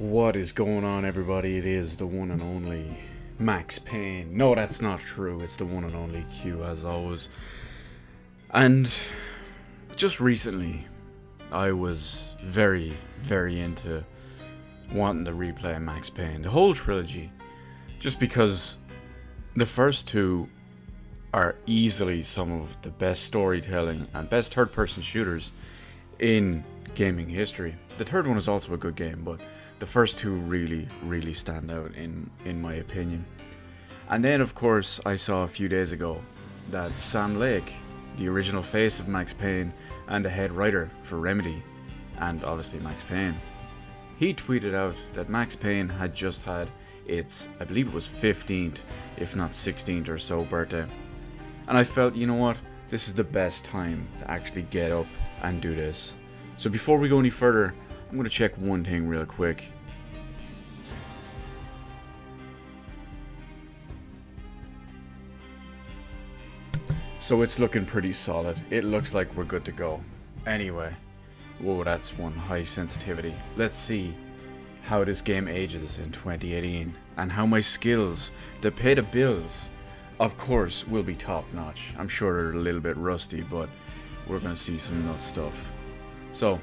What is going on, everybody? It is the one and only Max Payne. No, that's not true. It's the one and only Q, as always. And just recently, I was very, very into wanting to replay Max Payne, the whole trilogy, just because the first two are easily some of the best storytelling and best third-person shooters in gaming history. The third one is also a good game, but the first two really, really stand out in my opinion. And then, of course, I saw a few days ago that Sam Lake, the original face of Max Payne and the head writer for Remedy, and obviously Max Payne, he tweeted out that Max Payne had just had its, I believe it was 15th, if not 16th or so birthday. And I felt, you know what, this is the best time to actually get up and do this. So before we go any further, I'm going to check one thing real quick. So it's looking pretty solid. It looks like we're good to go. Anyway, whoa, that's one high sensitivity. Let's see how this game ages in 2018 and how my skills that pay the bills, of course, will be top notch. I'm sure they're a little bit rusty, but we're going to see some nuts stuff. So,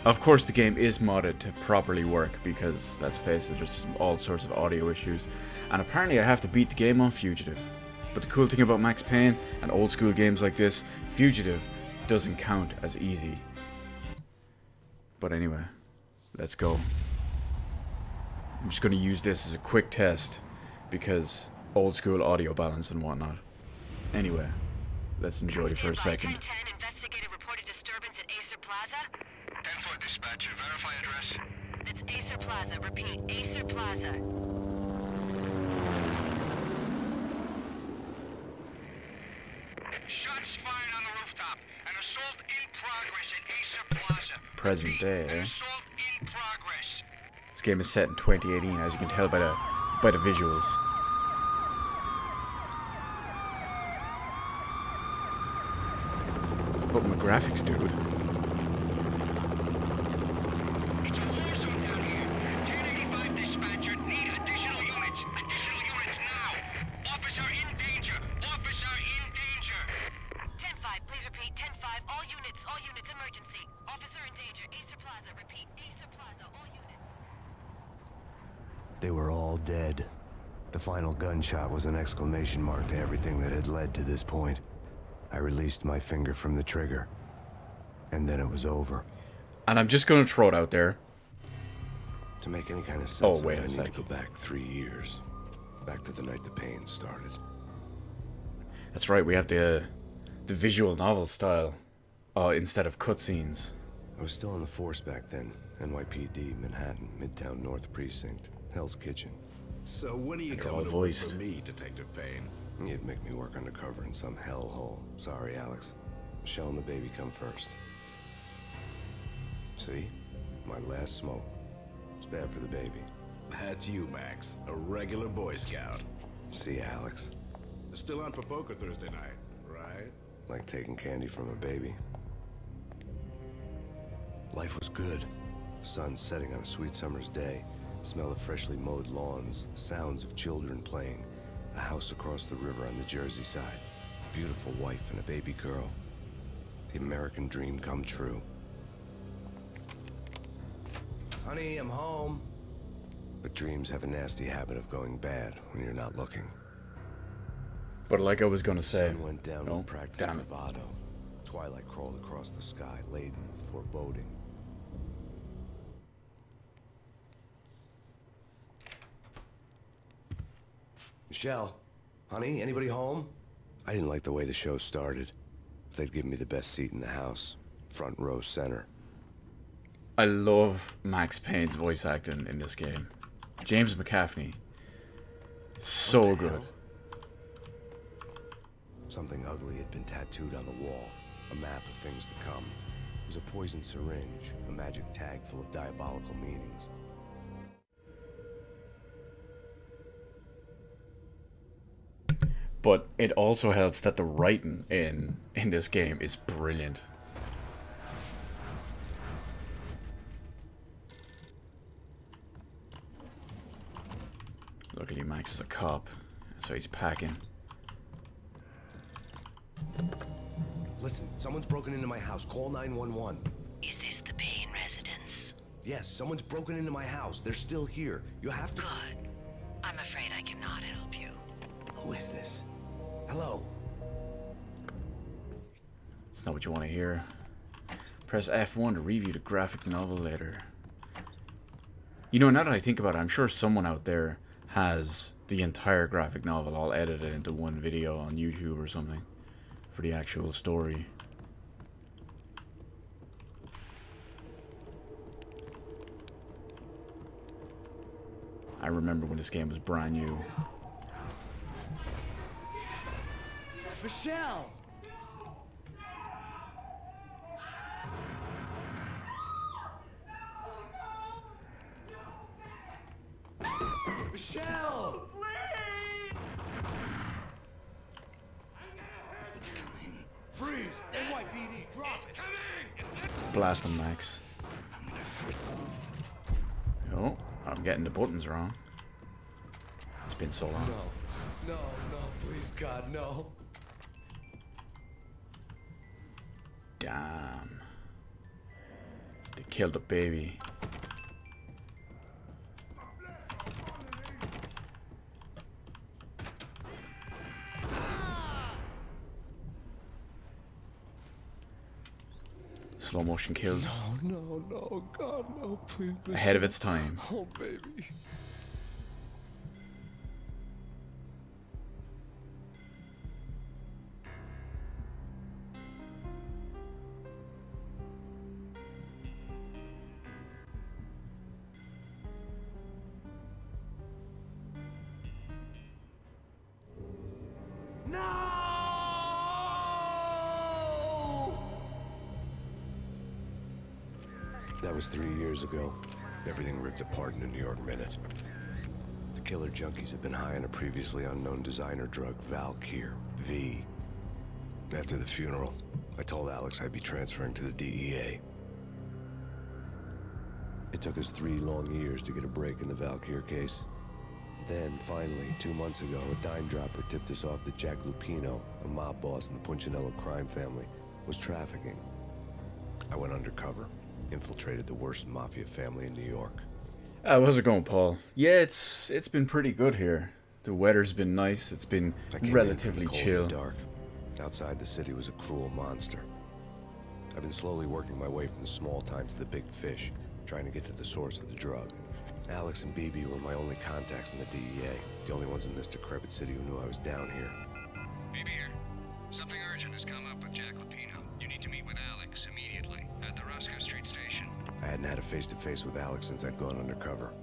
of course, the game is modded to properly work because, let's face it, there's all sorts of audio issues. And apparently I have to beat the game on Fugitive. But the cool thing about Max Payne and old school games like this, Fugitive doesn't count as easy. But anyway, let's go. I'm just going to use this as a quick test because old school audio balance and whatnot. Anyway, let's enjoy for a second. 1010 investigated reported disturbance at Acer Plaza. 10-4 dispatcher, verify address. That's Acer Plaza. Repeat, Acer Plaza. Shots fired on the rooftop. An assault in progress at Acer Plaza. Present day. An assault in progress. This game is set in 2018, as you can tell by the visuals. But my graphics, dude. It's a war zone down here. 1085 dispatcher, need additional units. Additional units now. Officer in danger. Officer in danger. 10-5, please repeat. 10-5, all units, emergency. Officer in danger, Acer Plaza. Repeat, Acer Plaza, all units. They were all dead. The final gunshot was an exclamation mark to everything that had led to this point. I released my finger from the trigger, and then it was over. And I'm just going to throw it out there. To make any kind of sense, Oh, wait I a need sec. to go back 3 years. Back to the night the pain started. That's right, we have the visual novel style instead of cutscenes. I was still in the force back then. NYPD, Manhattan, Midtown North Precinct, Hell's Kitchen. So when are you all coming to work voiced. for me, Detective Payne? You'd make me work undercover in some hellhole. Sorry, Alex. Michelle and the baby come first. See? My last smoke. It's bad for the baby. That's you, Max. A regular Boy Scout. See, Alex? Still on for poker Thursday night, right? Like taking candy from a baby. Life was good. Sun setting on a sweet summer's day. Smell of freshly mowed lawns. Sounds of children playing. A house across the river on the Jersey side. Beautiful wife and a baby girl. The American dream come true. Honey, I'm home. But dreams have a nasty habit of going bad when you're not looking. But like I was going to say, Sun went down no, with practice damn it. bravado. Twilight crawled across the sky, laden with foreboding. Michelle, honey, anybody home? I didn't like the way the show started. They'd given me the best seat in the house, front row center. I love Max Payne's voice acting in this game. James McCaffney, so What the good. hell? Something ugly had been tattooed on the wall, a map of things to come. It was a poisoned syringe, a magic tag full of diabolical meanings. But it also helps that the writing in this game is brilliant. Luckily Max is a cop, so he's packing. Listen, someone's broken into my house. Call 911. Is this the Payne residence? Yes, someone's broken into my house. They're still here. You have to... Good. I'm afraid I cannot help you. Who is this? Hello? It's not what you want to hear. Press F1 to review the graphic novel later. You know, now that I think about it, I'm sure someone out there has the entire graphic novel all edited into one video on YouTube or something for the actual story. I remember when this game was brand new. Michelle! Michelle! It's coming. Freeze! NYPD, drop it! Blast them, Max. Oh, I'm getting the buttons wrong. It's been so long. No, please God, no. Damn. They killed a baby. Slow motion kills. No, God, no, please. Ahead of its time. Oh, baby. That was 3 years ago. Everything ripped apart in a New York minute. The killer junkies had been high on a previously unknown designer drug, Valkyr, V. After the funeral, I told Alex I'd be transferring to the DEA. It took us 3 long years to get a break in the Valkyr case. Then, finally, 2 months ago, a dime dropper tipped us off that Jack Lupino, a mob boss in the Punchinello crime family, was trafficking. I went undercover, infiltrated the worst mafia family in New York. How's it going, Paul? Yeah, it's been pretty good here. The weather's been nice. It's been I came relatively in from the cold chill. and dark. Outside the city was a cruel monster. I've been slowly working my way from the small time to the big fish, trying to get to the source of the drug. Alex and BB were my only contacts in the DEA, the only ones in this decrepit city who knew I was down here. BB here. Something urgent has come up with Jack Lupino. You need to meet with Alex immediately at the Roscoe Street station. I hadn't had a face-to-face with Alex since I'd gone undercover.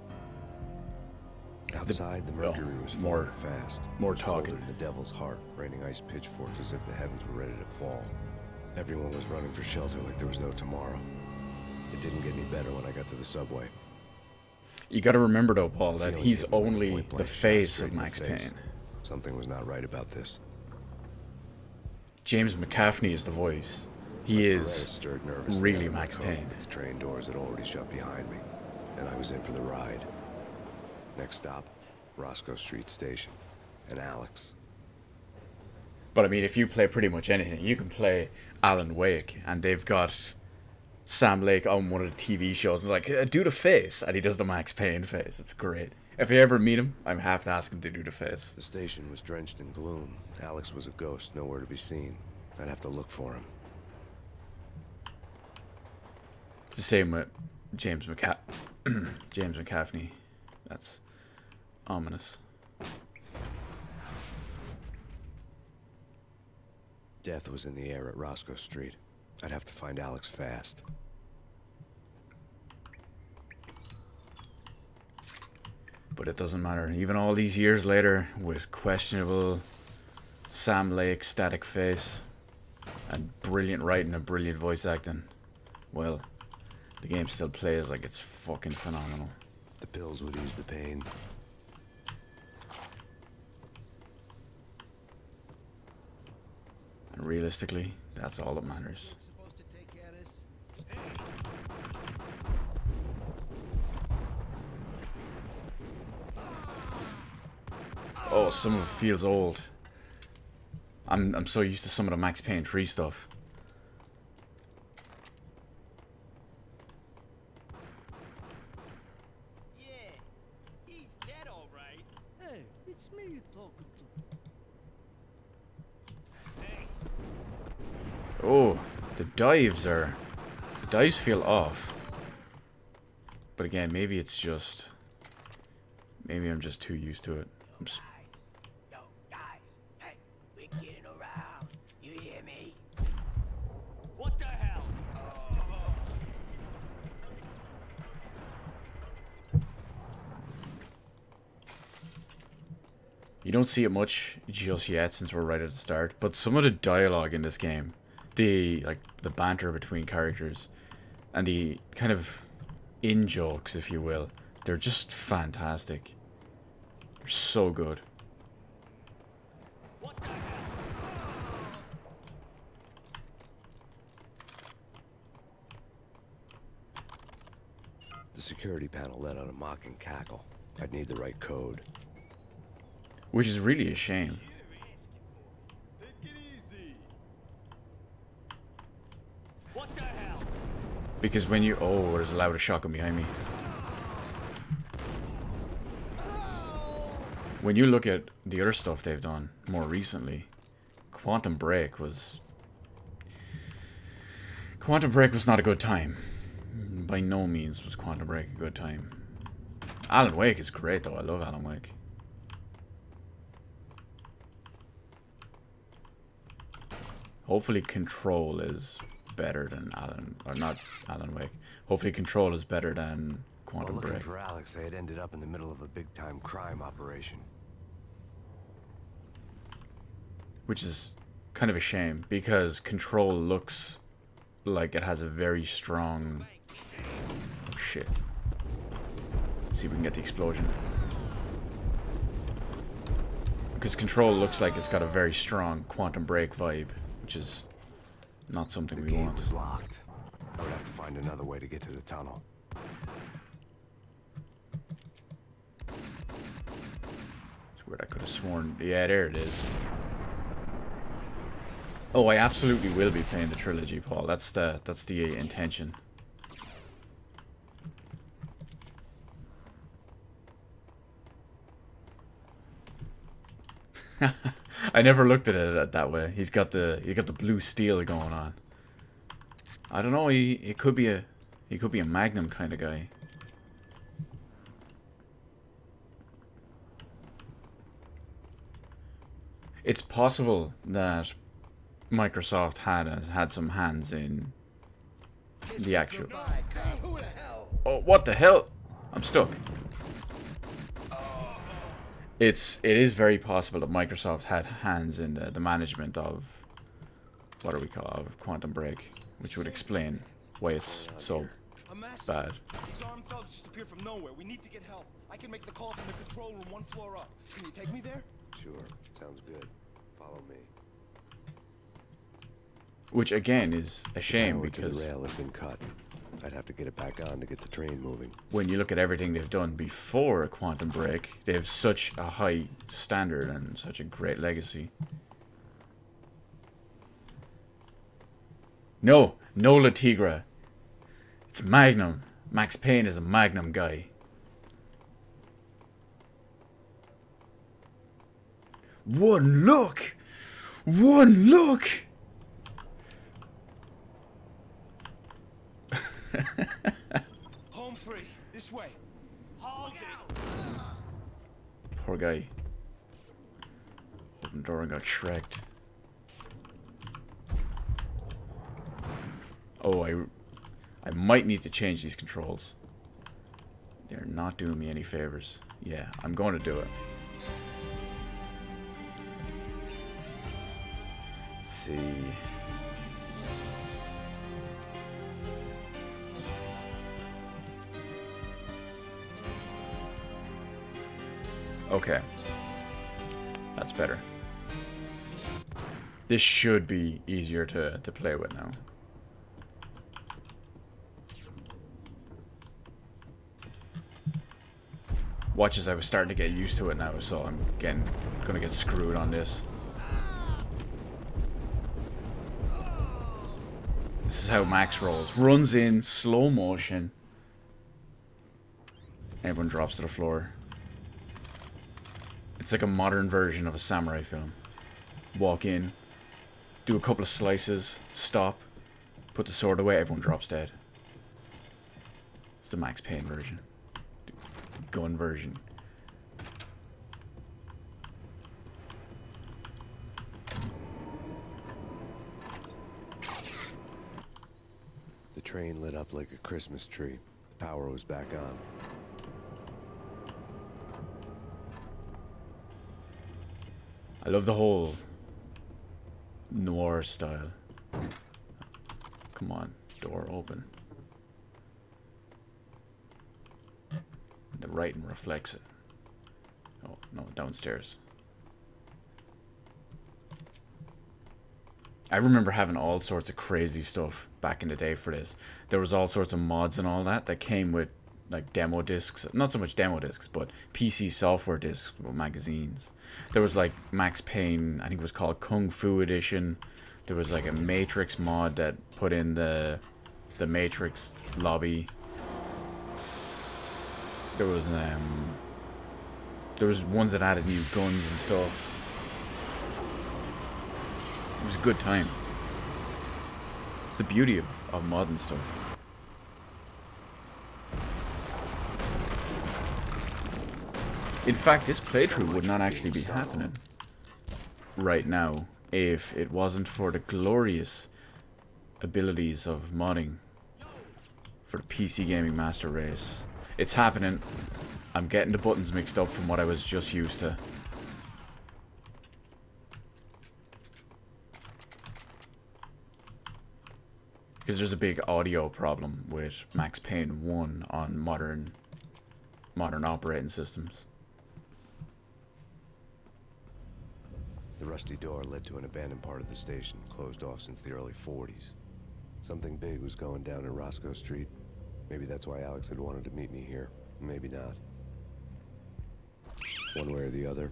Outside, the mercury was more- falling fast. more It was colder talking. than the devil's heart, raining ice pitchforks as if the heavens were ready to fall. Everyone was running for shelter like there was no tomorrow. It didn't get any better when I got to the subway. You gotta remember though, Paul, that Feeling he's hit me like a only point-blank the shot face straight of in the Max face. Payne. Something was not right about this. James McCaffney is the voice. He Loretta is stirred nervously really out of my Max coat, Payne. but the train doors had already shut behind me, and I was in for the ride. Next stop, Roscoe Street Station, and Alex. But I mean, if you play pretty much anything, you can play Alan Wake, and they've got Sam Lake on one of the TV shows, and like, do the face, and he does the Max Payne face. It's great. If you ever meet him, I'm have to ask him to do the face. The station was drenched in gloom. Alex was a ghost, nowhere to be seen. I'd have to look for him. It's the same with James McCaffney. That's ominous. Death was in the air at Roscoe Street. I'd have to find Alex fast. But it doesn't matter. Even all these years later, with questionable Sam Lake static face and brilliant writing and brilliant voice acting, well, the game still plays like it's fucking phenomenal. The pills would ease the pain. And realistically, that's all that matters. Oh, some of it feels old. I'm so used to some of the Max Payne 3 stuff. Yeah, he's dead, all right. Hey, it's me you're talking to. Oh, the dives feel off. But again, maybe it's just, maybe I'm just too used to it. Yo, guys, hey, we're getting around. You hear me? What the hell? You don't see it much just yet since we're right at the start, but some of the dialogue in this game, the banter between characters, and the kind of in-jokes, if you will, they're just fantastic. They're so good. What the hell? The security panel let out a mocking cackle. I'd need the right code. Which is really a shame. What the hell? Because when you... Oh, there's a loud shotgun behind me. When you look at the other stuff they've done more recently, Quantum Break was not a good time. By no means was Quantum Break a good time. Alan Wake is great though, I love Alan Wake. Hopefully Control is better than not Alan Wake. Hopefully Control is better than Quantum While looking Break. for Alex, they had ended up in the middle of a big-time crime operation. Which is kind of a shame, because Control looks like it has a very strong... Oh, shit. Let's see if we can get the explosion. Because Control looks like it's got a very strong Quantum Break vibe, which is not something we The gate want. was locked. I would have to find another way to get to the tunnel. It's weird, I could have sworn... Yeah, there it is. Oh, I absolutely will be playing the trilogy, Paul. That's the intention. I never looked at it that way. He's got the blue steel going on. I don't know. He could be a Magnum kind of guy. It's possible that Microsoft had some hands in the actual. Who the hell? Oh, what the hell? I'm stuck. It is very possible that Microsoft had hands in the management of of Quantum Break, which would explain why it's so bad. These armed thugs just appeared from nowhere. We need to get help. I can make the call from the control room one floor up. Can you take me there? Sure, sounds good. Follow me. Which again is a shame Power to the because rail has been cut. I'd have to get it back on to get the train moving. when you look at everything they've done before Quantum Break, they have such a high standard and such a great legacy. No, no La Tigra. It's Magnum. Max Payne is a Magnum guy. One look! One look! Home free. This way. Hold out. Poor guy. Opened the door and got shreked. Oh, I might need to change these controls. They're not doing me any favors. Yeah, I'm going to do it. Let's see. Okay. That's better. This should be easier to play with now. Watch as I was starting to get used to it now, so I'm gonna get screwed on this. This is how Max rolls. Runs in slow motion. Everyone drops to the floor. It's like a modern version of a samurai film. Walk in, do a couple of slices, stop, put the sword away, everyone drops dead. It's the Max Payne version. The gun version. The train lit up like a Christmas tree. The power was back on. I love the whole noir style. Come on, door open. The writing reflects it. Oh, no, downstairs. I remember having all sorts of crazy stuff back in the day for this. There was all sorts of mods and all that came with like demo discs. Not so much demo discs, but PC software discs with magazines. There was like Max Payne, I think it was called Kung Fu Edition. There was like a Matrix mod that put in the Matrix lobby. There was ones that added new guns and stuff. It was a good time. It's the beauty of modern stuff. In fact, this playthrough would not actually be happening right now if it wasn't for the glorious abilities of modding for the PC Gaming Master Race. It's happening. I'm getting the buttons mixed up from what I was just used to. Because there's a big audio problem with Max Payne 1 on modern operating systems. The rusty door led to an abandoned part of the station, closed off since the early 40s. Something big was going down in Roscoe Street. Maybe that's why Alex had wanted to meet me here. Maybe not. One way or the other,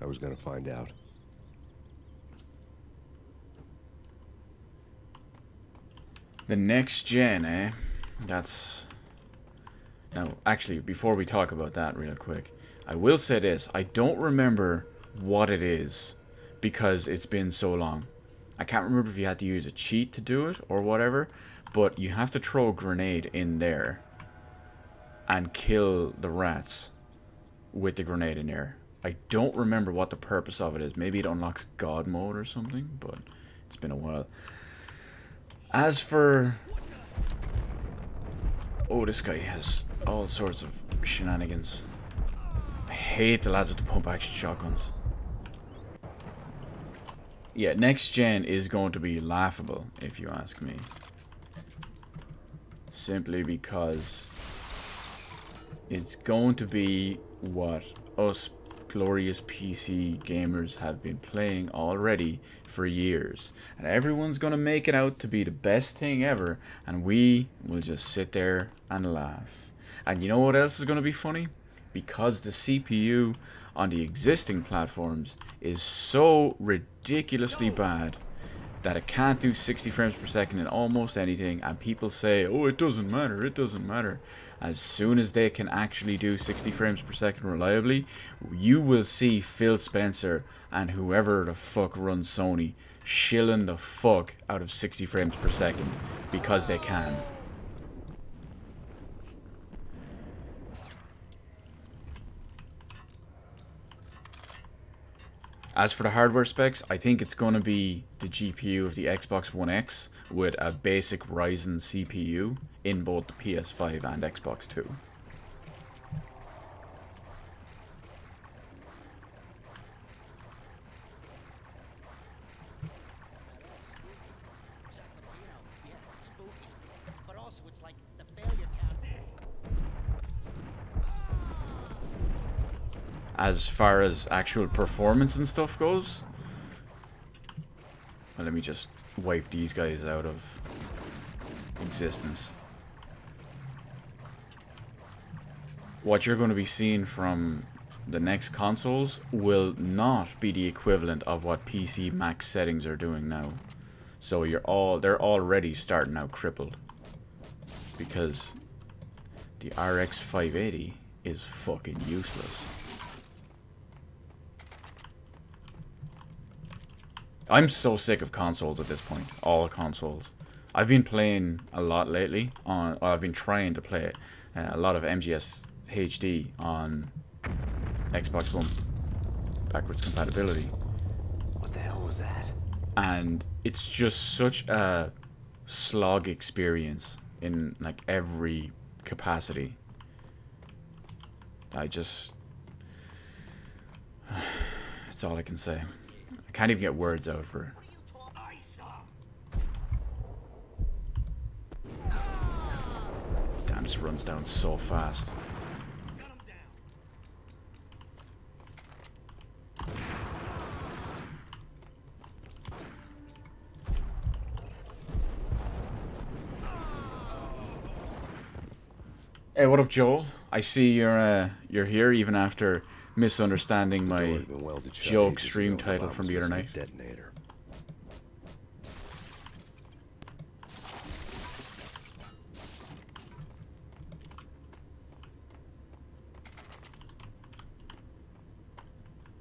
I was gonna find out. The next gen, eh? That's... Now, actually, before we talk about that real quick, I will say this. I don't remember what it is because it's been so long. I can't remember if you had to use a cheat to do it or whatever, but you have to throw a grenade in there and kill the rats with the grenade in there. I don't remember what the purpose of it is. Maybe it unlocks God mode or something, but it's been a while. As for... Oh, this guy has all sorts of shenanigans. I hate the lads with the pump action shotguns. Yeah, next gen is going to be laughable, if you ask me. Simply because it's going to be what us glorious PC gamers have been playing already for years. And everyone's going to make it out to be the best thing ever. And we will just sit there and laugh. And you know what else is going to be funny? Because the CPU on the existing platforms is so ridiculously bad that it can't do 60 frames per second in almost anything, and people say, oh, it doesn't matter, it doesn't matter. As soon as they can actually do 60 frames per second reliably, you will see Phil Spencer and whoever the fuck runs Sony shilling the fuck out of 60 frames per second because they can. As for the hardware specs, I think it's going to be the GPU of the Xbox One X with a basic Ryzen CPU in both the PS5 and Xbox 2. As far as actual performance and stuff goes, well, let me just wipe these guys out of existence. what you're going to be seeing from the next consoles will not be the equivalent of what PC max settings are doing now. So they're already starting out crippled, because the RX 580 is fucking useless. I'm so sick of consoles at this point. All consoles. I've been playing a lot lately on. I've been trying to play a lot of MGS HD on Xbox One backwards compatibility. What the hell was that? And it's just such a slog experience in like every capacity. It's all I can say. I can't even get words out for it. Damn, this runs down so fast. Hey, what up, Joel? I see you're here even after misunderstanding my joke stream title from the other night. Detonator.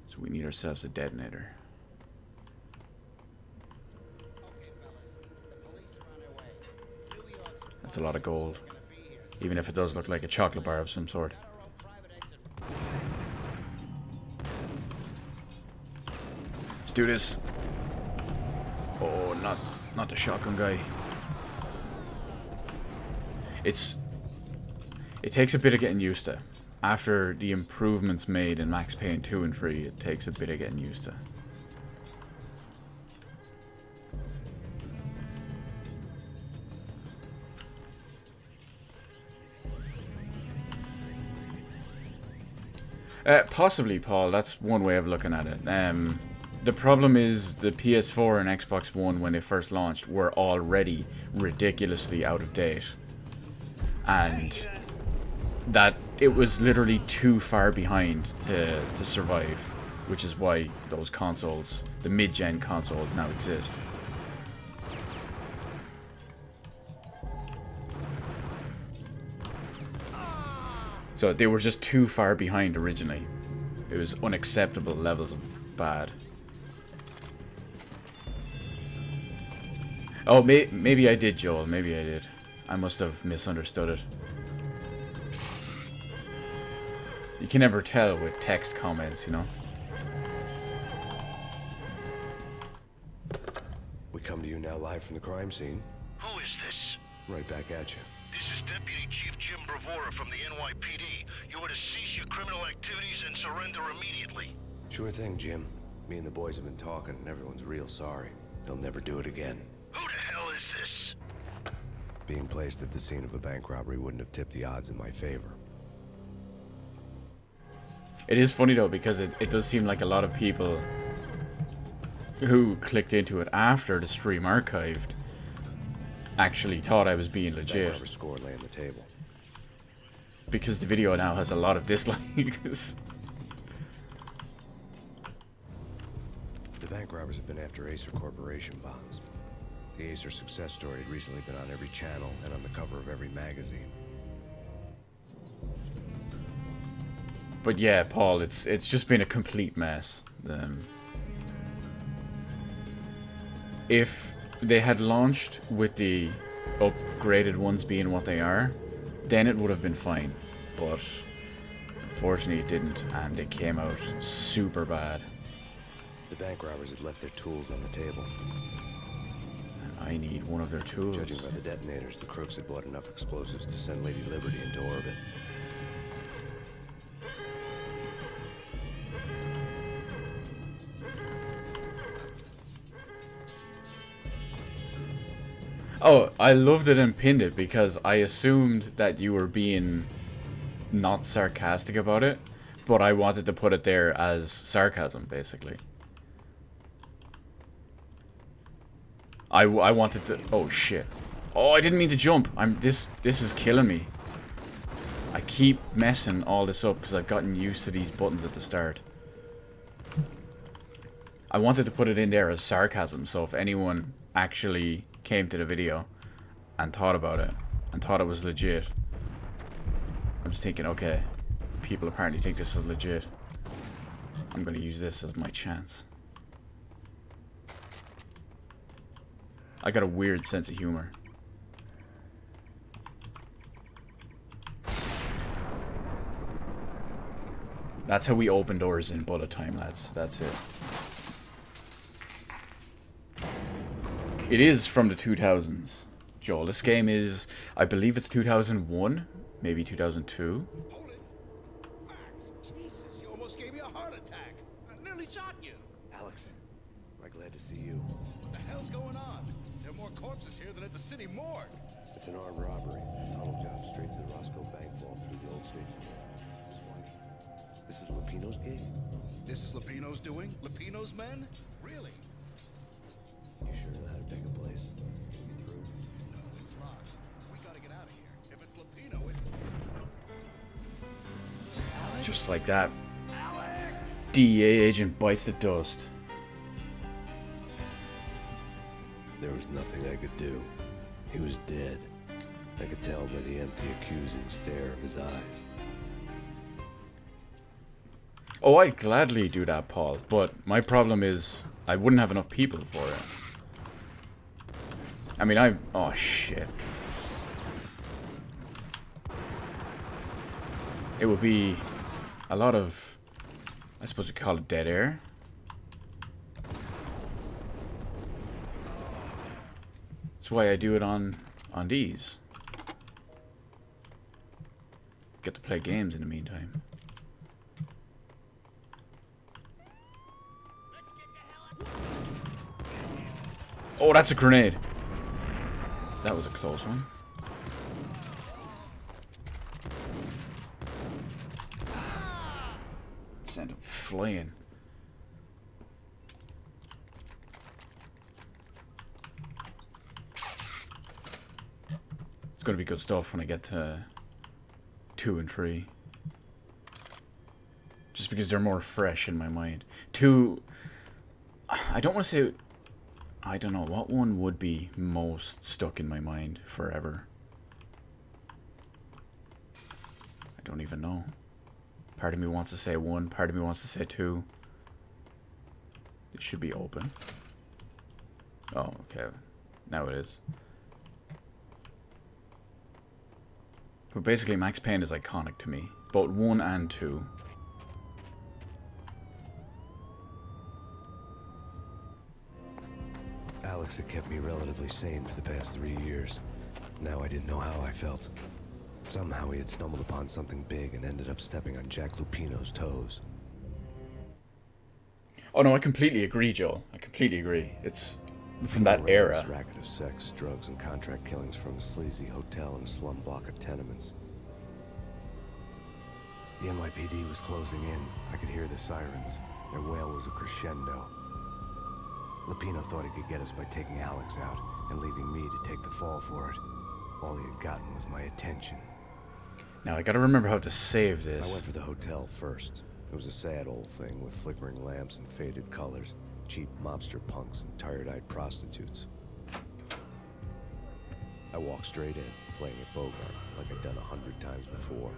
So we need ourselves a detonator. That's a lot of gold. Even if it does look like a chocolate bar of some sort. Let's do this. Oh, not the shotgun guy. It takes a bit of getting used to. After the improvements made in Max Payne 2 and 3, it takes a bit of getting used to. Possibly, Paul. That's one way of looking at it. The problem is the PS4 and Xbox One, when they first launched, were already ridiculously out of date. And that it was literally too far behind to survive. Which is why those consoles, the mid-gen consoles, now exist. So they were just too far behind originally. It was unacceptable levels of bad. Oh, maybe I did, Joel. Maybe I did. I must have misunderstood it. You can never tell with text comments, you know? We come to you now live from the crime scene. Who is this? Right back at you. This is Deputy Chief Jim Bravura from the NYPD. You are to cease your criminal activities and surrender immediately. Sure thing, Jim. Me and the boys have been talking, and everyone's real sorry. They'll never do it again. Who the hell is this? Being placed at the scene of a bank robbery wouldn't have tipped the odds in my favor. It is funny though, because it does seem like a lot of people who clicked into it after the stream archived actually thought I was being legit. Score lay on the table. Because the video now has a lot of dislikes. The bank robbers have been after Acer Corporation bonds. The Acer success story had recently been on every channel and on the cover of every magazine. But yeah, Paul, it's just been a complete mess. If they had launched with the upgraded ones being what they are, then it would have been fine. But unfortunately it didn't, and it came out super bad. The bank robbers had left their tools on the table. And I need one of their tools. Judging by the detonators, the crooks had bought enough explosives to send Lady Liberty into orbit. Oh, I loved it and pinned it because I assumed that you were being not sarcastic about it, but I wanted to put it there as sarcasm, basically. I wanted to... Oh, shit. Oh, I didn't mean to jump. This is killing me. I keep messing all this up because I've gotten used to these buttons at the start. I wanted to put it in there as sarcasm, so if anyone actually came to the video and thought about it and thought it was legit, I'm just thinking, okay, people apparently think this is legit. I'm going to use this as my chance. I got a weird sense of humor. That's how we open doors in bullet time, lads. That's it. It is from the 2000s. Joel, this game is, I believe it's 2001, maybe 2002. Hold it. Max, Jesus, you almost gave me a heart attack. I nearly shot you. Alex, am I glad to see you? What the hell's going on? There are more corpses here than at the city morgue. It's an armed robbery. Tunnel job straight to the Roscoe Bank vault through the old station. This is Lupino's gig? This is Lupino's doing? Lupino's men? Really? You sure know how to pick a place? Can you get through? No, it's locked. We gotta get out of here. If it's Lupino, it's... Just like that. DEA agent bites the dust. There was nothing I could do. He was dead. I could tell by the empty, accusing stare of his eyes. Oh, I'd gladly do that, Paul, but my problem is I wouldn't have enough people for it. I mean, oh, shit. It would be a lot of, I suppose we call it dead air. That's why I do it on these. Get to play games in the meantime. Oh, that's a grenade. That was a close one. Sent him flying. It's gonna be good stuff when I get to 2 and 3. Just because they're more fresh in my mind. 2, I don't want to say, I don't know, what one would be most stuck in my mind forever? I don't even know. Part of me wants to say 1, part of me wants to say 2. It should be open. Oh, okay. Now it is. But basically, Max Payne is iconic to me. Both 1 and 2. Alex had kept me relatively sane for the past 3 years. Now I didn't know how I felt. Somehow he had stumbled upon something big and ended up stepping on Jack Lupino's toes. Oh no, I completely agree, Joel. I completely agree. It's from that era. This racket of sex, drugs, and contract killings from a sleazy hotel and a slum block of tenements. The NYPD was closing in. I could hear the sirens. Their wail was a crescendo. Lupino thought he could get us by taking Alex out and leaving me to take the fall for it. All he had gotten was my attention. Now I gotta remember how to save this. I went for the hotel first. It was a sad old thing with flickering lamps and faded colors, cheap mobster punks and tired-eyed prostitutes. I walked straight in, playing at Bogart, like I'd done 100 times before.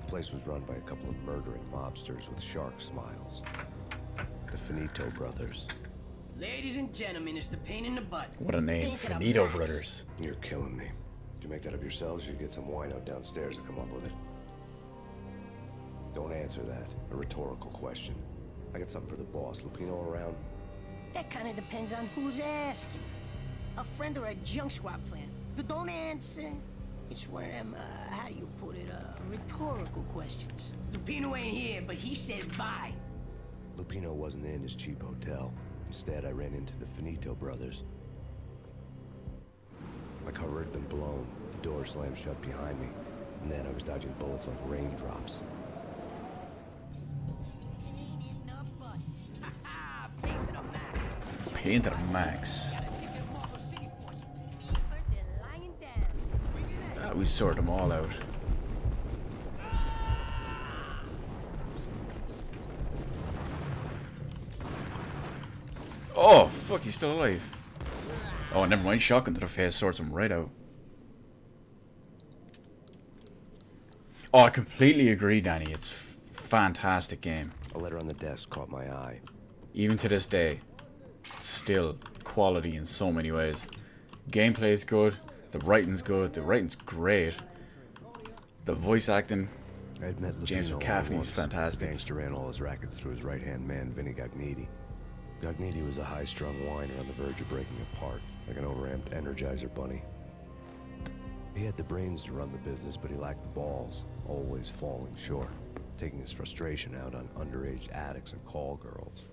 The place was run by a couple of murdering mobsters with shark smiles. The Finito brothers. Ladies and gentlemen, it's the pain in the butt. What a name, Finito Brothers. You're killing me. Did you make that up yourselves, or you get some wino downstairs to come up with it? Don't answer that. A rhetorical question. I got something for the boss. Lupino around? That kind of depends on who's asking. A friend or a junk squad plan. Don't answer. It's one of them, how do you put it, rhetorical questions. Lupino ain't here, but he said bye. Lupino wasn't in his cheap hotel. Instead, I ran into the Finito brothers. My cover had been blown, the door slammed shut behind me, and then I was dodging bullets like raindrops. Painted Max. We sort them all out. Oh, fuck, he's still alive. Oh, never mind. Shotgun to the face sorts him right out. Oh, I completely agree, Danny. It's fantastic game. A letter on the desk caught my eye. Even to this day, it's still quality in so many ways. Gameplay is good. The writing's good. The writing's great. The voice acting. I'd met James Lupino McCaffrey's once. fantastic. The gangster ran all his rackets through his right-hand man, Vinny Gognitti. Gognitti was a high-strung whiner on the verge of breaking apart, like an overamped Energizer bunny. He had the brains to run the business, but he lacked the balls, always falling short, taking his frustration out on underage addicts and call girls.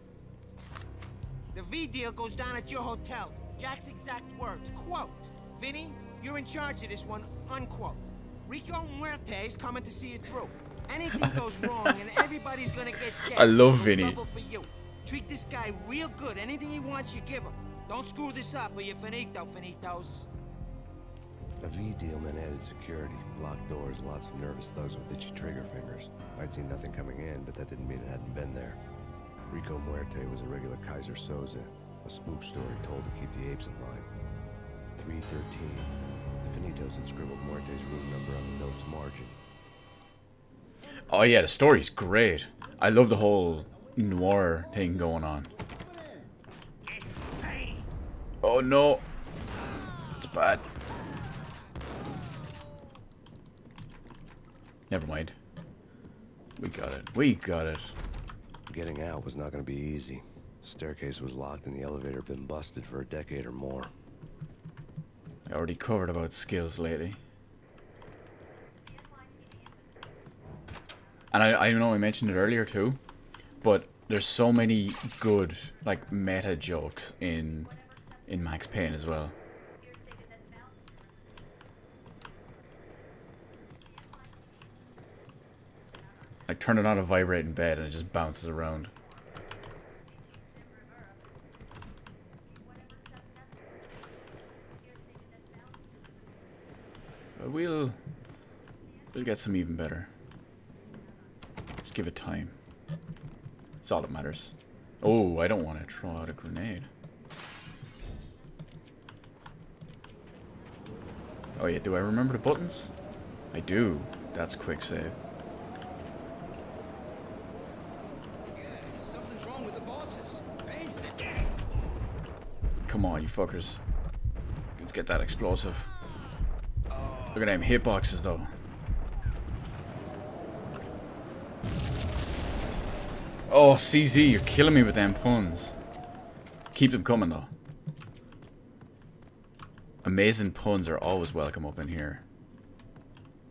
The V deal goes down at your hotel. Jack's exact words, quote, Vinny, you're in charge of this one, unquote. Rico Muerte's coming to see it through. Anything goes wrong and everybody's gonna get dead. I love No Vinny. trouble for you. Treat this guy real good. Anything he wants, you give him. Don't screw this up or you're finito, finitos. A V deal meant added security, locked doors, and lots of nervous thugs with itchy trigger fingers. I'd seen nothing coming in, but that didn't mean it hadn't been there. Rico Muerte was a regular Kaiser Soze, a spook story told to keep the apes in line. 313. The Finitos had scribbled Muerte's room number on the note's margin. Oh yeah, the story's great. I love the whole noir thing going on. Oh no. It's bad. Never mind. We got it. We got it. Getting out was not going to be easy. The staircase was locked and the elevator had been busted for a decade or more. I already covered about skills lately. And I know I mentioned it earlier too, but there's so many good like meta jokes in Max Payne as well. Like turn it on a vibrating bed and it just bounces around. But we'll get some even better. Just give it time. That's all that matters. Oh, I don't want to throw out a grenade. Oh yeah, do I remember the buttons? I do. That's quick save. Something's wrong with the bosses. Payne's the Come on, you fuckers. Let's get that explosive. Look at them hitboxes though. Oh, CZ, you're killing me with them puns. Keep them coming though. Amazing puns are always welcome up in here.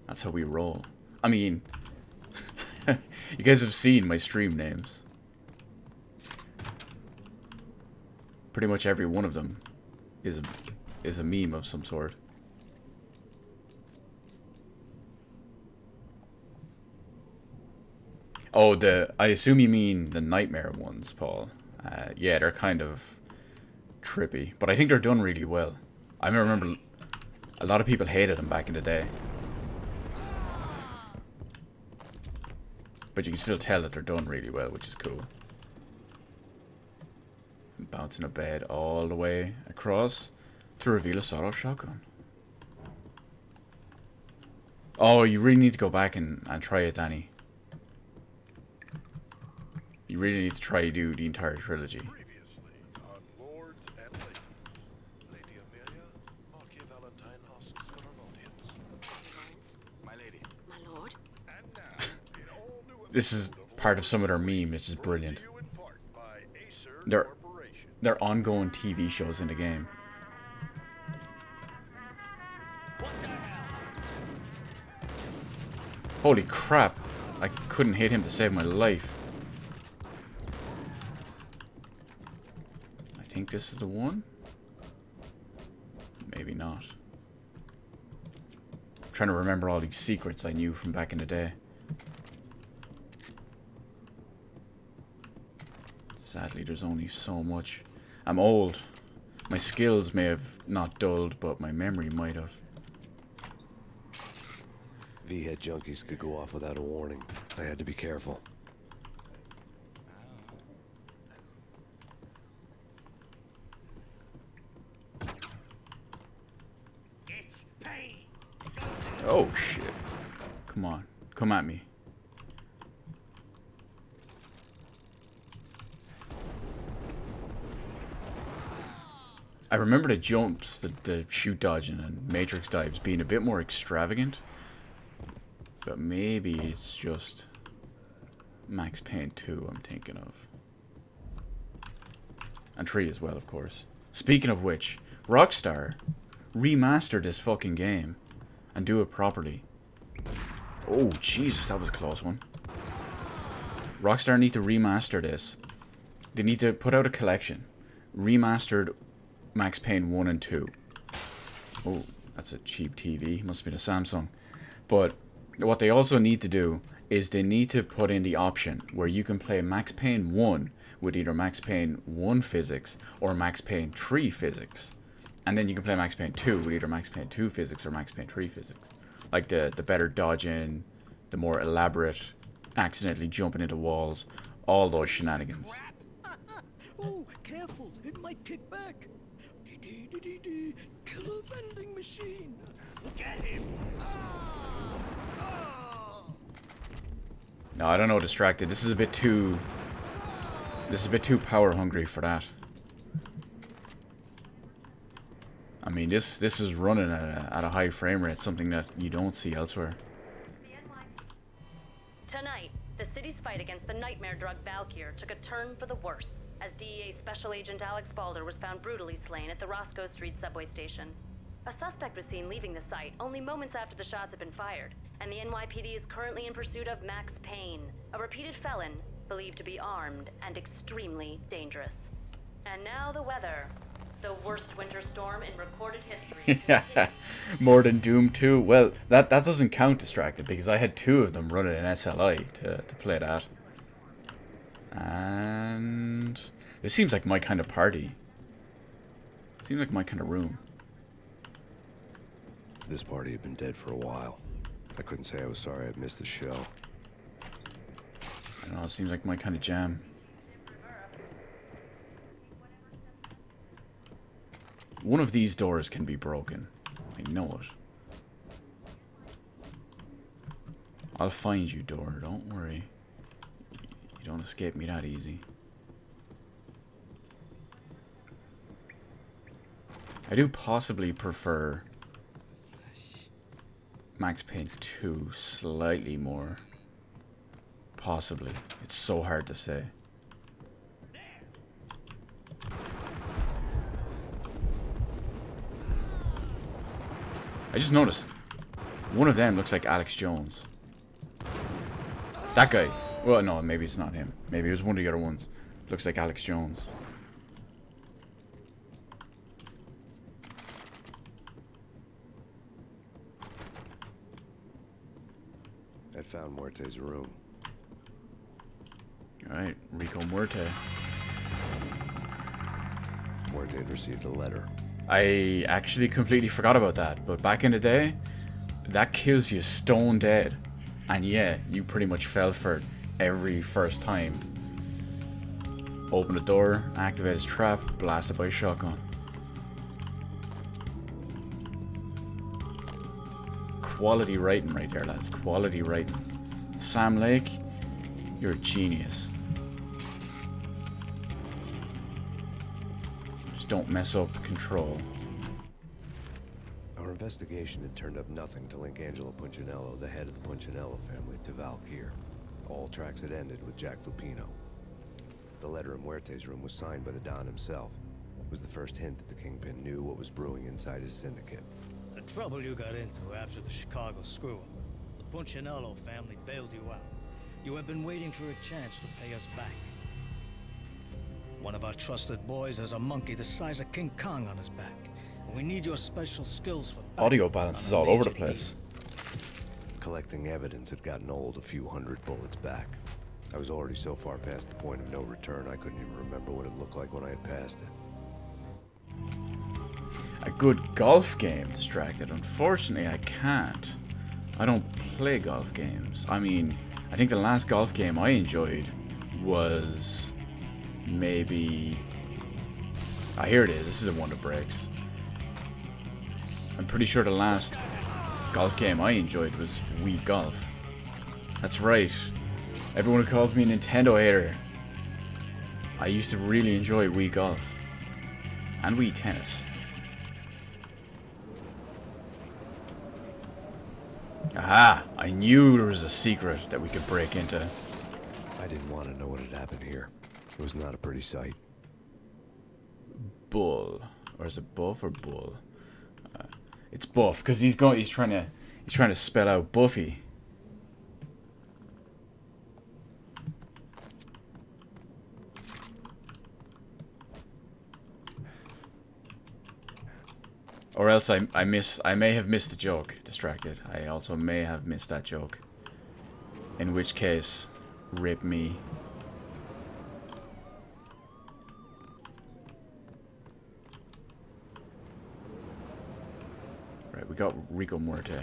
That's how we roll. I mean, you guys have seen my stream names. Pretty much every one of them is a meme of some sort. Oh, I assume you mean the nightmare ones, Paul. Yeah, they're kind of trippy, but I think they're done really well. I remember a lot of people hated them back in the day. But you can still tell that they're done really well, which is cool. Bouncing a bed all the way across to reveal a sawed-off shotgun. Oh, you really need to go back and try it, Danny. You really need to try to do the entire trilogy. Previously on Lords and Ladies, Lady Amelia, Marquis Valentine asks for an audience. My lady. My lord? And now, in all new This is part of some of their meme, which is brilliant. you in part by Acer They're Corporation. ongoing TV shows in the game. Holy crap! I couldn't hit him to save my life. I think this is the one. Maybe not. I'm trying to remember all these secrets I knew from back in the day. Sadly, there's only so much. I'm old. My skills may have not dulled, but my memory might have. V-head junkies could go off without a warning. I had to be careful. Come on. Come at me. I remember the jumps, the shoot dodging and matrix dives being a bit more extravagant. But maybe it's just Max Payne 2 I'm thinking of. And 3 as well, of course. Speaking of which, Rockstar remaster this fucking game and do it properly. Oh, Jesus, that was a close one. Rockstar need to remaster this. They need to put out a collection. Remastered Max Payne 1 and 2. Oh, that's a cheap TV. Must have been a Samsung. But what they also need to do is they need to put in the option where you can play Max Payne 1 with either Max Payne 1 physics or Max Payne 3 physics. And then you can play Max Payne 2 with either Max Payne 2 physics or Max Payne 3 physics. Like the better dodging, the more elaborate accidentally jumping into walls, all those shenanigans. Oh, careful, it might kick back. Killer vending machine. Get him. No, I don't know, distracted. This is a bit too power hungry for that. I mean, this is running at a high frame rate, something that you don't see elsewhere. Tonight, the city's fight against the nightmare drug Valkyr took a turn for the worse, as DEA Special Agent Alex Balder was found brutally slain at the Roscoe Street subway station. A suspect was seen leaving the site only moments after the shots had been fired, and the NYPD is currently in pursuit of Max Payne, a repeated felon believed to be armed and extremely dangerous. And now the weather. The worst winter storm in recorded history. Yeah, more than Doom 2. Well, that doesn't count, distracted, because I had 2 of them running in SLI to play that. And this seems like my kind of party. Seems like my kind of room. This party had been dead for a while. I couldn't say I was sorry I'd missed the show. I don't know, it seems like my kind of jam. One of these doors can be broken. I know it. I'll find you, door. Don't worry. You don't escape me that easy. I do possibly prefer Max Payne 2 slightly more. Possibly. It's so hard to say. I just noticed one of them looks like Alex Jones. That guy. Well, no, maybe it's not him. Maybe it was one of the other ones. Looks like Alex Jones. I'd found Muerte's room. Alright, Rico Muerte. Muerte had received a letter. I actually completely forgot about that, but back in the day, that kills you stone dead. And yeah, you pretty much fell for it every first time. Open the door, activate his trap, blasted by a shotgun. Quality writing right there, lads. Quality writing. Sam Lake, you're a genius. Just don't mess up control. Our investigation had turned up nothing to link Angelo Punchinello, the head of the Punchinello family, to Valkyr. All tracks had ended with Jack Lupino. The letter in Muerte's room was signed by the Don himself. It was the first hint that the Kingpin knew what was brewing inside his syndicate. The trouble you got into after the Chicago screw-up. The Punchinello family bailed you out. You have been waiting for a chance to pay us back. One of our trusted boys has a monkey the size of King Kong on his back. We need your special skills for audio balance is all over the place. Collecting evidence had gotten old a few hundred bullets back. I was already so far past the point of no return, I couldn't even remember what it looked like when I had passed it. A good golf game, distracted. Unfortunately, I can't. I don't play golf games. I mean, I think the last golf game I enjoyed was maybe... Ah, here it is. This is the one that breaks. I'm pretty sure the last golf game I enjoyed was Wii Golf. That's right. Everyone calls me a Nintendo hater. I used to really enjoy Wii Golf. And Wii Tennis. Aha! I knew there was a secret that we could break into. I didn't want to know what had happened here. It was not a pretty sight. Bull. Or is it Buff or Bull? It's Buff, because he's trying to spell out Buffy. Or else I may have missed the joke. Distracted. I also may have missed that joke. In which case, rip me. Right, we got Rico Muerte.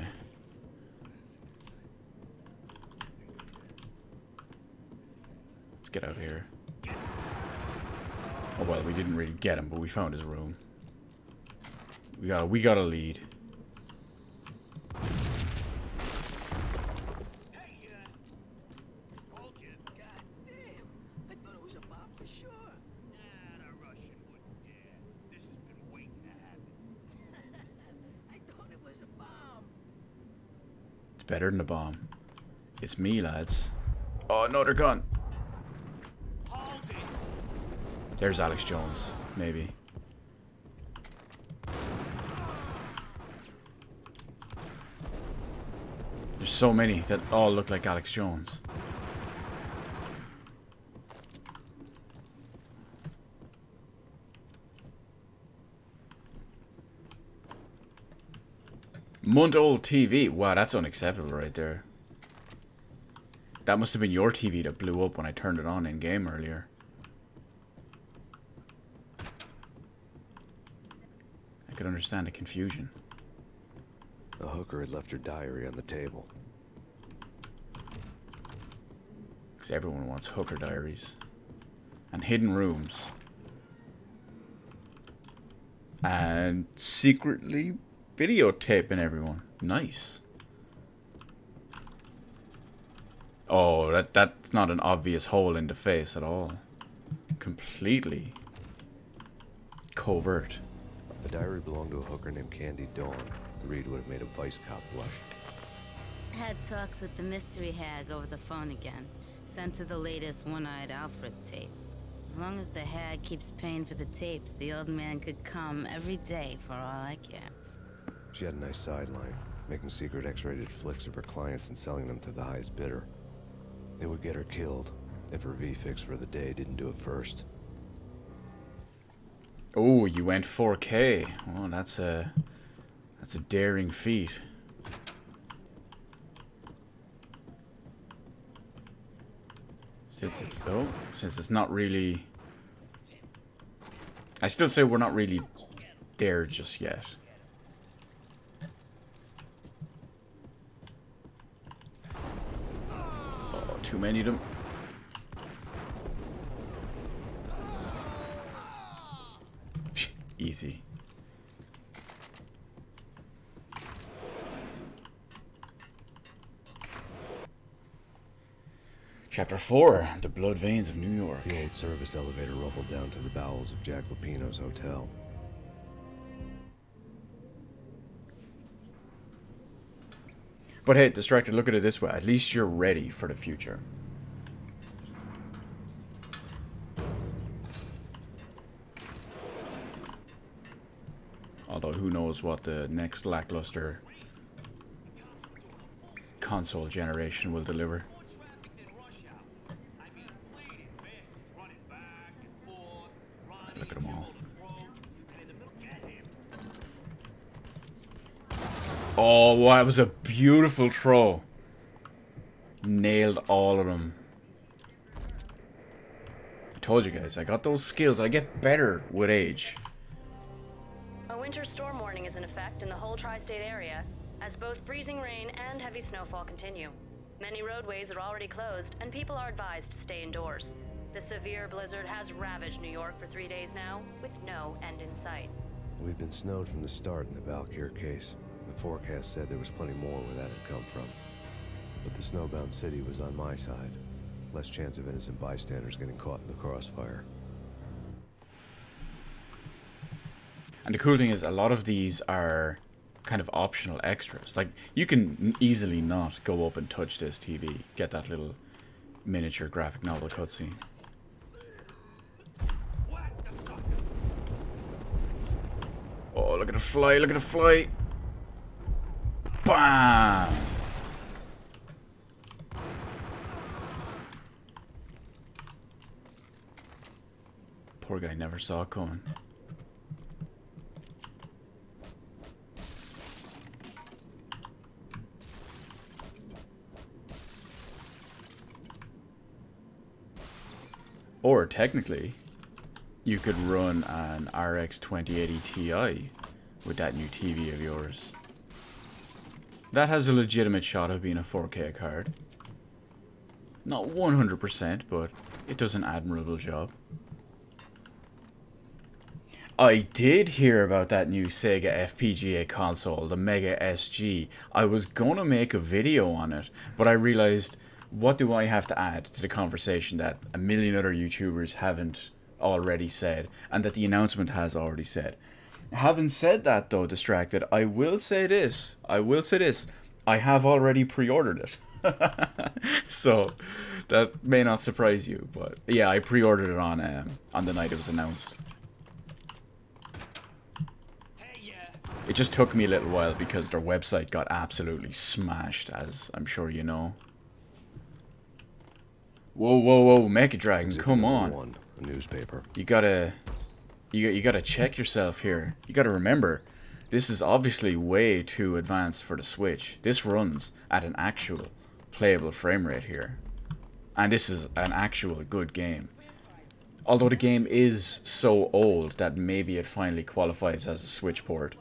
Let's get out of here. Oh well, we didn't really get him, but we found his room. We got a lead. It's better than a bomb. It's me, lads. Oh, another gun. There's Alex Jones, maybe. There's so many that all look like Alex Jones. Month-old TV. Wow, that's unacceptable right there. That must have been your TV that blew up when I turned it on in-game earlier. I could understand the confusion. The hooker had left her diary on the table. Because everyone wants hooker diaries. And hidden rooms. And secretly videotaping everyone. Nice. Oh, that's not an obvious hole in the face at all. Completely covert. The diary belonged to a hooker named Candy Dawn. The read would have made a vice cop blush. Had talks with the mystery hag over the phone again. Sent to the latest One-Eyed Alfred tape. As long as the hag keeps paying for the tapes, the old man could come every day for all I care. She had a nice sideline, making secret X-rated flicks of her clients and selling them to the highest bidder. It would get her killed if her V-fix for the day didn't do it first. Oh, you went 4K. Oh, that's a daring feat. Since it's not really, I still say we're not really there just yet. Oh, too many of them. Easy. Chapter 4, The Blood Veins of New York. The old service elevator rumbled down to the bowels of Jack Lupino's hotel. But hey, Distracted, look at it this way. At least you're ready for the future. Although who knows what the next lackluster console generation will deliver. Look at them all. Oh, wow, that was a beautiful throw. Nailed all of them. I told you guys, I got those skills. I get better with age. A winter storm warning is in effect in the whole tri-state area, as both freezing rain and heavy snowfall continue. Many roadways are already closed, and people are advised to stay indoors. The severe blizzard has ravaged New York for 3 days now, with no end in sight. We'd been snowed from the start in the Valkyr case. The forecast said there was plenty more where that had come from. But the snowbound city was on my side. Less chance of innocent bystanders getting caught in the crossfire. And the cool thing is, a lot of these are kind of optional extras. Like, you can easily not go up and touch this TV, get that little miniature graphic novel cutscene. Oh, look at it fly, look at it fly! Bam! Poor guy never saw it coming. Or technically, you could run an RX 2080 Ti with that new TV of yours. That has a legitimate shot of being a 4K card. Not 100%, but it does an admirable job. I did hear about that new Sega FPGA console, the Mega SG. I was gonna make a video on it, but I realized, what do I have to add to the conversation that a million other YouTubers haven't already said, and that the announcement has already said? Having said that though, Distracted, I will say this. I have already pre-ordered it. So, that may not surprise you, but yeah, I pre-ordered it on the night it was announced. It just took me a little while because their website got absolutely smashed, as I'm sure you know. Whoa, whoa, whoa, Mecha Dragon, come on. A newspaper. You gotta check yourself here. You gotta remember, this is obviously way too advanced for the Switch. This runs at an actual playable frame rate here. And this is an actual good game. Although the game is so old that maybe it finally qualifies as a Switch port.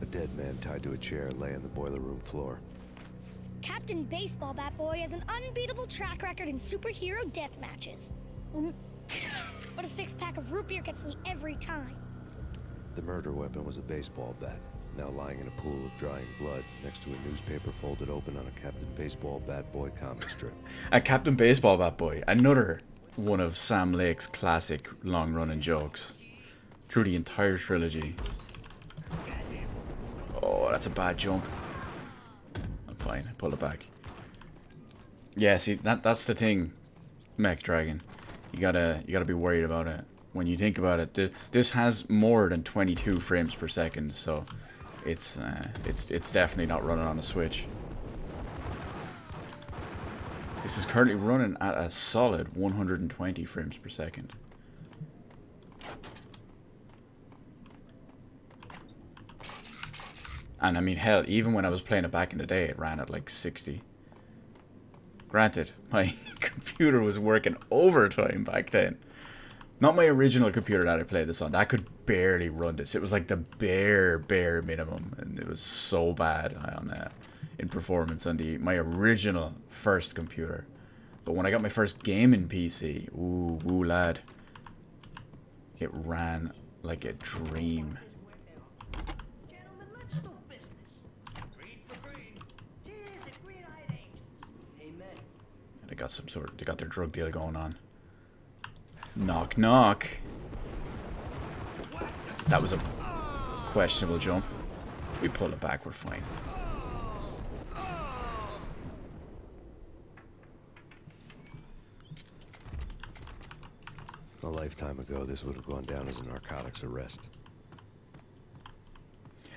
A dead man tied to a chair lay on the boiler room floor. Captain Baseball Bat Boy has an unbeatable track record in superhero death matches. But a six-pack of root beer gets me every time. The murder weapon was a baseball bat, now lying in a pool of drying blood next to a newspaper folded open on a Captain Baseball Bat Boy comic strip. A Captain Baseball Bat Boy, another one of Sam Lake's classic long-running jokes through the entire trilogy. Oh, that's a bad jump. I'm fine, I pulled it back. Yeah, see, that's the thing, Mech Dragon. You gotta be worried about it. When you think about it, this has more than 22 frames per second, so it's definitely not running on a Switch. This is currently running at a solid 120 frames per second. And I mean, hell, even when I was playing it back in the day, it ran at like 60. Granted, my computer was working overtime back then. Not my original computer that I played this on. That could barely run this. It was like the bare minimum, and it was so bad on in performance on my original first computer. But when I got my first gaming PC, ooh lad, it ran like a dream. They got their drug deal going on. Knock knock. That was a questionable jump. We pull it back, we're fine. A lifetime ago, this would have gone down as a narcotics arrest.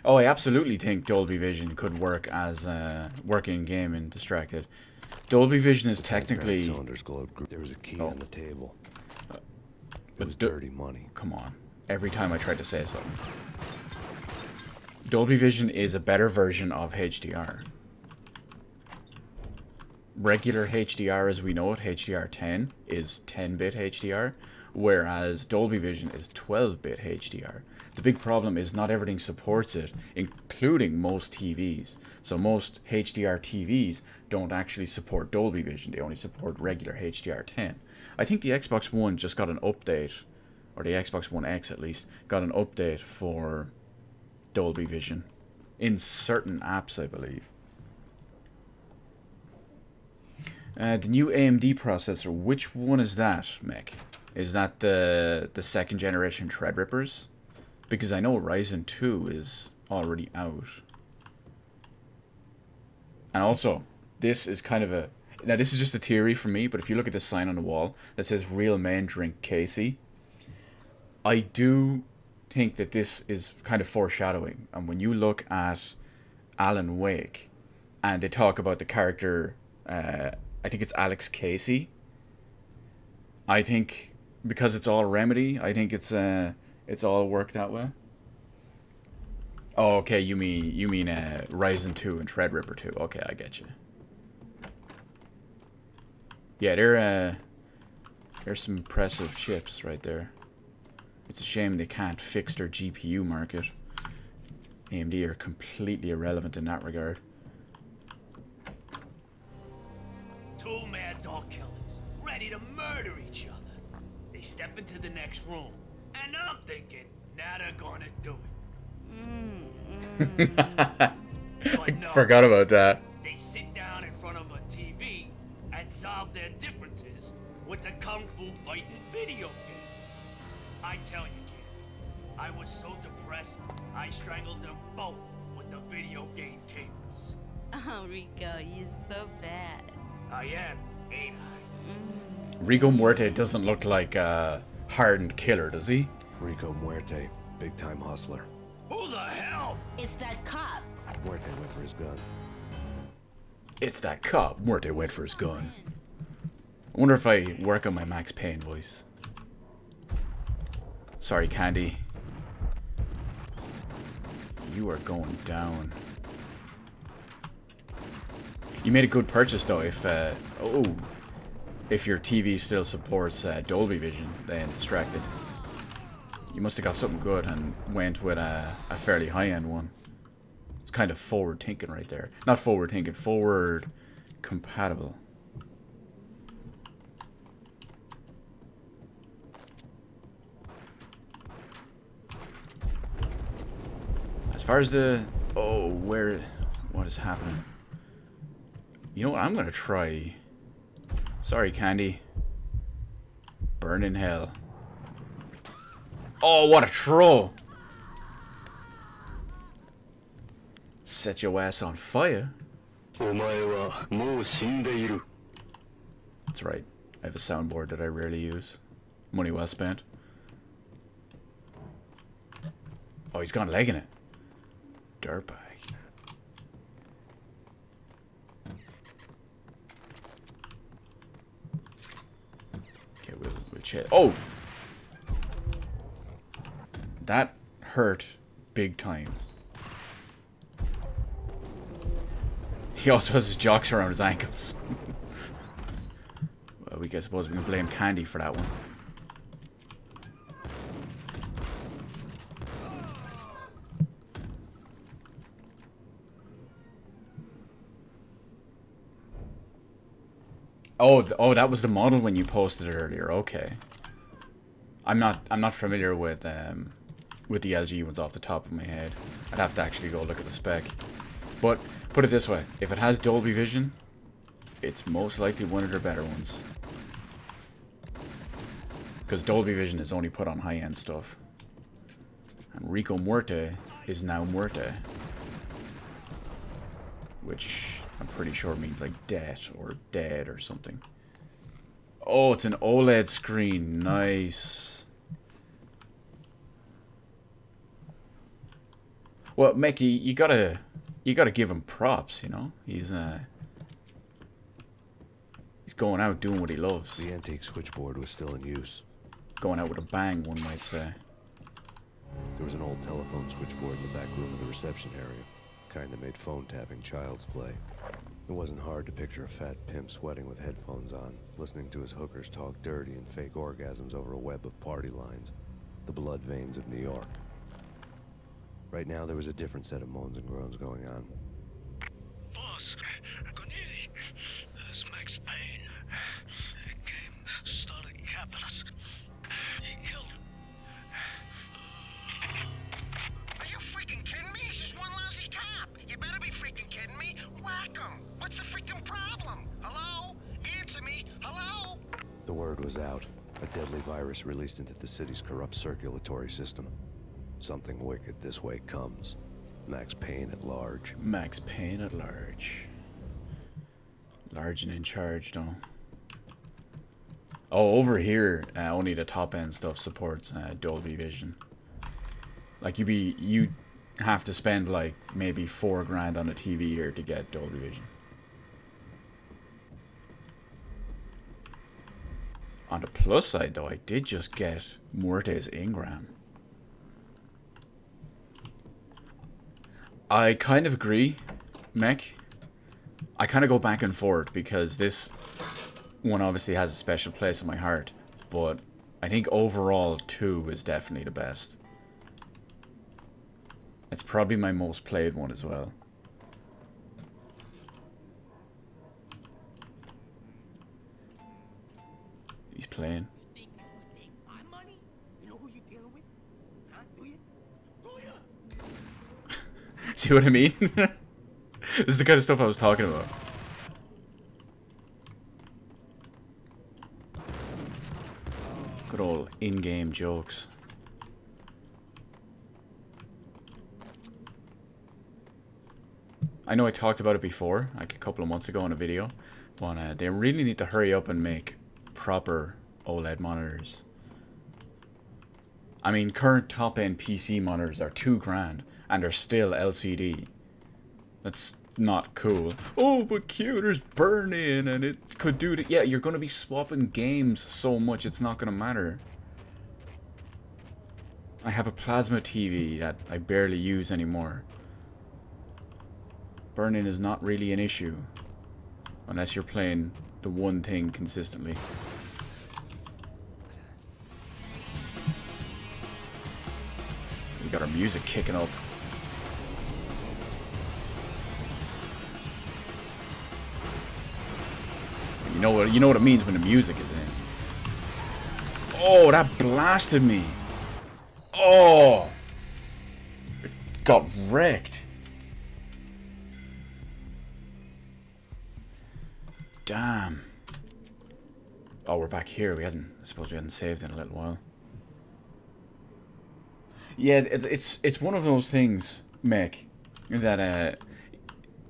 Oh, I absolutely think Dolby Vision could work as working game in Distracted. Dolby Vision is technically. Cylinders glowed. There was a key on the table. It was dirty money. Come on. Every time I tried to say something. Dolby Vision is a better version of HDR. Regular HDR as we know it, HDR10, is 10-bit HDR, whereas Dolby Vision is 12-bit HDR. The big problem is not everything supports it, including most TVs. So most HDR TVs don't actually support Dolby Vision, they only support regular HDR10. I think the Xbox One just got an update, or the Xbox One X at least, got an update for Dolby Vision in certain apps, I believe. The new AMD processor, which one is that, Mick? Is that the second generation Threadrippers? Because I know Ryzen 2 is already out. And also, this is kind of a... Now, this is just a theory for me, but if you look at the sign on the wall that says Real Men Drink Casey, I do think that this is kind of foreshadowing. And when you look at Alan Wake, and they talk about the character... I think it's Alex Casey. I think because it's all Remedy, I think it's all worked that way. Oh, okay, you mean Ryzen 2 and Threadripper 2. Okay, I get you. Yeah, there's some impressive chips right there. It's a shame they can't fix their GPU market. AMD are completely irrelevant in that regard. Two mad dog killers, ready to murder each other. They step into the next room, and I'm thinking, now they're gonna do it. But no, Forgot about that. they sit down in front of a TV and solve their differences with the kung fu fighting video game. I tell you, kid, I was so depressed, I strangled them both with the video game cables. Oh, Rico, you're so bad. I am, ain't I? Rico Muerte doesn't look like a hardened killer, does he? Rico Muerte, big-time hustler. Who the hell? It's that cop. Muerte went for his gun. It's that cop. Muerte went for his gun. I wonder if I work on my Max Payne voice. Sorry, Candy. You are going down. You made a good purchase though. If your TV still supports Dolby Vision, then Distracted. You must have got something good and went with a fairly high-end one. It's kind of forward thinking right there. Not forward thinking, forward compatible. As far as the... Oh, what is happening? You know what? I'm gonna try... Sorry, Candy. Burn in hell. Oh, what a troll! Set your ass on fire. That's right. I have a soundboard that I rarely use. Money well spent. Oh, he's gone legging it. Dirtbag. Okay, we'll check. Oh! That hurt big time. He also has his jocks around his ankles. Well, I suppose we can blame Candy for that one. Oh, that was the model when you posted it earlier. Okay. I'm not familiar with the LG ones off the top of my head. I'd have to actually go look at the spec. But put it this way, if it has Dolby Vision, it's most likely one of their better ones. Because Dolby Vision is only put on high-end stuff. And Rico Muerte is now Muerte. Which I'm pretty sure means like debt or dead or something. Oh, it's an OLED screen. Nice. Well, Mickey, you gotta give him props, you know? He's going out doing what he loves. The antique switchboard was still in use. Going out with a bang, one might say. There was an old telephone switchboard in the back room of the reception area. The kind that made phone tapping child's play. It wasn't hard to picture a fat pimp sweating with headphones on, listening to his hookers talk dirty and fake orgasms over a web of party lines. The blood veins of New York. Right now, there was a different set of moans and groans going on. Boss, Cornelia, this Max Payne. He came, started capping us. He killed him. Are you freaking kidding The word was out. A deadly virus released into the city's corrupt circulatory system. Something wicked this way comes. Max Payne at large. Max Payne at large. Large and in charge, though. Oh, over here, only the top end stuff supports Dolby Vision. Like you have to spend like maybe $4 grand on a TV here to get Dolby Vision. On the plus side, though, I did just get Muertes Ingram. I kind of agree, Mech. I kind of go back and forth because this one obviously has a special place in my heart, but I think overall 2 is definitely the best. It's probably my most played one as well. He's playing. See what I mean? This is the kind of stuff I was talking about. Good old in-game jokes. I know I talked about it before, like a couple of months ago in a video, but they really need to hurry up and make proper OLED monitors. I mean, current top-end PC monitors are $2 grand, and they're still LCD. That's not cool. Oh, but Q, there's burn-in, and it could do that. Yeah, you're going to be swapping games so much, it's not going to matter. I have a plasma TV that I barely use anymore. Burn-in is not really an issue, unless you're playing the one thing consistently. We got our music kicking up. You know what it means when the music is in. Oh, that blasted me. Oh, it got wrecked. Damn. Oh, we're back here. I suppose we hadn't saved in a little while. Yeah, it's one of those things, Mick, that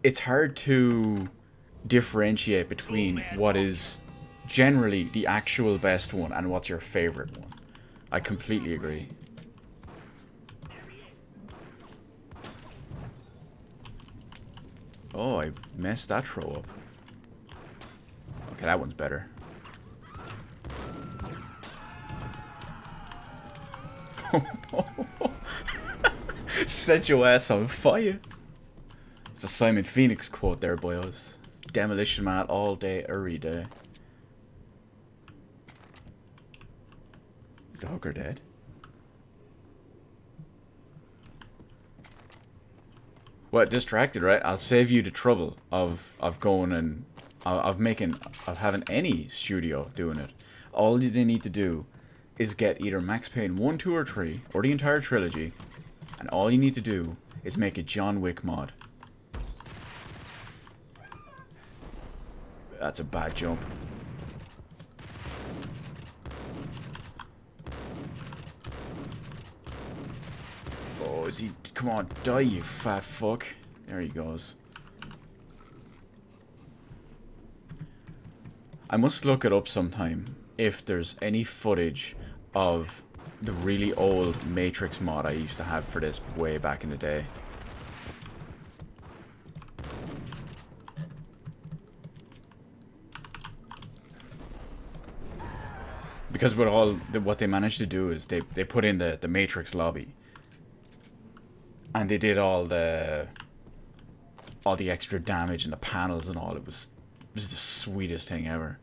it's hard to differentiate between what is generally the actual best one and what's your favorite one. I completely agree. Oh, I messed that throw up. Okay, that one's better. Set your ass on fire. It's a Simon Phoenix quote there, boys. Demolition Man all day, every day. Is the hooker dead? Well, distracted, right? I'll save you the trouble of going and of having any studio doing it. All they need to do is get either Max Payne 1, 2, or 3, or the entire trilogy, and all you need to do is make a John Wick mod. That's a bad jump. Oh, is he? Come on, die, you fat fuck. There he goes. I must look it up sometime if there's any footage of the really old Matrix mod I used to have for this way back in the day. Because what they managed to do is they put in the Matrix lobby, and they did all the extra damage and the panels and all. It was the sweetest thing ever.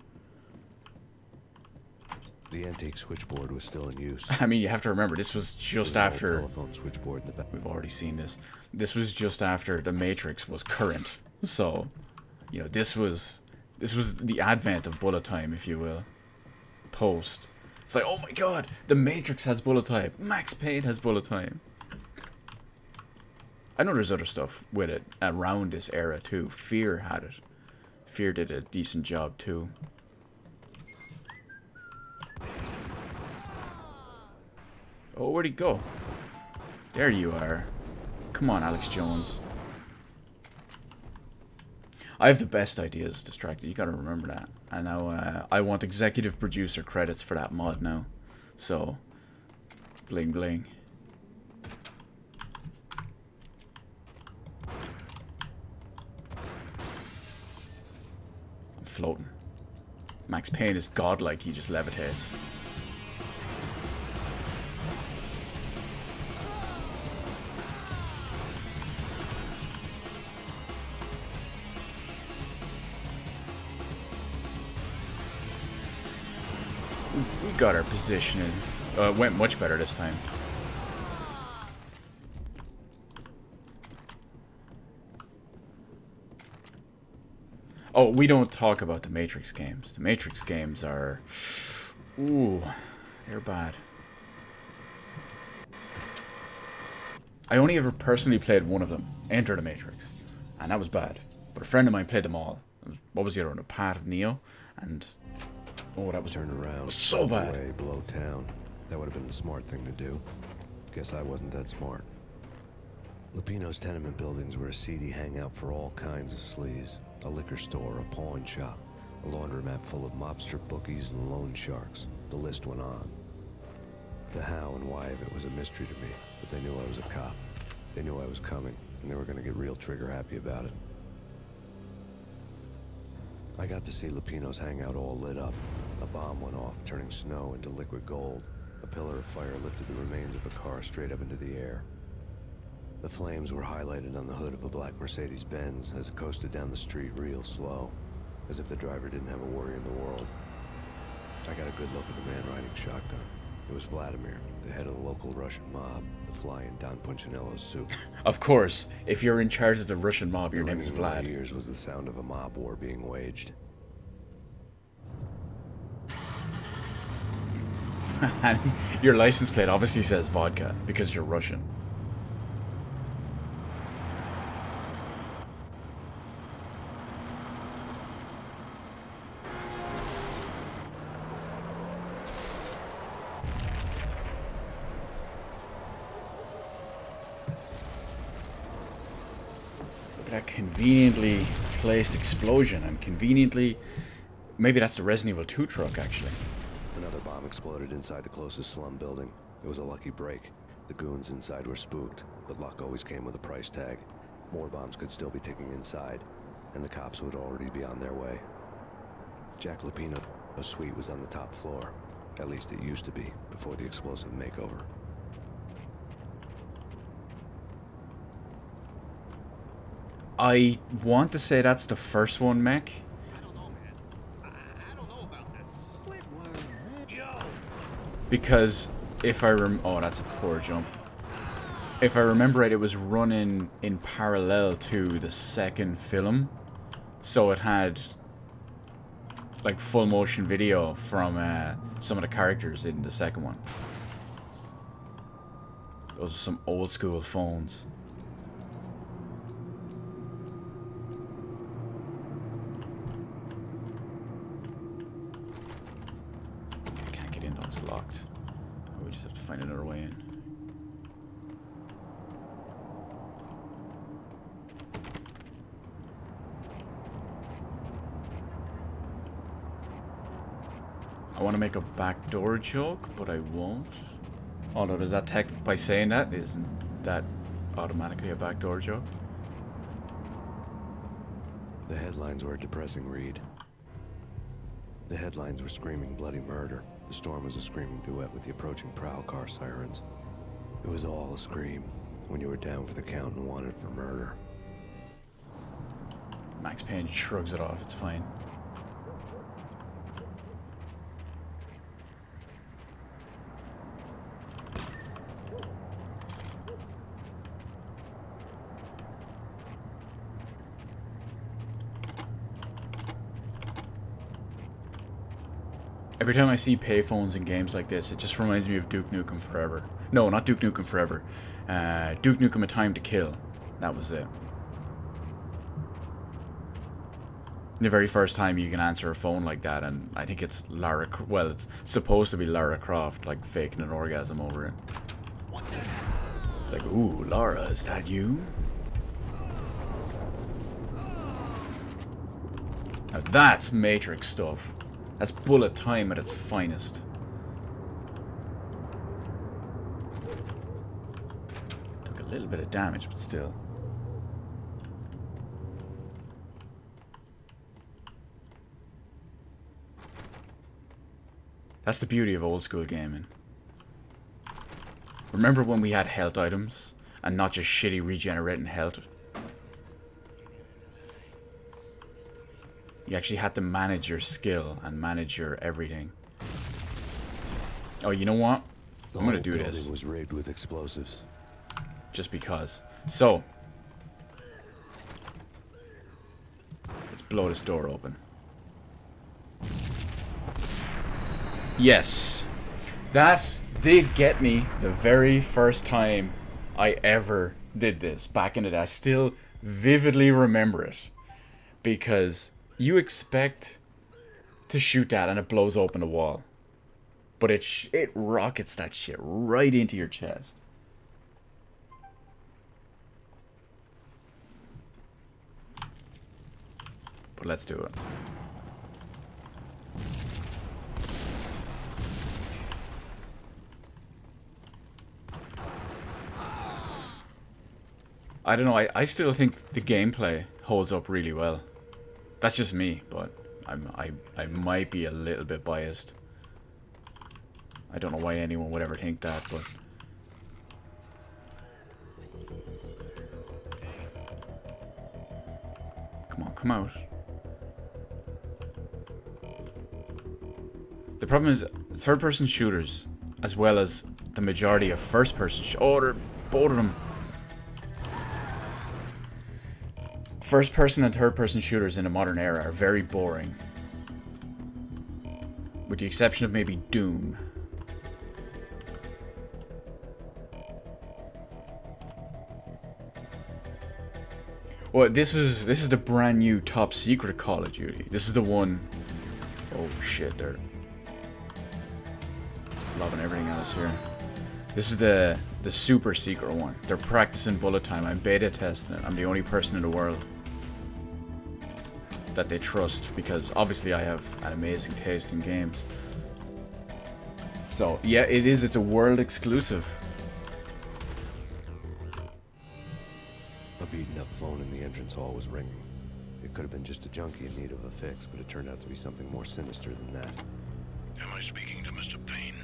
The antique switchboard was still in use. I mean, you have to remember, this was just after... telephone switchboard in the back. We've already seen this. This was just after the Matrix was current. So, you know, this was the advent of bullet time, if you will. Post. It's like, oh my god, the Matrix has bullet time. Max Payne has bullet time. I know there's other stuff with it around this era too. Fear had it. Fear did a decent job too. Oh, where'd he go? There you are. Come on, Alex Jones. I have the best ideas, Distracted. You gotta remember that. And now I want executive producer credits for that mod now. So, bling bling. I'm floating. Max Payne is godlike, he just levitates. We got our positioning. It went much better this time. Oh, we don't talk about the Matrix games. The Matrix games are... Ooh, they're bad. I only ever personally played one of them, Enter the Matrix, and that was bad. But a friend of mine played them all. What was the other one? A Path of Neo, and... Oh, that was turned around. So bad. Away, below town. That would have been the smart thing to do. Guess I wasn't that smart. Lupino's tenement buildings were a seedy hangout for all kinds of sleaze. A liquor store, a pawn shop, a laundromat full of mobster bookies and loan sharks. The list went on. The how and why of it was a mystery to me, but they knew I was a cop. They knew I was coming, and they were going to get real trigger happy about it. I got to see Lupino's hangout all lit up. A bomb went off, turning snow into liquid gold. A pillar of fire lifted the remains of a car straight up into the air. The flames were highlighted on the hood of a black Mercedes-Benz as it coasted down the street real slow, as if the driver didn't have a worry in the world. I got a good look at the man riding shotgun. It was Vladimir, the head of the local Russian mob, the fly in Don Punchinello's soup. Of course, if you're in charge of the Russian mob, your name is Ringing in my Vlad. ears was the sound of a mob war being waged. And your license plate obviously says vodka, because you're Russian. Look at that conveniently placed explosion, and conveniently... Maybe that's the Resident Evil 2 truck, actually. Another bomb exploded inside the closest slum building. It was a lucky break. The goons inside were spooked, but luck always came with a price tag. More bombs could still be ticking inside, and the cops would already be on their way. Jack Lupino's suite was on the top floor. At least it used to be, before the explosive makeover. I want to say that's the first one, Mech. Because if I oh, that's a poor jump. If I remember right, it was running in parallel to the second film, so it had like full motion video from some of the characters in the second one. Those are some old school phones. It's locked. We just have to find another way in. I want to make a backdoor joke, but I won't. Oh no, does that text by saying that, isn't that automatically a backdoor joke? The headlines were a depressing read. The headlines were screaming bloody murder. The storm was a screaming duet with the approaching prowl car sirens. It was all a scream when you were down for the count and wanted for murder. Max Payne shrugs it off, it's fine. Every time I see payphones in games like this, it just reminds me of Duke Nukem Forever. No, not Duke Nukem Forever. Duke Nukem A Time to Kill. That was it. The very first time you can answer a phone like that, and I think it's Lara, well, it's supposed to be Lara Croft, like, faking an orgasm over it. Like, ooh, Lara, is that you? Now that's Matrix stuff. That's bullet time at its finest. Took a little bit of damage, but still. That's the beauty of old school gaming. Remember when we had health items and not just shitty regenerating health? You actually had to manage your skill and manage your everything. Oh, you know what? I'm gonna do this. Was rigged with explosives. Just because. So, let's blow this door open. Yes, that did get me the very first time I ever did this back in the day. I still vividly remember it because you expect to shoot that and it blows open the wall, but it rockets that shit right into your chest. But let's do it. I don't know, I still think the gameplay holds up really well. That's just me, but I might be a little bit biased. I don't know why anyone would ever think that, but... Come on, come out. The problem is, third-person shooters, as well as the majority of first-person oh, they're both of them. First-person and third-person shooters in the modern era are very boring. With the exception of maybe Doom. Well, this is the brand new top secret Call of Duty. This is the one... Oh shit, they're loving everything else here. This is the super secret one. They're practicing bullet time. I'm beta testing it. I'm the only person in the world that they trust because obviously I have an amazing taste in games. So yeah, it's a world exclusive. A beaten up phone in the entrance hall was ringing. It could have been just a junkie in need of a fix, but it turned out to be something more sinister than that. Am I speaking to Mr. Payne?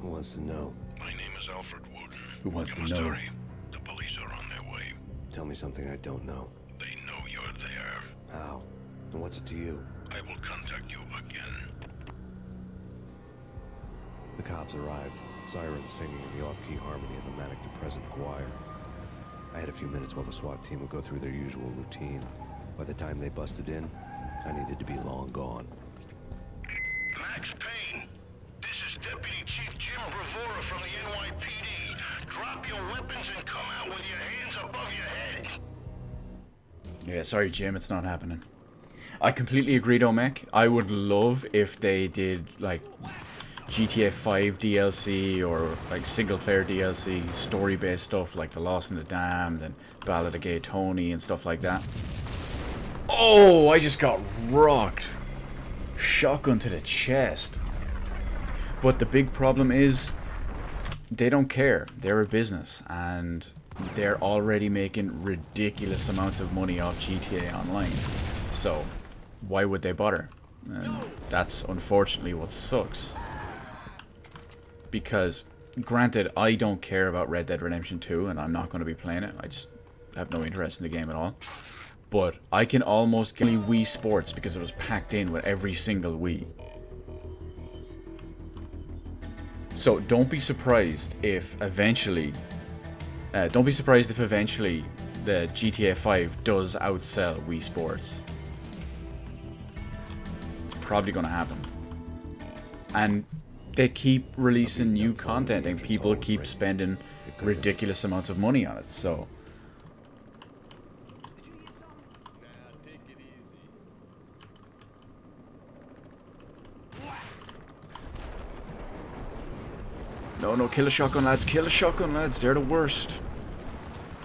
Who wants to know? My name is Alfred Woden. Who wants you to know? Hurry. The police are on their way. Tell me something I don't know. They know you're there. How? And what's it to you? I will contact you again. The cops arrived, sirens singing in the off-key harmony of a manic-depressive choir. I had a few minutes while the SWAT team would go through their usual routine. By the time they busted in, I needed to be long gone. Max Payne, this is Deputy Chief Jim Bravura from the NYPD. Drop your weapons and come out with your hands above your head. Yeah, sorry Jim, it's not happening. I completely agree though, Mech. I would love if they did like GTA 5 DLC or like single player DLC, story based stuff like The Lost and the Damned and Ballad of Gay Tony and stuff like that. Oh, I just got rocked. Shotgun to the chest. But the big problem is they don't care. They're a business and they're already making ridiculous amounts of money off GTA Online. So why would they bother? And that's unfortunately what sucks. Because, granted, I don't care about Red Dead Redemption 2 and I'm not going to be playing it. I just have no interest in the game at all. But I can almost get Wii Sports because it was packed in with every single Wii. So don't be surprised if eventually... the GTA 5 does outsell Wii Sports. It's probably going to happen. And they keep releasing new content and people keep spending ridiculous amounts of money on it, so... No, no, kill a shotgun, lads. Kill a shotgun, lads. They're the worst.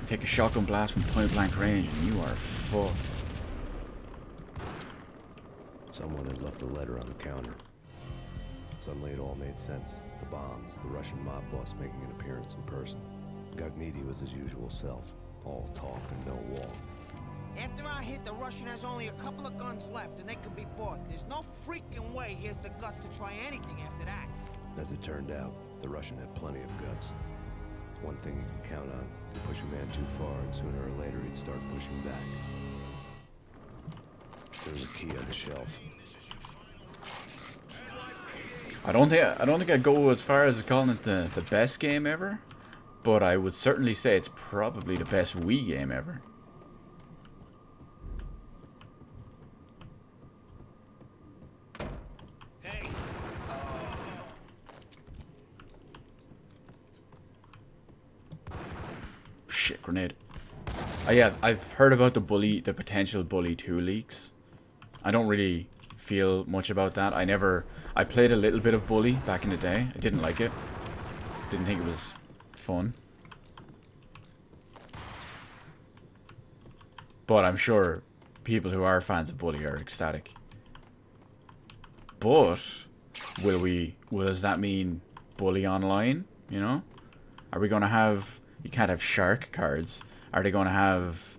You take a shotgun blast from point blank range and you are fucked. Someone had left a letter on the counter. Suddenly it all made sense. The bombs, the Russian mob boss making an appearance in person. Gagniti was his usual self. All talk and no walk. After our hit, the Russian has only a couple of guns left, and they can be bought. There's no freaking way he has the guts to try anything after that. As it turned out, the Russian had plenty of guts. One thing you can count on. You push a man too far, and sooner or later he'd start pushing back. There's a key on the shelf. I don't think I'd go as far as calling it the best game ever, but I would certainly say it's probably the best Wii game ever. Shit, grenade. Yeah, I've heard about the potential Bully 2 leaks. I don't really feel much about that. I played a little bit of Bully back in the day. I didn't like it. Didn't think it was fun. But I'm sure people who are fans of Bully are ecstatic. But does that mean Bully Online, you know? Are we going to have, you can't have shark cards. Are they going to have,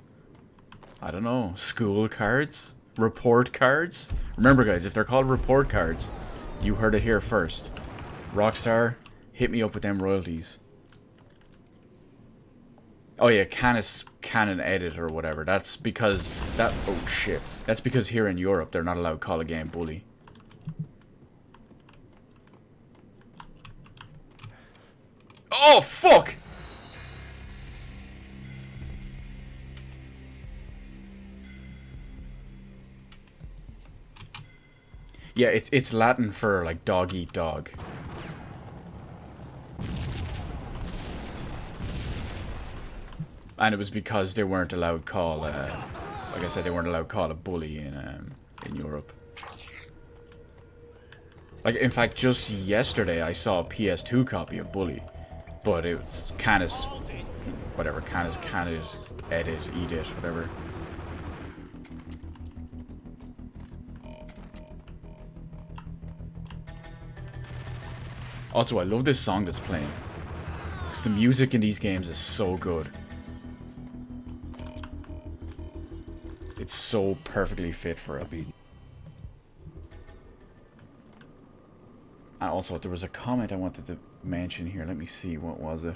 I don't know, school cards? Report cards? Remember guys, if they're called report cards, you heard it here first. Rockstar, hit me up with them royalties. Oh yeah, Canon Edit or whatever. That's because oh shit. That's because here in Europe they're not allowed to call a game Bully. Oh fuck! Yeah, it's Latin for like dog eat dog. And it was because they weren't allowed to call, like I said, they weren't allowed to call a bully in Europe. Like, in fact, just yesterday I saw a PS2 copy of Bully, but it's Canis, whatever, Canis, Edit, whatever. Also, I love this song that's playing, because the music in these games is so good. It's so perfectly fit for a beat. And also, there was a comment I wanted to mention here. Let me see, what was it?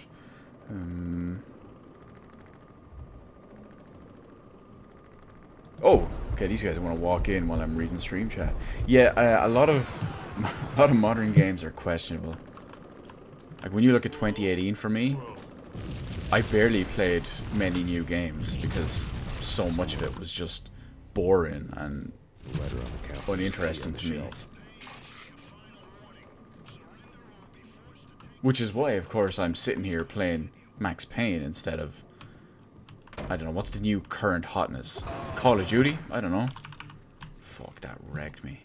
Oh, okay, these guys want to walk in while I'm reading stream chat. Yeah, a lot of modern games are questionable. Like, when you look at 2018 for me, I barely played many new games because so much of it was just boring and uninteresting to me. Which is why, of course, I'm sitting here playing Max Payne instead of, I don't know, what's the new current hotness? Call of Duty? I don't know. Fuck, that wrecked me.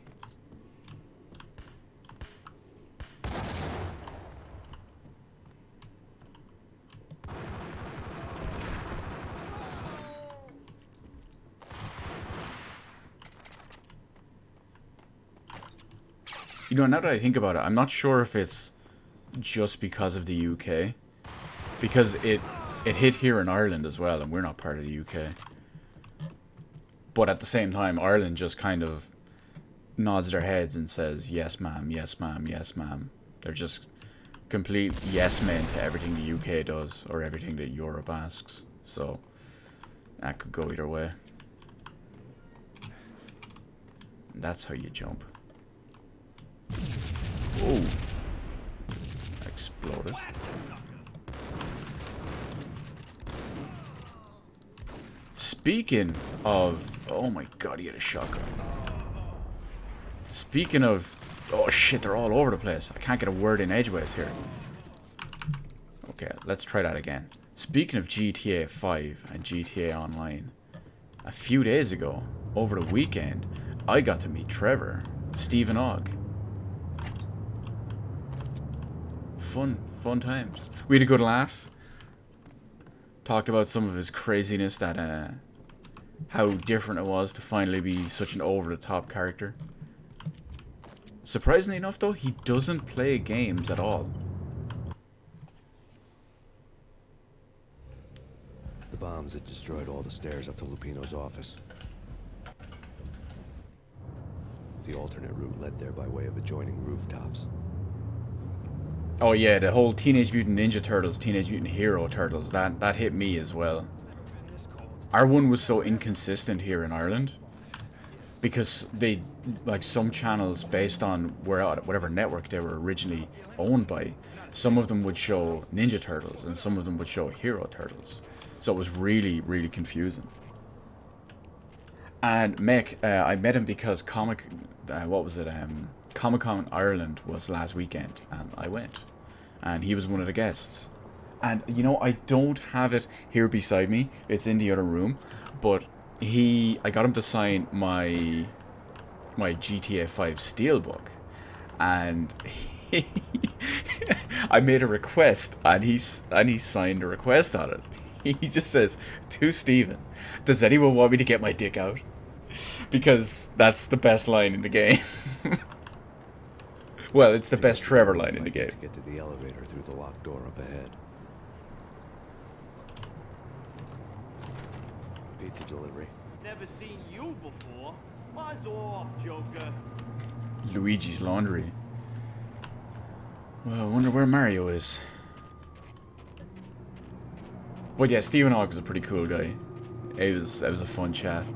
You know, now that I think about it, I'm not sure if it's just because of the UK. Because it hit here in Ireland as well, and we're not part of the UK. But at the same time, Ireland just kind of nods their heads and says, yes ma'am, yes ma'am, yes ma'am. They're just complete yes men to everything the UK does, or everything that Europe asks. So, that could go either way. That's how you jump. Oh, exploded. Speaking of, oh my god, he had a shotgun. Speaking of, oh shit, they're all over the place. I can't get a word in edgeways here. Okay, let's try that again. Speaking of GTA 5 and GTA Online, a few days ago, over the weekend, I got to meet Trevor, Stephen Ogg. Fun Fun times. We had a good laugh. Talked about some of his craziness, that how different it was to finally be such an over-the-top character. Surprisingly enough, though, he doesn't play games at all. The bombs had destroyed all the stairs up to Lupino's office. The alternate route led there by way of adjoining rooftops. Oh yeah, the whole Teenage Mutant Ninja Turtles, Teenage Mutant Hero Turtles, that hit me as well. Our one was so inconsistent here in Ireland because they, like, some channels based on whatever network they were originally owned by, some of them would show Ninja Turtles and some of them would show Hero Turtles. So it was really, really confusing. And Mick, I met him because Comic-Con Ireland was last weekend, and I went. And he was one of the guests. And, you know, I don't have it here beside me. It's in the other room. But I got him to sign my GTA 5 Steelbook. And I made a request, and he signed a request on it. He just says, "To Steven, does anyone want me to get my dick out?" Because that's the best line in the game. Well, it's the best Trevor line in the game. To get to the elevator through the locked door up ahead. Pizza delivery. Never seen you before. Buzz off, Joker. Luigi's Laundry. Well, I wonder where Mario is. But yeah, Stephen Hawke was a pretty cool guy. It was a fun chat.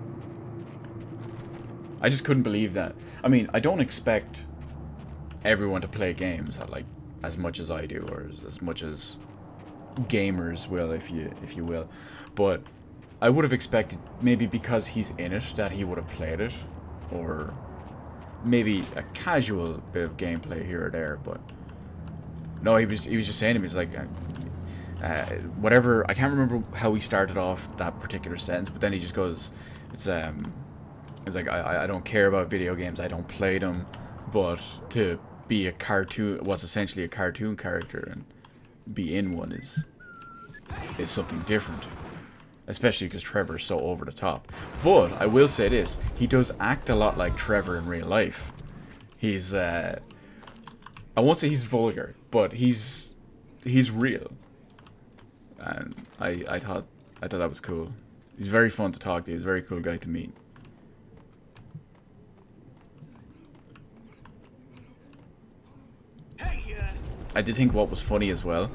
I just couldn't believe that. I mean, I don't expect everyone to play games like as much as I do, or as much as gamers will, if you will. But I would have expected, maybe because he's in it, that he would have played it, or maybe a casual bit of gameplay here or there. But no, he was just saying to me, he's like, whatever. I can't remember how he started off that particular sentence, but then he just goes, it's like, I don't care about video games, I don't play them, but to be a cartoon, what's essentially a cartoon character, and be in one is something different. Especially because Trevor's so over the top. But I will say this, he does act a lot like Trevor in real life. He's I won't say he's vulgar, but he's real. And I thought that was cool. He's very fun to talk to. He's a very cool guy to meet. I did think what was funny as well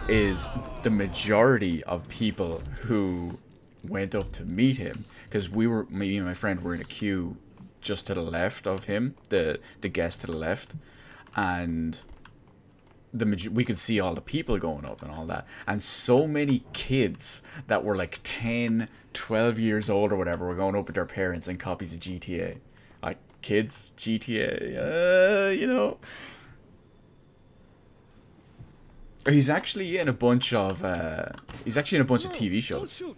is the majority of people who went up to meet him, because me and my friend were in a queue just to the left of him, the guest to the left, and we could see all the people going up and all that, and so many kids that were like 10, 12 years old or whatever were going up with their parents and copies of GTA. Like, kids, GTA, you know. He's actually in a bunch of TV shows. You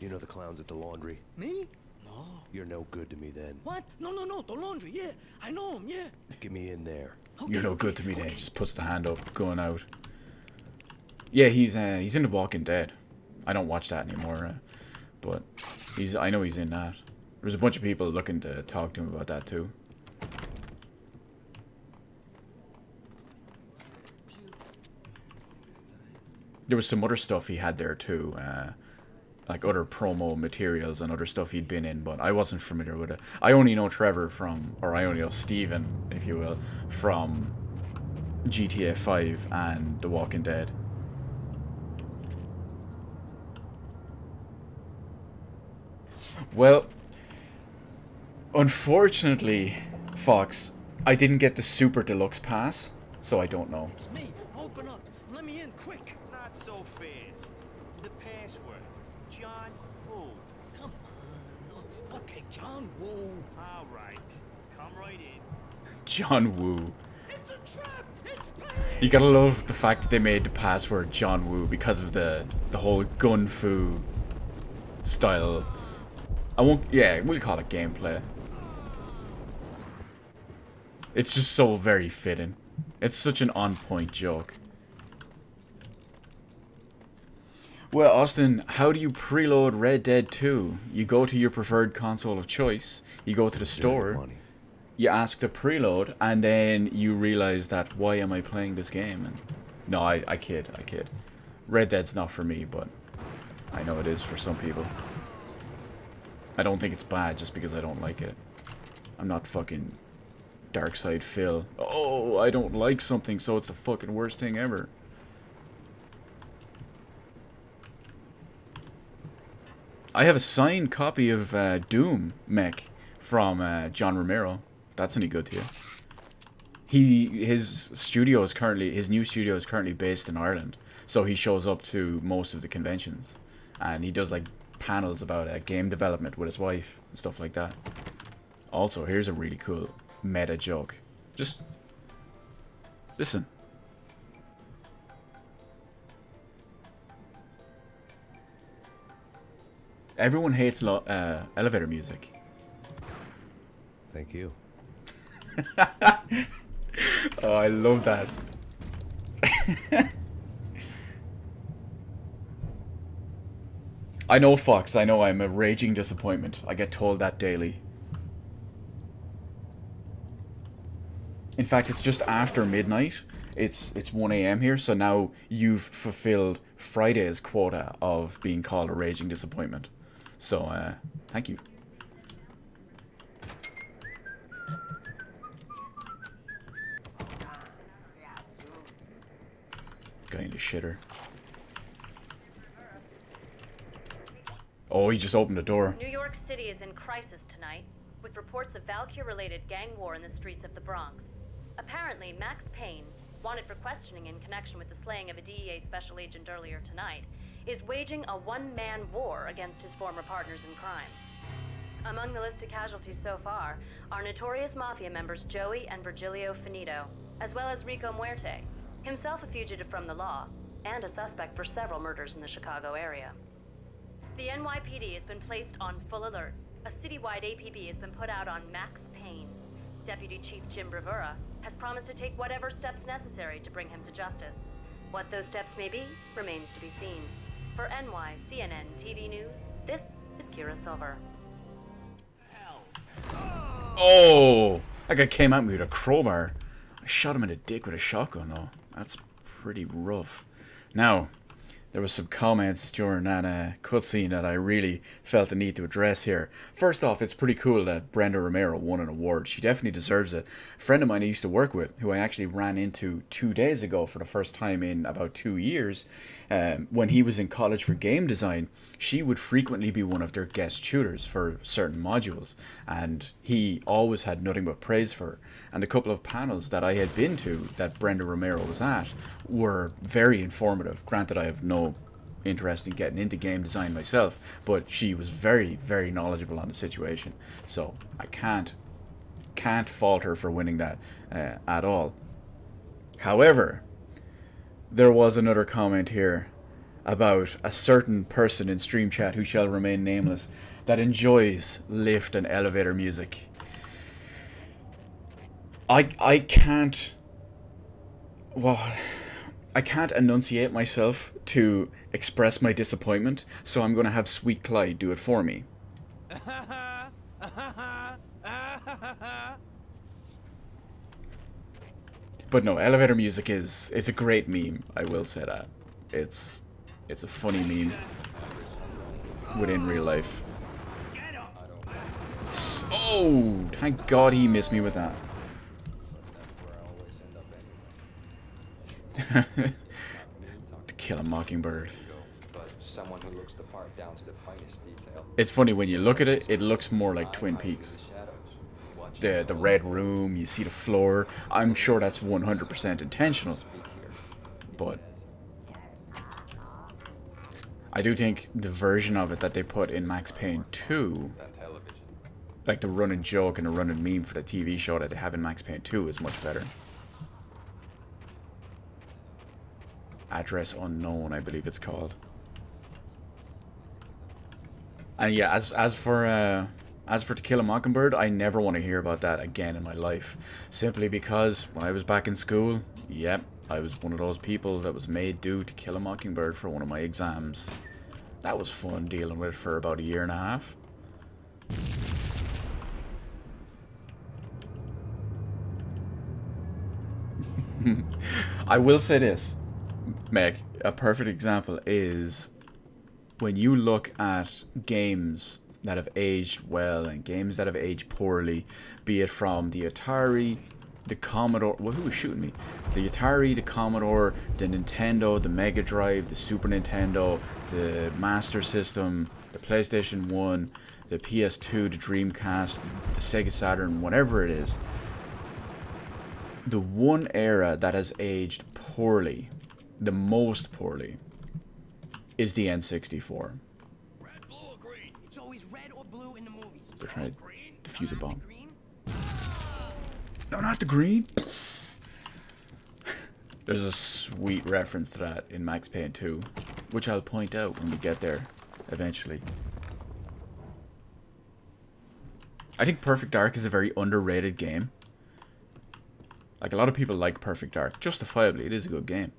know the clowns at the laundry? Me? No. You're no good to me then. What? No, the laundry, yeah. I know him, yeah. Get me in there. Okay, you're no good to me then. Just puts the hand up, going out. Yeah, he's in The Walking Dead. I don't watch that anymore, but I know he's in that. There's a bunch of people looking to talk to him about that too. There was some other stuff he had there too, like other promo materials and other stuff he'd been in, but I wasn't familiar with it. I only know Trevor I only know Steven, if you will, from GTA 5 and The Walking Dead. Well, unfortunately, Fox, I didn't get the Super Deluxe Pass, so I don't know. It's me. Open up. Let me in, quick. Not so fast. The password. John Woo. Come on. Okay, John Woo. All right. Come right in. John Woo. It's a trap. It's You gotta love the fact that they made the password John Woo because of the whole gun fu style. We'll call it gameplay. It's just so very fitting. It's such an on-point joke. Well, Austin, how do you preload Red Dead 2? You go to your preferred console of choice, you go to the store, you ask to preload, and then you realize that, why am I playing this game? And no, I kid. Red Dead's not for me, but I know it is for some people. I don't think it's bad just because I don't like it. I'm not fucking Dark Side Phil. Oh, I don't like something, so it's the fucking worst thing ever. I have a signed copy of Doom Mech from John Romero. If that's any good to you. His new studio is currently based in Ireland, so he shows up to most of the conventions, and he does like panels about game development with his wife and stuff like that. Also, here's a really cool meta joke. Just listen. Everyone hates elevator music. Thank you. Oh, I love that. I know, Fox. I know I'm a raging disappointment. I get told that daily. In fact, it's just after midnight. It's 1 AM here, so now you've fulfilled Friday's quota of being called a raging disappointment. So, thank you. Going to shitter. Oh, he just opened the door. New York City is in crisis tonight, with reports of Valkyr-related gang war in the streets of the Bronx. Apparently, Max Payne, wanted for questioning in connection with the slaying of a DEA special agent earlier tonight, is waging a one-man war against his former partners in crime. Among the listed casualties so far are notorious mafia members Joey and Virgilio Finito, as well as Rico Muerte, himself a fugitive from the law, and a suspect for several murders in the Chicago area. The NYPD has been placed on full alert. A citywide APB has been put out on Max Payne. Deputy Chief Jim Bravura has promised to take whatever steps necessary to bring him to justice. What those steps may be remains to be seen. For NYCNN TV News, this is Kira Silver. Oh! That guy came at me with a crowbar. I shot him in the dick with a shotgun, though. That's pretty rough. Now, there was some comments during that cutscene that I really felt the need to address here. First off, it's pretty cool that Brenda Romero won an award. She definitely deserves it. A friend of mine I used to work with, who I actually ran into 2 days ago for the first time in about 2 years, when he was in college for game design, she would frequently be one of their guest tutors for certain modules, and he always had nothing but praise for her. And a couple of panels that I had been to that Brenda Romero was at were very informative. Granted, I have no interest in getting into game design myself, but she was very, very knowledgeable on the situation, so I can't fault her for winning that at all. However, there was another comment here about a certain person in stream chat who shall remain nameless that enjoys lift and elevator music. I can't enunciate myself to express my disappointment, so I'm going to have Sweet Clyde do it for me. But no, elevator music is a great meme, I will say that. It's a funny meme within real life. Oh, thank God he missed me with that. To Kill a Mockingbird. It's funny when you look at it, it looks more like Twin Peaks. The red room, you see the floor. I'm sure that's 100% intentional. But I do think the version of it that they put in Max Payne 2, like the running joke and the running meme for the TV show that they have in Max Payne 2, is much better. Address Unknown, I believe it's called. And yeah, as for To Kill a Mockingbird, I never want to hear about that again in my life. Simply because when I was back in school, yep, I was one of those people that was made do To Kill a Mockingbird for one of my exams. That was fun dealing with for about a year and a half. I will say this, Meg, a perfect example is when you look at games that have aged well and games that have aged poorly, be it from the Atari, the Commodore, well, who was shooting me? The Atari, the Commodore, the Nintendo, the Mega Drive, the Super Nintendo, the Master System, the PlayStation 1, the PS2, the Dreamcast, the Sega Saturn, whatever it is. The one era that has aged poorly, the most poorly, is the N64. Red, blue, or green? It's always red or blue in the movies. They're trying to defuse a bomb. No, not the green. There's a sweet reference to that in Max Payne 2, which I'll point out when we get there eventually. I think Perfect Dark is a very underrated game. Like, a lot of people like Perfect Dark. Justifiably, it is a good game.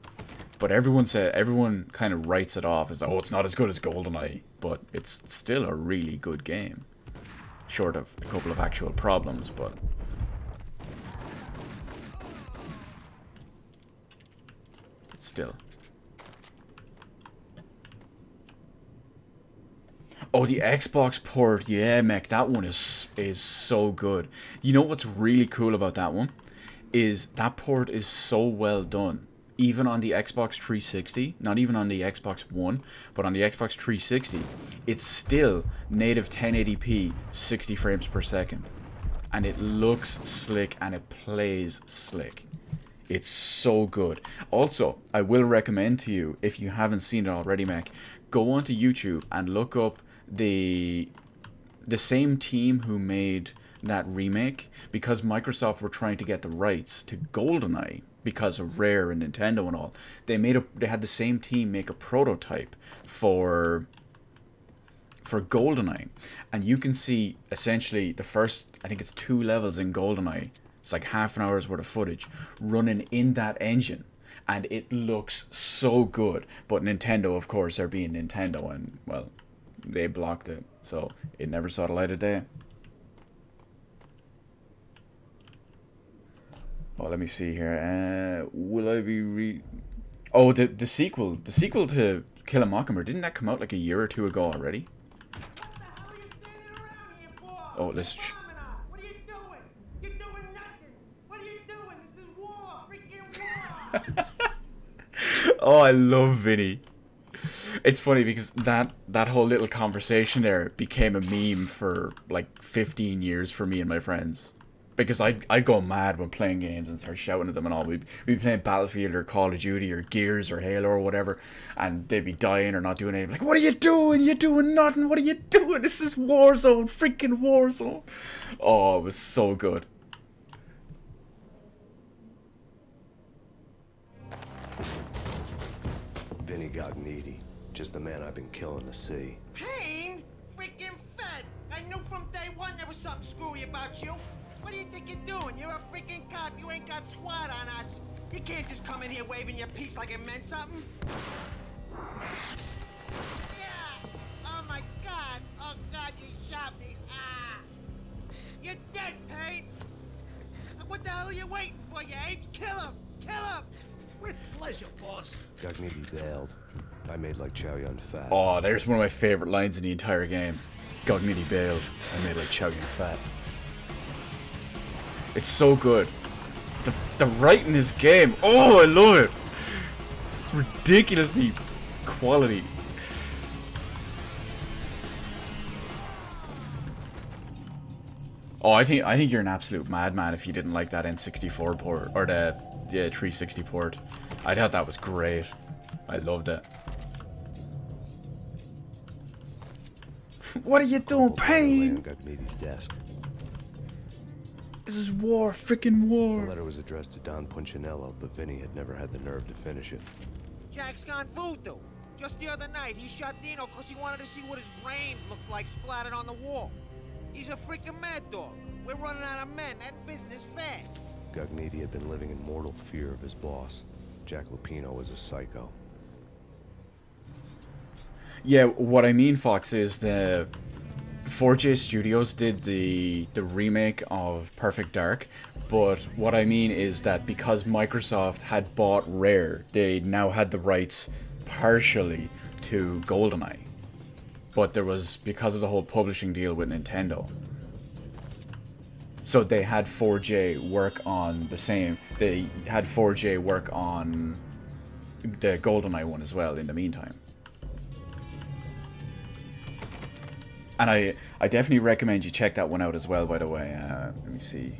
But everyone kind of writes it off as, oh, it's not as good as GoldenEye. But it's still a really good game. Short of a couple of actual problems, but... still. Oh, the Xbox port. Yeah, mech, that one is so good. You know what's really cool about that one? Is that port is so well done. Even on the Xbox 360, not even on the Xbox One, but on the Xbox 360, it's still native 1080p, 60 frames per second. And it looks slick and it plays slick. It's so good. Also, I will recommend to you, if you haven't seen it already, Mac, go onto YouTube and look up the same team who made that remake, because Microsoft were trying to get the rights to GoldenEye because of Rare and Nintendo and all. They had the same team make a prototype for GoldenEye, and you can see essentially the first, I think it's 2 levels in GoldenEye. It's like half an hour's worth of footage running in that engine, and it looks so good. But Nintendo, of course, they're being Nintendo, and well, they blocked it, so it never saw the light of day. Oh, let me see here. Will I be Oh, the sequel to Kill a Mockingbird, didn't that come out like a year or 2 ago already? Oh, let's. What are you doing? You're doing nothing. What are you doing? This is war. Freaking war. Oh, I love Vinny. It's funny because that whole little conversation there became a meme for like 15 years for me and my friends. Because I go mad when playing games and start shouting at them and all. We'd be playing Battlefield or Call of Duty or Gears or Halo or whatever, and they'd be dying or not doing anything. Like, what are you doing? You're doing nothing. What are you doing? This is Warzone. Freaking Warzone. Oh, it was so good. Vinny got needy. Just the man I've been killing to see. Payne? Freaking fed. I knew from day one there was something screwy about you. What do you think you're doing? You're a freaking cop. You ain't got squad on us. You can't just come in here waving your piece like it meant something. Yeah. Oh my God. Oh God, you shot me. Ah. You're dead, Payne. What the hell are you waiting for, you apes? Kill him. Kill him. With pleasure, boss. Gagnetti bailed. I made like Chow Yun Fat. Oh, there's one of my favorite lines in the entire game. Gagnetti bailed. I made like Chow Yun Fat. It's so good. The writing in this game. Oh, I love it. It's ridiculously quality. Oh, I think you're an absolute madman if you didn't like that N64 port or the 360 port. I thought that was great. I loved it. What are you doing, Payne? Gagnetti's desk. This is war, freaking war. The letter was addressed to Don Punchinello, but Vinny had never had the nerve to finish it. Jack's gone voodoo. Just the other night, he shot Dino because he wanted to see what his brains looked like splattered on the wall. He's a freaking mad dog. We're running out of men and business fast. Gagnetti had been living in mortal fear of his boss. Jack Lupino was a psycho. Yeah, what I mean, Fox, is the 4J Studios did the remake of Perfect Dark, but what I mean is that because Microsoft had bought Rare, they now had the rights partially to GoldenEye. But there was, because of the whole publishing deal with Nintendo, so they had 4J work on the same, they had 4J work on the GoldenEye one as well in the meantime. And I definitely recommend you check that one out as well, by the way. Let me see.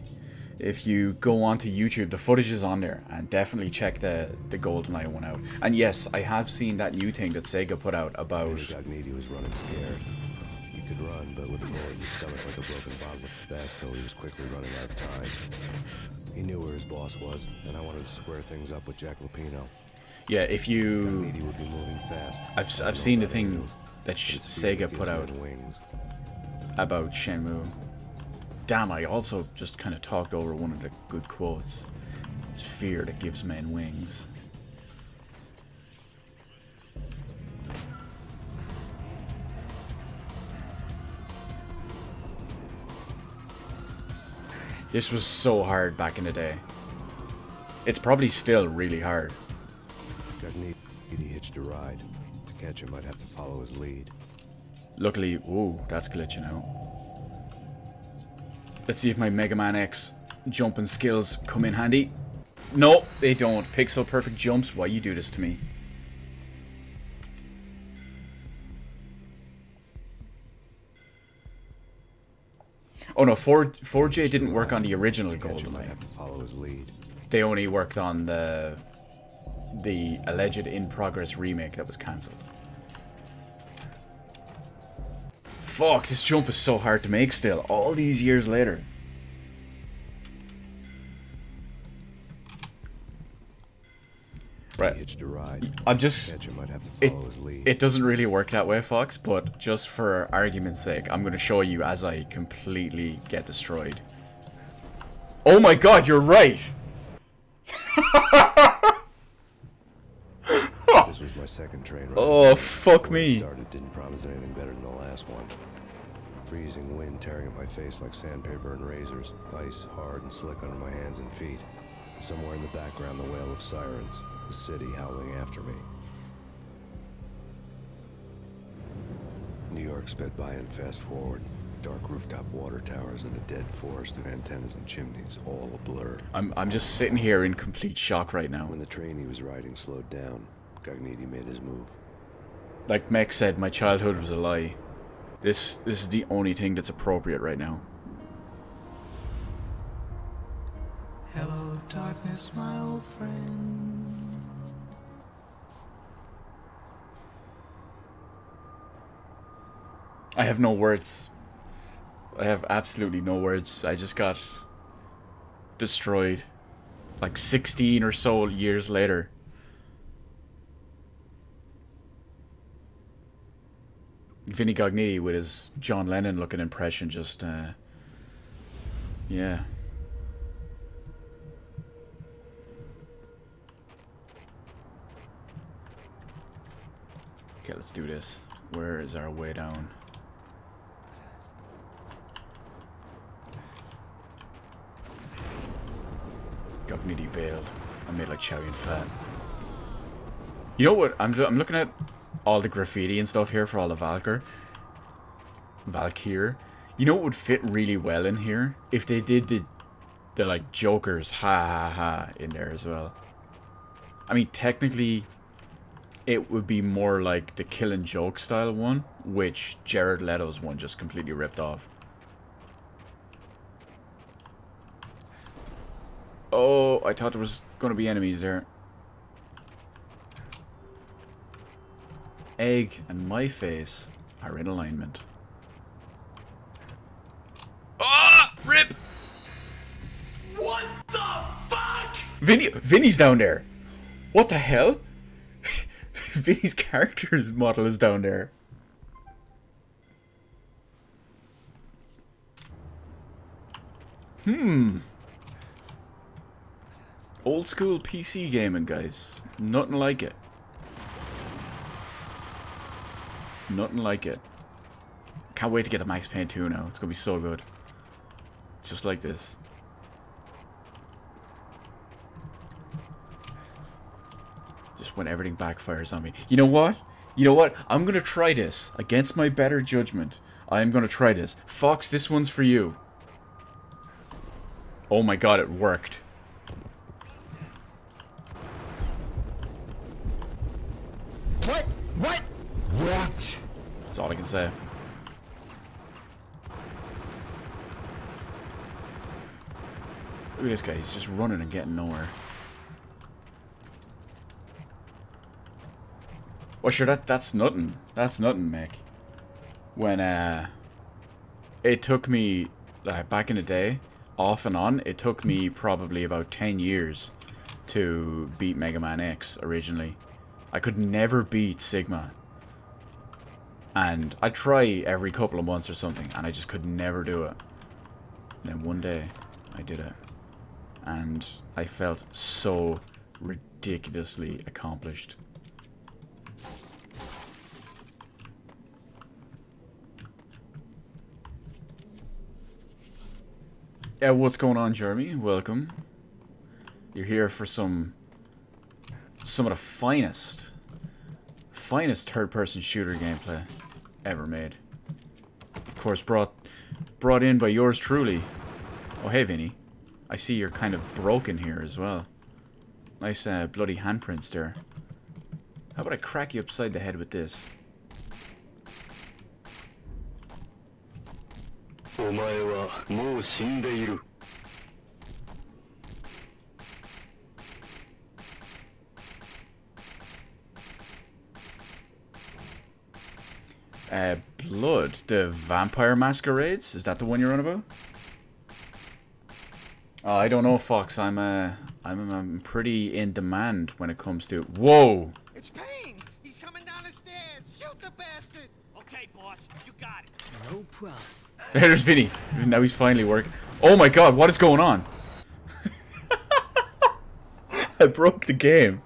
If you go onto YouTube, the footage is on there, and definitely check the GoldenEye one out. And yes, I have seen that new thing that Sega put out about... Incognito was running scared. He could run, but with a bullet in his stomach like a broken bottle of Tabasco, he was quickly running out of time. He knew where his boss was, and I wanted to square things up with Jack Lupino. Yeah, if you... Incognito would be moving fast. I've seen the thing that Sega put out about Shenmue. Damn, I also just kind of talked over one of the good quotes. It's fear that gives men wings. This was so hard back in the day. It's probably still really hard. He hitched a ride. To catch him, I'd have to follow his lead. Luckily, ooh, that's glitching out. Let's see if my Mega Man X jumping skills come in handy. No, they don't. Pixel perfect jumps. Why you do this to me? Oh no, 4J didn't work on the original GoldenEye. Have to follow his lead. They only worked on the alleged in-progress remake that was cancelled. Fuck, this jump is so hard to make still, all these years later. Right. I'm just... It doesn't really work that way, Fox, but just for argument's sake, I'm going to show you as I completely get destroyed. Oh my god, you're right! This was my second train ride. Oh, fuck me. Started, didn't promise anything better than the last one. Freezing wind tearing at my face like sandpaper and razors. Ice hard and slick under my hands and feet. Somewhere in the background, the wail of sirens. The city howling after me. New York sped by and fast forward. Dark rooftop water towers and a dead forest of antennas and chimneys, all a blur. I'm just sitting here in complete shock right now. When the train he was riding slowed down, Cogniti made his move. Like Meg said, my childhood was a lie. This is the only thing that's appropriate right now. Hello, darkness, my old friend. I have no words. I have absolutely no words. I just got destroyed. Like 16 or so years later. Vinny Gognitti with his John Lennon looking impression just, yeah. Okay, let's do this. Where is our way down? Gognitti bailed. I made like Chow Yun Fat. You know what? I'm looking at all the graffiti and stuff here for all the Valkyr. You know what would fit really well in here? If they did the like Joker's ha ha ha in there as well. I mean, technically, it would be more like the Kill and Joke style one, which Jared Leto's one just completely ripped off. Oh, I thought there was going to be enemies there. Egg and my face are in alignment. Ah! Rip! What the fuck? Vinny's down there. What the hell? Vinny's character's model is down there. Old school PC gaming, guys. Nothing like it. Nothing like it. Can't wait to get the Max Payne 2 now. It's gonna be so good. Just like this. Just when everything backfires on me. You know what? You know what? I'm gonna try this. Against my better judgment. I am gonna try this. Fox, this one's for you. Oh my god, it worked. What? What? What? That's all I can say. Look at this guy. He's just running and getting nowhere. Well, sure, that's nothing. That's nothing, Mick. When, it took me, like, back in the day, off and on, it took me probably about 10 years to beat Mega Man X, originally. I could never beat Sigma. And I'd try every couple of months or something, and I just could never do it. And then one day, I did it. And I felt so ridiculously accomplished. Yeah, what's going on, Jeremy? Welcome. You're here for some of the finest third-person shooter gameplay ever made. Of course, brought in by yours truly. Oh, hey, Vinny. I see you're kind of broken here as well. Nice bloody handprints there. How about I crack you upside the head with this? Blood, the Vampire Masquerades? Is that the one you're on about? I don't know, Fox. I'm pretty in demand when it comes to. Whoa! It's Payne. He's coming down the stairs. Shoot the bastard. Okay, boss, you got it. No problem. There's Vinny. Now he's finally working. Oh my god, what is going on? I broke the game.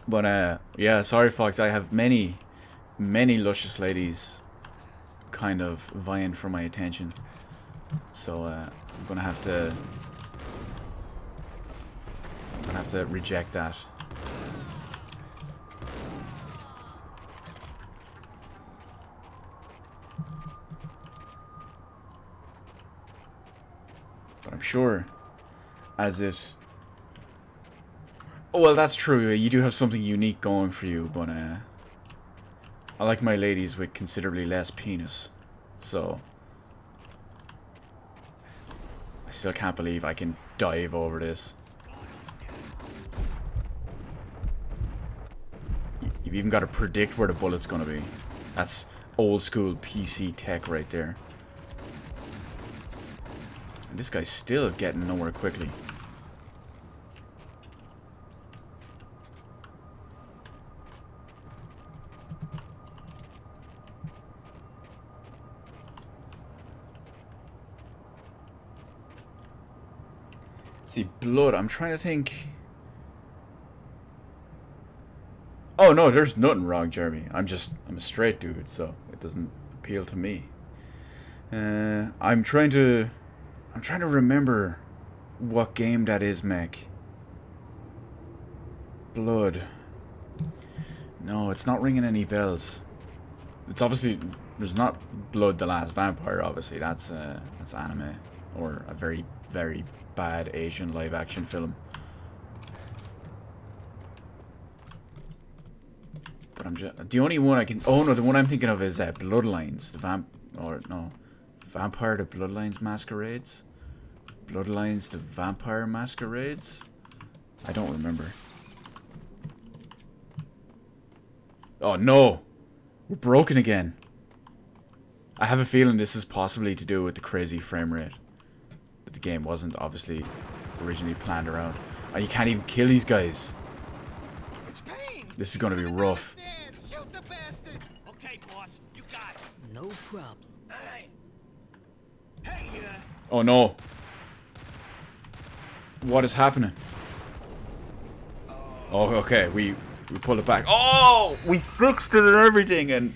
But yeah, sorry, Fox. I have many luscious ladies kind of vying for my attention. So I'm gonna have to reject that. But I'm sure as it. Oh, well, that's true. You do have something unique going for you, but I like my ladies with considerably less penis. So I still can't believe I can dive over this. You've even got to predict where the bullet's gonna be. That's old school PC tech right there. And this guy's still getting nowhere quickly. See, blood. I'm trying to think. Oh no, there's nothing wrong, Jeremy. I'm a straight dude, so it doesn't appeal to me. I'm trying to remember what game that is, Mac. Blood. No, it's not ringing any bells. It's obviously there's not Blood the Last Vampire. Obviously, that's anime or a very bad Asian live action film. But I'm just the only one I can. Oh no, the one I'm thinking of is Bloodlines. The Vampire the Bloodlines Masquerades. Bloodlines the Vampire Masquerades. I don't remember. Oh no, we're broken again. I have a feeling this is possibly to do with the crazy frame rate. But the game wasn't obviously originally planned around. Oh, you can't even kill these guys. This is going to be rough. Shoot the bastard. Okay, boss, you got it. No problem. Hey, Oh no. What is happening? Oh, okay. We pulled it back. Oh, we fixed it and everything, and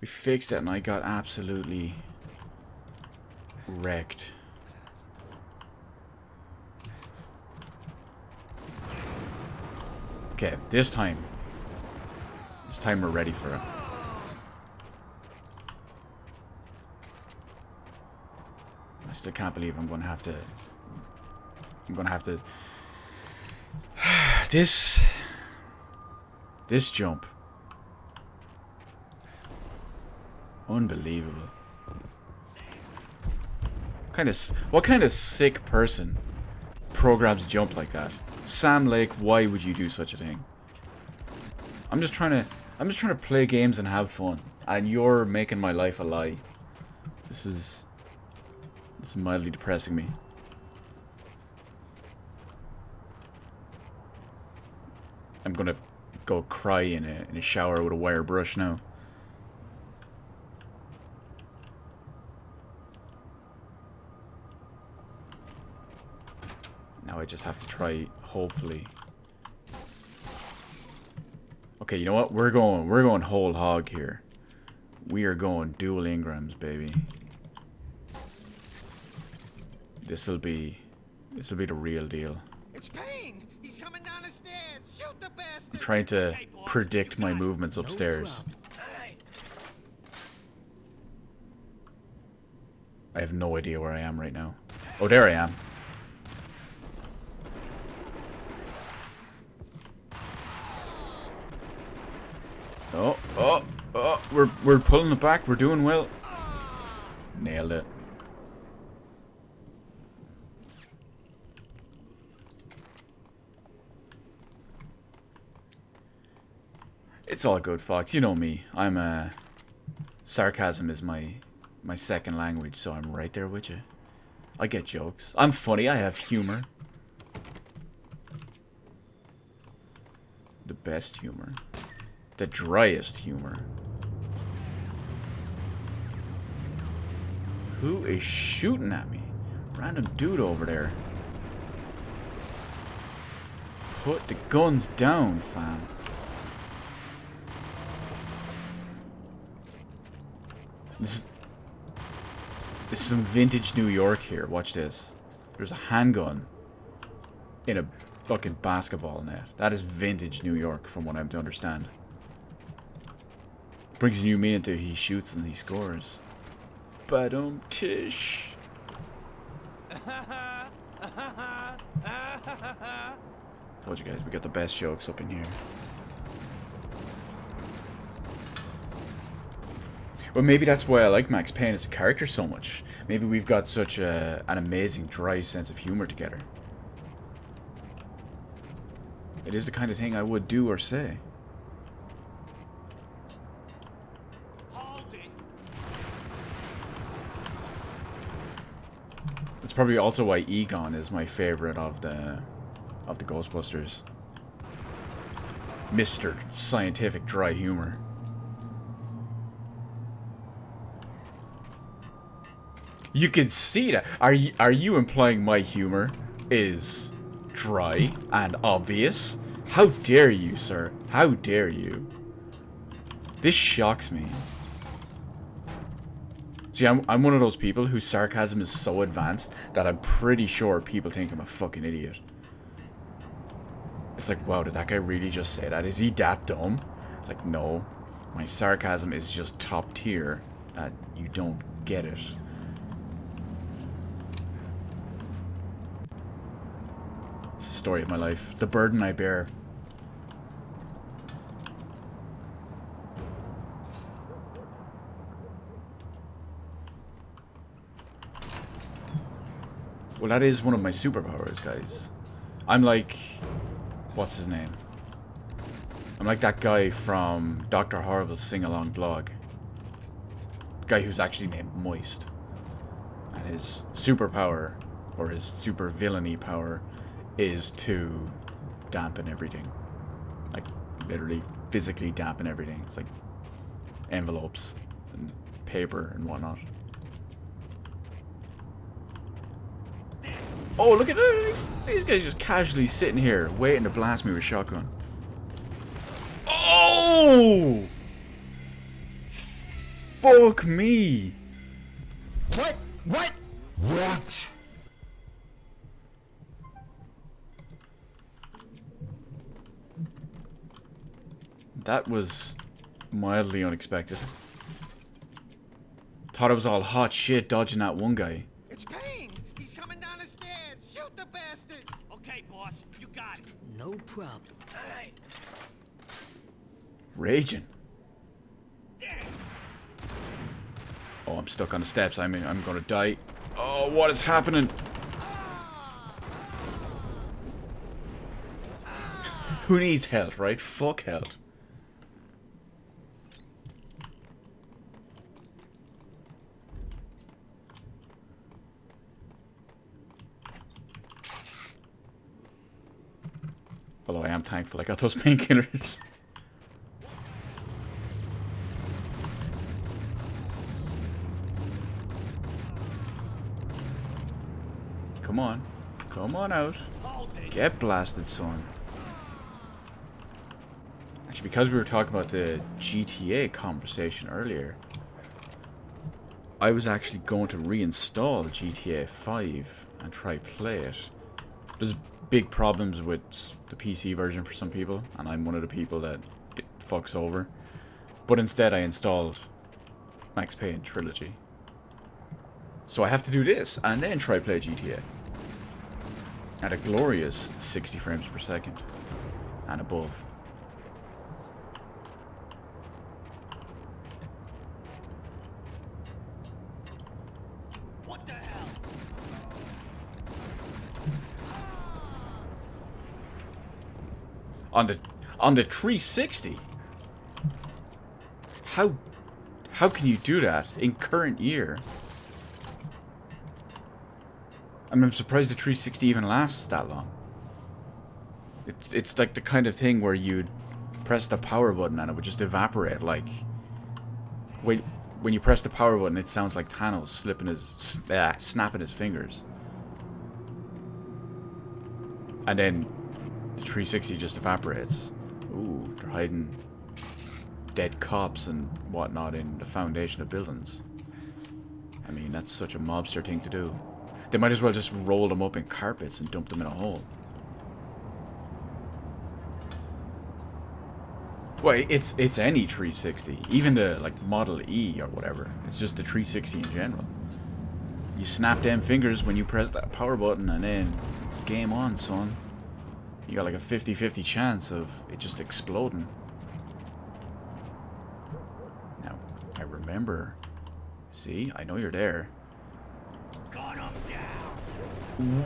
we fixed it, and I got absolutely wrecked. Okay, this time we're ready for it. I still can't believe I'm gonna have to this jump. Unbelievable. What kind of sick person programs jump like that? Sam Lake, why would you do such a thing? I'm just trying to play games and have fun, and you're making my life a lie. This is mildly depressing me. I'm gonna go cry in a shower with a wire brush now. Now I just have to try, hopefully. Okay, you know what? We're going whole hog here. We are going dual Ingrams, baby. This'll be the real deal. It's Payne. He's coming down the stairs. Shoot the bastard. I'm trying to predict my movements upstairs. I have no idea where I am right now. Oh, there I am. Oh, we're pulling it back. We're doing well. Nailed it. It's all good, Fox. You know me. Sarcasm is my second language, so I'm right there with you. I get jokes. I'm funny. I have humor. The best humor. The driest humor. Who is shooting at me? Random dude over there. Put the guns down, fam. This is some vintage New York here. Watch this. There's a handgun in a fucking basketball net. That is vintage New York, from what I'm to understand. Brings a new meaning to he shoots and he scores. Tish. Told you guys, we got the best jokes up in here. Well, maybe that's why I like Max Payne as a character so much. Maybe we've got such an amazing, dry sense of humor together. It is the kind of thing I would do or say. It's probably also why Egon is my favorite of the Ghostbusters. Mr. Scientific Dry Humor. You can see that. Are you implying my humor is dry and obvious? How dare you, sir? How dare you? This shocks me. See, I'm one of those people whose sarcasm is so advanced that I'm pretty sure people think I'm a fucking idiot. It's like, wow, did that guy really just say that? Is he that dumb? It's like, no. My sarcasm is just top tier. You don't get it. It's the story of my life. The burden I bear. Well, that is one of my superpowers, guys. I'm like... What's his name? I'm like that guy from Dr. Horrible's sing-along blog. Guy who's actually named Moist. And his superpower, or his super villainy power, is to dampen everything. Like, literally, physically dampen everything. It's like envelopes and paper and whatnot. Oh, look at these guys just casually sitting here waiting to blast me with a shotgun. Oh! Fuck me! What? What? What? That was mildly unexpected. Thought it was all hot shit dodging that one guy. It's Payne! He's coming down the stairs! Shoot the bastard! Okay, boss, you got it. No problem. All right. Raging. Oh, I'm stuck on the steps. I'm gonna die. Oh, what is happening? Who needs health, right? Fuck health. Although I am thankful I got those painkillers. Come on. Come on out. Get blasted, son. Actually, because we were talking about the GTA conversation earlier, I was actually going to reinstall GTA 5 and try play it. There's big problems with the PC version for some people, and I'm one of the people that it fucks over. But instead I installed Max Payne Trilogy. So I have to do this, and then try play GTA. At a glorious 60 frames per second. And above. What the hell? On the 360? How can you do that in current year? I mean, I'm surprised the 360 even lasts that long. It's like the kind of thing where you'd press the power button and it would just evaporate. Like, when you press the power button, it sounds like Thanos snapping his fingers. And then the 360 just evaporates. Ooh, they're hiding dead cops and whatnot in the foundation of buildings. I mean, that's such a mobster thing to do. They might as well just roll them up in carpets and dump them in a hole. Well, it's any 360, even the like Model E or whatever. It's just the 360 in general. You snap them fingers when you press that power button, and then it's game on, son. You got like a 50-50 chance of it just exploding. Now, I remember. See, I know you're there.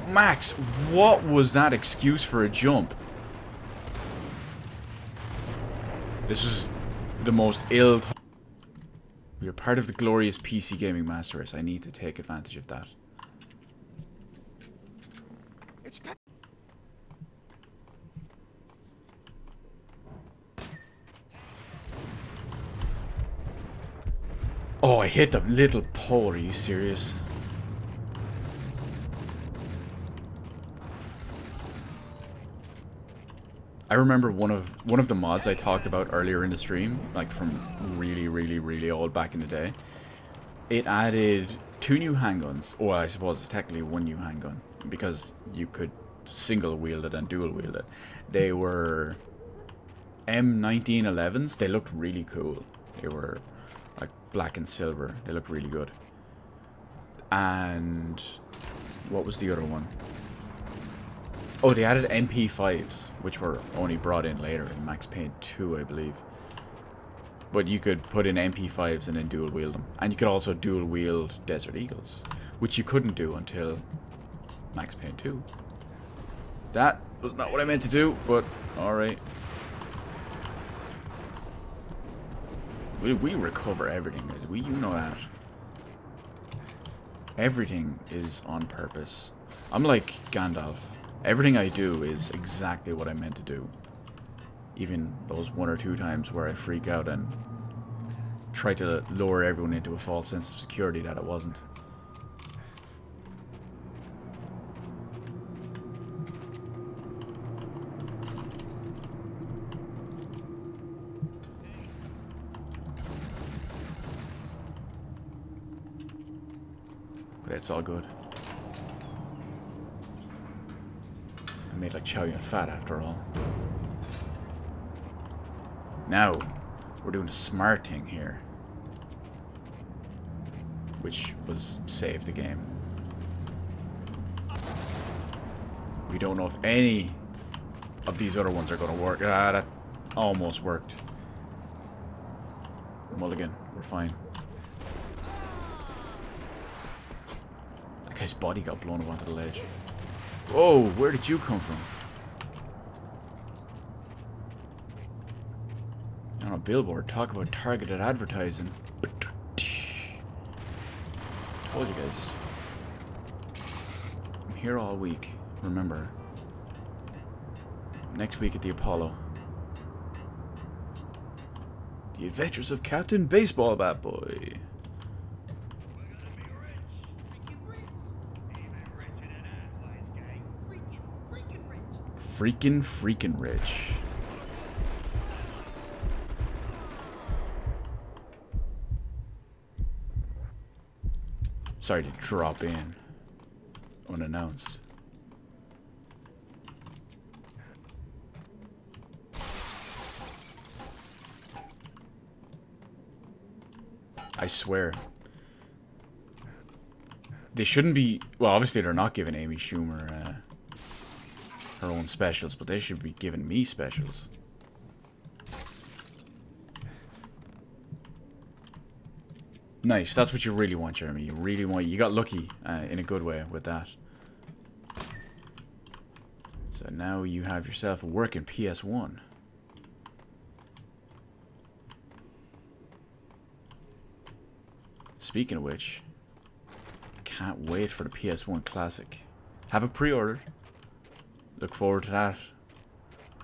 Max, what was that excuse for a jump? This was the most ill. You're part of the glorious PC gaming master race. I need to take advantage of that. Oh, I hit the little pole. Are you serious? I remember one of the mods I talked about earlier in the stream, like from really old back in the day. It added 2 new handguns. Or I suppose it's technically 1 new handgun, because you could single wield it and dual wield it. They were M1911s. They looked really cool. They were like black and silver. They looked really good. And what was the other one? Oh, they added MP5s, which were only brought in later in Max Payne 2, I believe. But you could put in MP5s and then dual wield them. And you could also dual wield Desert Eagles, which you couldn't do until Max Payne 2. That was not what I meant to do, but alright. We recover everything, guys. You know that. Everything is on purpose. I'm like Gandalf. Everything I do is exactly what I meant to do. Even those 1 or 2 times where I freak out and try to lure everyone into a false sense of security that it wasn't. But it's all good. I made like Chow Yun Fat after all. Now, we're doing a smart thing here. Which was save the game. We don't know if any of these other ones are going to work. Ah, that almost worked. Mulligan, we're fine. That guy's body got blown up onto the ledge. Whoa, where did you come from? On a billboard, talk about targeted advertising. Told you guys. I'm here all week. Remember. Next week at the Apollo. The Adventures of Captain Baseball Bat Boy. Freaking rich. Sorry to drop in unannounced. I swear. They shouldn't be... Well, obviously they're not giving Amy Schumer her own specials, but they should be giving me specials. Nice, that's what you really want, Jeremy. You really want... You got lucky in a good way with that. So now you have yourself a working PS1. Speaking of which, can't wait for the PS1 Classic. Have it pre-ordered. Look forward to that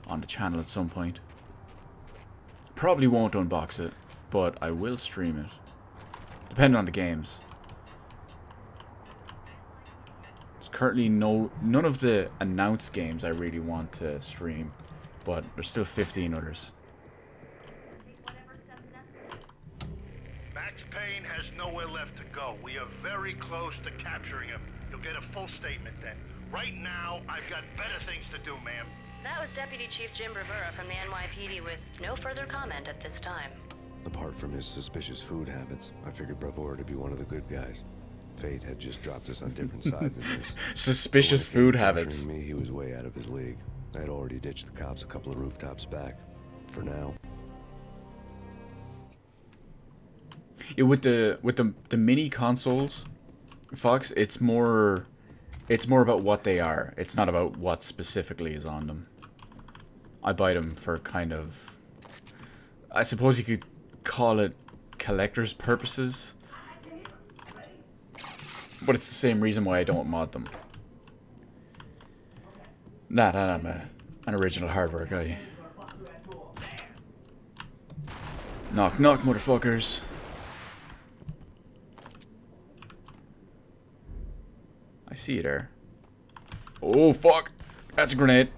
on the channel at some point. Probably won't unbox it, but I will stream it. Depending on the games. There's currently none of the announced games I really want to stream, but there's still 15 others. Max Payne has nowhere left to go. We are very close to capturing him. You'll get a full statement then. Right now, I've got better things to do, ma'am. That was Deputy Chief Jim Rivera from the NYPD with no further comment at this time. Apart from his suspicious food habits, I figured Bravura to be one of the good guys. Fate had just dropped us on different sides of this. Suspicious food habits. Me, he was way out of his league. I had already ditched the cops a couple of rooftops back. For now. Yeah, with the mini consoles, Fox, it's more about what they are. It's not about what specifically is on them. I buy them for kind of, I suppose you could call it collector's purposes. But it's the same reason why I don't mod them. Nah, I'm an original hardware guy. Knock, knock, motherfuckers. I see you there. Oh, fuck. That's a grenade.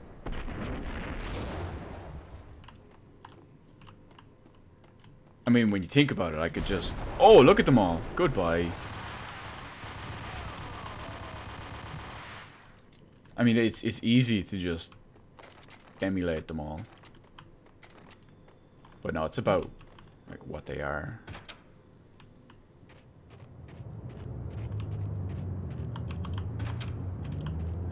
I mean, when you think about it, I could just... Oh, look at them all. Goodbye. I mean, it's easy to just emulate them all. But no, it's about, like, what they are.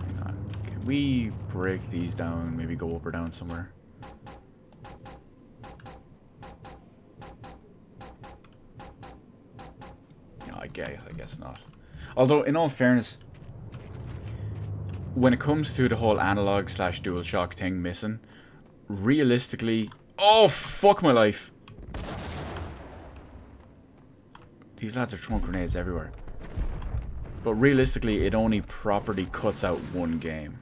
Hang on. Can we break these down? Maybe go up or down somewhere? No, I guess not. Although, in all fairness, when it comes to the whole analog / DualShock thing missing, realistically... Oh, fuck my life. These lads are throwing grenades everywhere. But realistically, it only properly cuts out one game.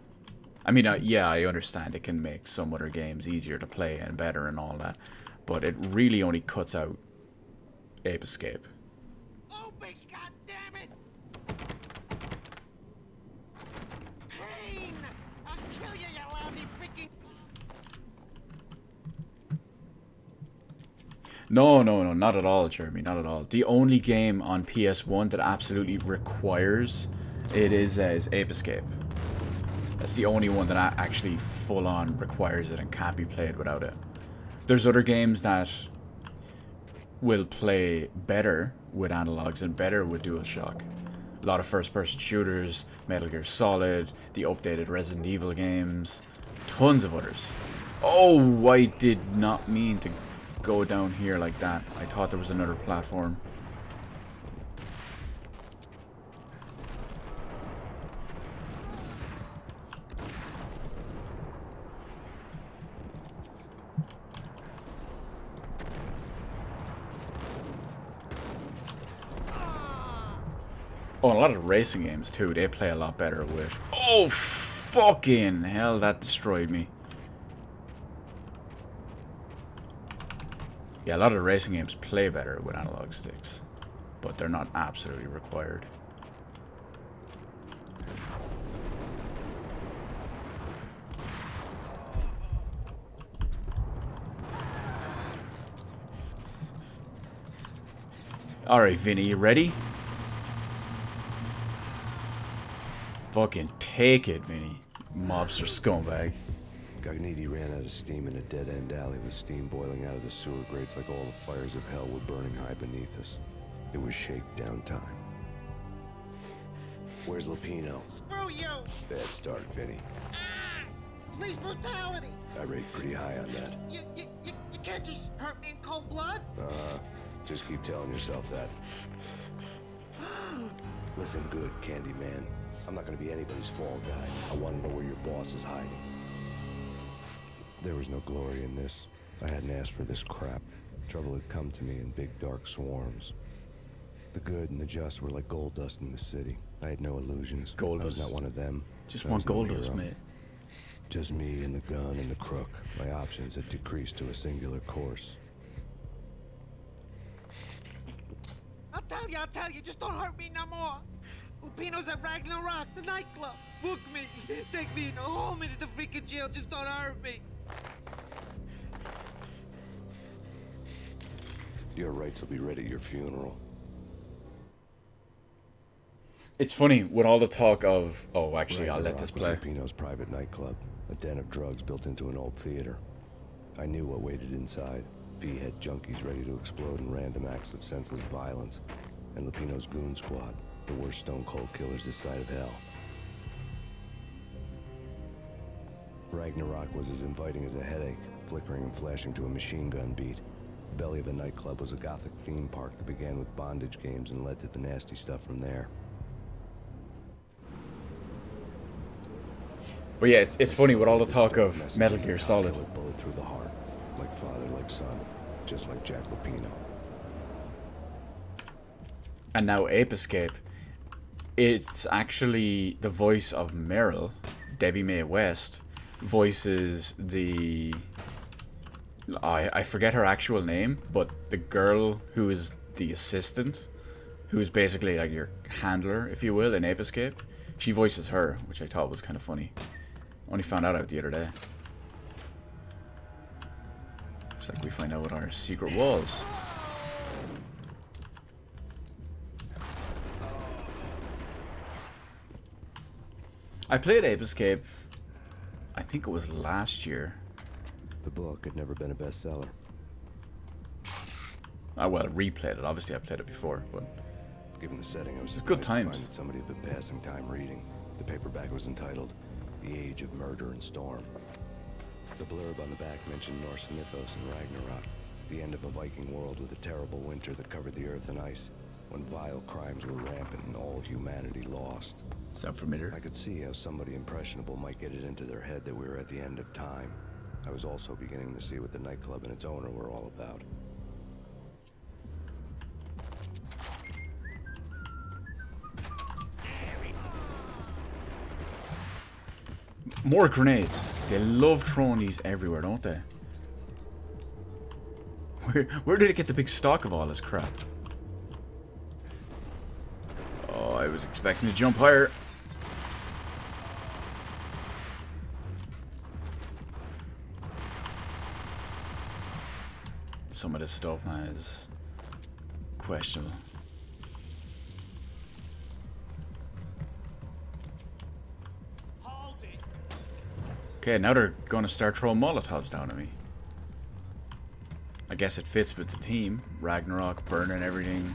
I mean, yeah, I understand it can make some other games easier to play and better and all that. But it really only cuts out Ape Escape. Open, goddammit! Payne! I'll kill you, you lousy freaking... No, not at all, Jeremy, not at all. The only game on PS1 that absolutely requires it is Ape Escape. That's the only one that actually full-on requires it and can't be played without it. There's other games that will play better with analogs and better with DualShock. A lot of first-person shooters, Metal Gear Solid, the updated Resident Evil games, tons of others. Oh, I did not mean to go down here like that. I thought there was another platform. Oh, and a lot of racing games too, they play a lot better with... Oh, fucking hell, that destroyed me. Yeah, a lot of the racing games play better with analog sticks, but they're not absolutely required. Alright, Vinny, you ready? Fucking take it, Vinny. Mobster scumbag. Gagniti ran out of steam in a dead-end alley with steam boiling out of the sewer grates like all the fires of hell were burning high beneath us. It was shakedown time. Where's Lupino? Screw you! Bad start, Vinny. Police brutality! I rate pretty high on that. You can't just hurt me in cold blood? Just keep telling yourself that. Listen good, Candyman. I'm not gonna be anybody's fall guy. I want to know where your boss is hiding. There was no glory in this. I hadn't asked for this crap. Trouble had come to me in big dark swarms. The good and the just were like gold dust in the city. I had no illusions. Gold I was dust. not one of them. Just I want was no gold dust, hero. mate. Just me and the gun and the crook. My options had decreased to a singular course. I'll tell you, just don't hurt me no more. Lupino's at Ragnarok, the nightclub. Book me, take me, haul me to the freaking jail, just don't hurt me. Your rights will be ready at your funeral. It's funny, with all the talk of... Oh, actually, I'll let this play. Lupino's private nightclub, a den of drugs built into an old theater. I knew what waited inside. V-head junkies ready to explode in random acts of senseless violence. And Lupino's goon squad, the worst stone-cold killers this side of hell. Ragnarok was as inviting as a headache, flickering and flashing to a machine gun beat. The belly of the nightclub was a gothic theme park that began with bondage games and led to the nasty stuff from there. But yeah, it's funny with all the talk of Metal Gear Solid. Bullet through the heart, like father, like son, just like Jack Lupino. And now Ape Escape. It's actually the voice of Meryl, Debbie Mae West, voices the... I forget her actual name, but the girl who is the assistant, who is basically like your handler, if you will, in Ape Escape. She voices her, which I thought was kind of funny. Only found out the other day. It's like we find out what our secret was. I played Ape Escape, I think it was last year. The book had never been a bestseller. I well replayed it. Obviously, I played it before, but given the setting, I was good times. To find that somebody had been passing time reading. The paperback was entitled "The Age of Murder and Storm." The blurb on the back mentioned Norse mythos and Ragnarok, the end of a Viking world with a terrible winter that covered the earth in ice, when vile crimes were rampant and all humanity lost. Sound familiar? I could see how somebody impressionable might get it into their head that we were at the end of time. I was also beginning to see what the nightclub and its owner were all about. More grenades. They love throwing these everywhere, don't they? Where did it get the big stock of all this crap? was expecting to jump higher. Some of this stuff, man, is questionable. Okay, now they're gonna start throwing Molotovs down at me. I guess it fits with the team. Ragnarok, burning everything.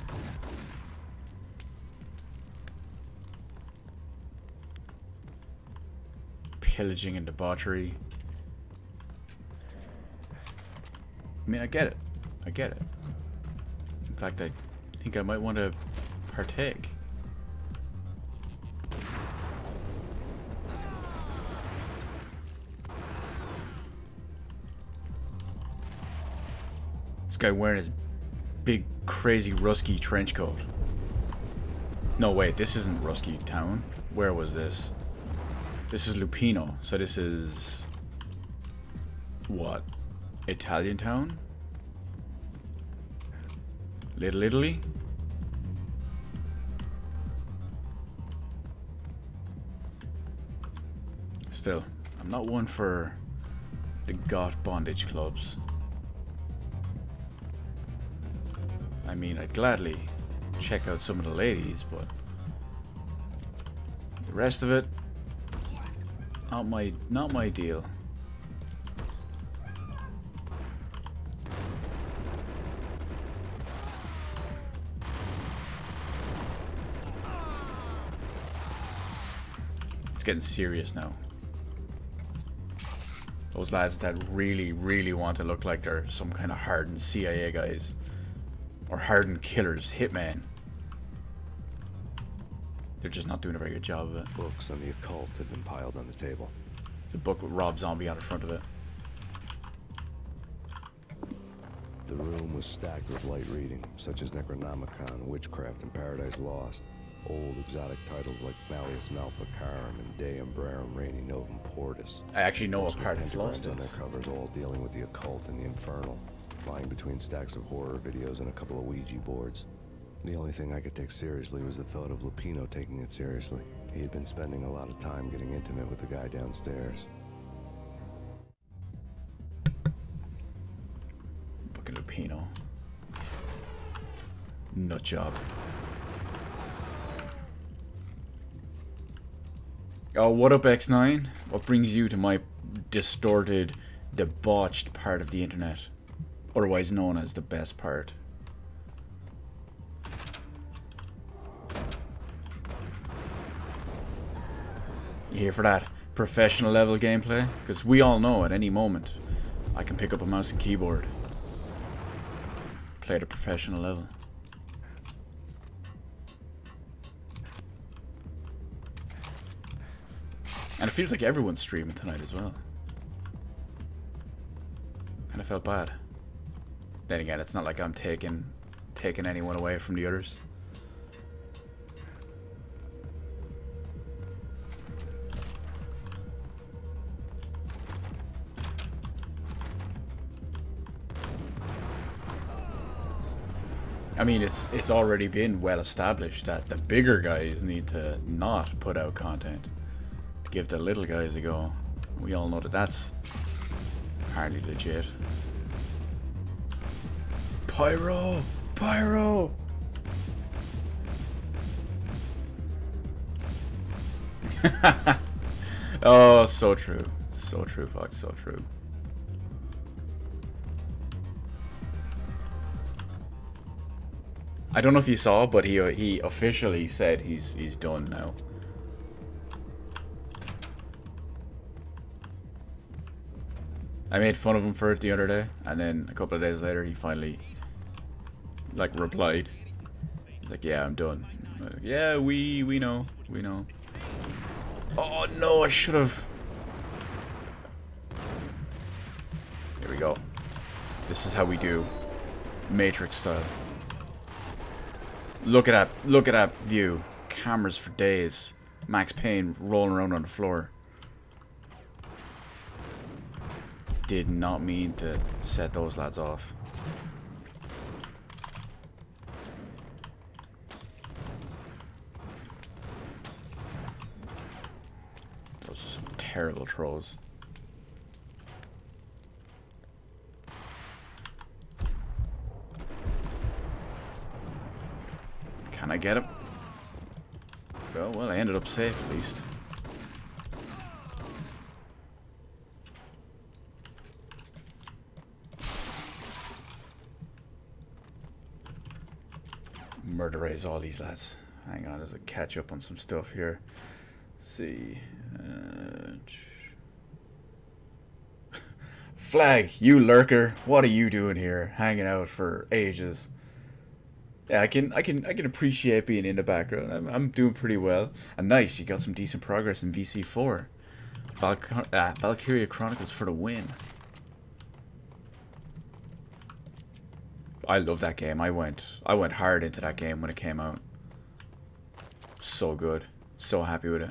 Pillaging and debauchery. I mean, I get it. I get it. In fact, I think I might want to partake. This guy wearing his big, crazy Rusky trench coat. No, wait, this isn't Rusky Town. Where was this? This is Lupino. So this is... what? Italian Town? Little Italy? Still, I'm not one for the goth bondage clubs. I mean, I'd gladly check out some of the ladies, but the rest of it, not my deal. It's getting serious now. Those lads that really, really want to look like they're some kind of hardened CIA guys. Or hardened killers, hitman. They're just not doing a very good job of it. Books on the occult had been piled on the table. It's a book with Rob Zombie on the front of it. The room was stacked with light reading, such as Necronomicon, Witchcraft, and Paradise Lost. Old exotic titles like Malleus Maleficarum and De Umbrarum Reini Novum Portus. I actually know what Paradise Lost on their is. covers, all dealing with the occult and the infernal, lying between stacks of horror videos and a couple of Ouija boards. The only thing I could take seriously was the thought of Lupino taking it seriously. He had been spending a lot of time getting intimate with the guy downstairs. Fucking Lupino. Nut job. Oh, what up, X9? What brings you to my distorted, debauched part of the internet? Otherwise known as the best part. You here for that professional level gameplay? Because we all know at any moment I can pick up a mouse and keyboard. Play at a professional level. And it feels like everyone's streaming tonight as well. Kinda felt bad. Then again, it's not like I'm taking anyone away from the others. I mean, it's already been well established that the bigger guys need to not put out content to give the little guys a go. We all know that that's hardly legit. Pyro! Pyro! Oh, so true. So true, Fox. So true. I don't know if you saw, but he officially said he's done now. I made fun of him for it the other day, and then a couple of days later he finally like replied. He's like, "Yeah, I'm done." I'm like, yeah, we know, we know. Oh no, I should have. Here we go. This is how we do Matrix style. Look at that view. Cameras for days. Max Payne rolling around on the floor. Did not mean to set those lads off. terrible throws. Can I get him? Oh, well, I ended up safe at least. Murderize all these lads. Hang on, there's a catch up on some stuff here. Let's see. Flag, you lurker. What are you doing here? Hanging out for ages. Yeah, I can appreciate being in the background. I'm doing pretty well. And nice, you got some decent progress in VC4. Valkyria Chronicles for the win. I love that game. I went hard into that game when it came out. So good. So happy with it.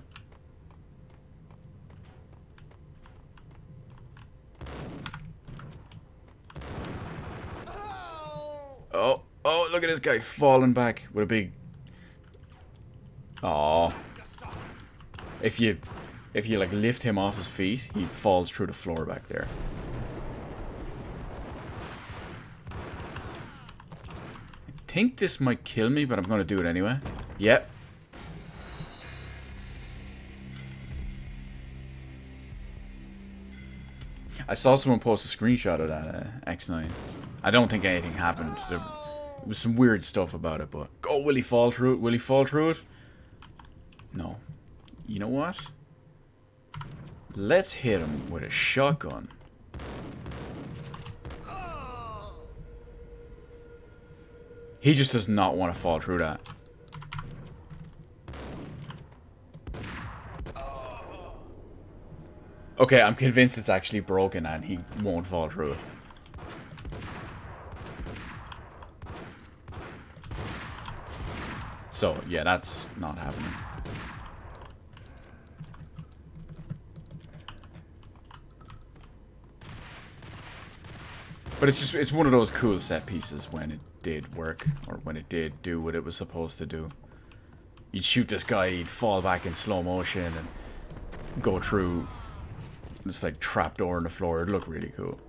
Oh, look at this guy falling back with a big... Aww. If you like lift him off his feet, he falls through the floor back there. I think this might kill me, but I'm gonna do it anyway. Yep. I saw someone post a screenshot of that X9. I don't think anything happened. There was some weird stuff about it, but... Oh, will he fall through it? Will he fall through it? No. You know what? Let's hit him with a shotgun. He just does not want to fall through that. Okay, I'm convinced it's actually broken and he won't fall through it. So, yeah, that's not happening. But it's one of those cool set pieces when it did work, or when it did do what it was supposed to do. You'd shoot this guy, he'd fall back in slow motion and go through this like trapdoor in the floor. It'd look really cool.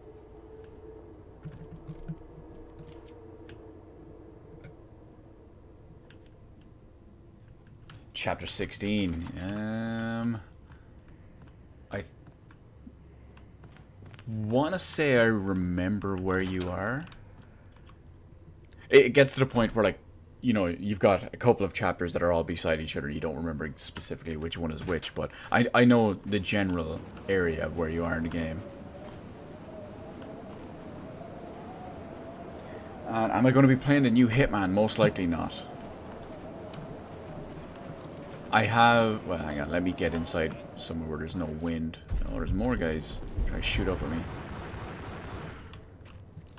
Chapter 16. I want to say I remember where you are. It gets to the point where, like, you know, you've got a couple of chapters that are all beside each other. You don't remember specifically which one is which, but I know the general area of where you are in the game. And am I going to be playing the new Hitman? Most likely not. I have... Well, hang on. Let me get inside somewhere where there's no wind. Oh, there's more guys trying to shoot up at me.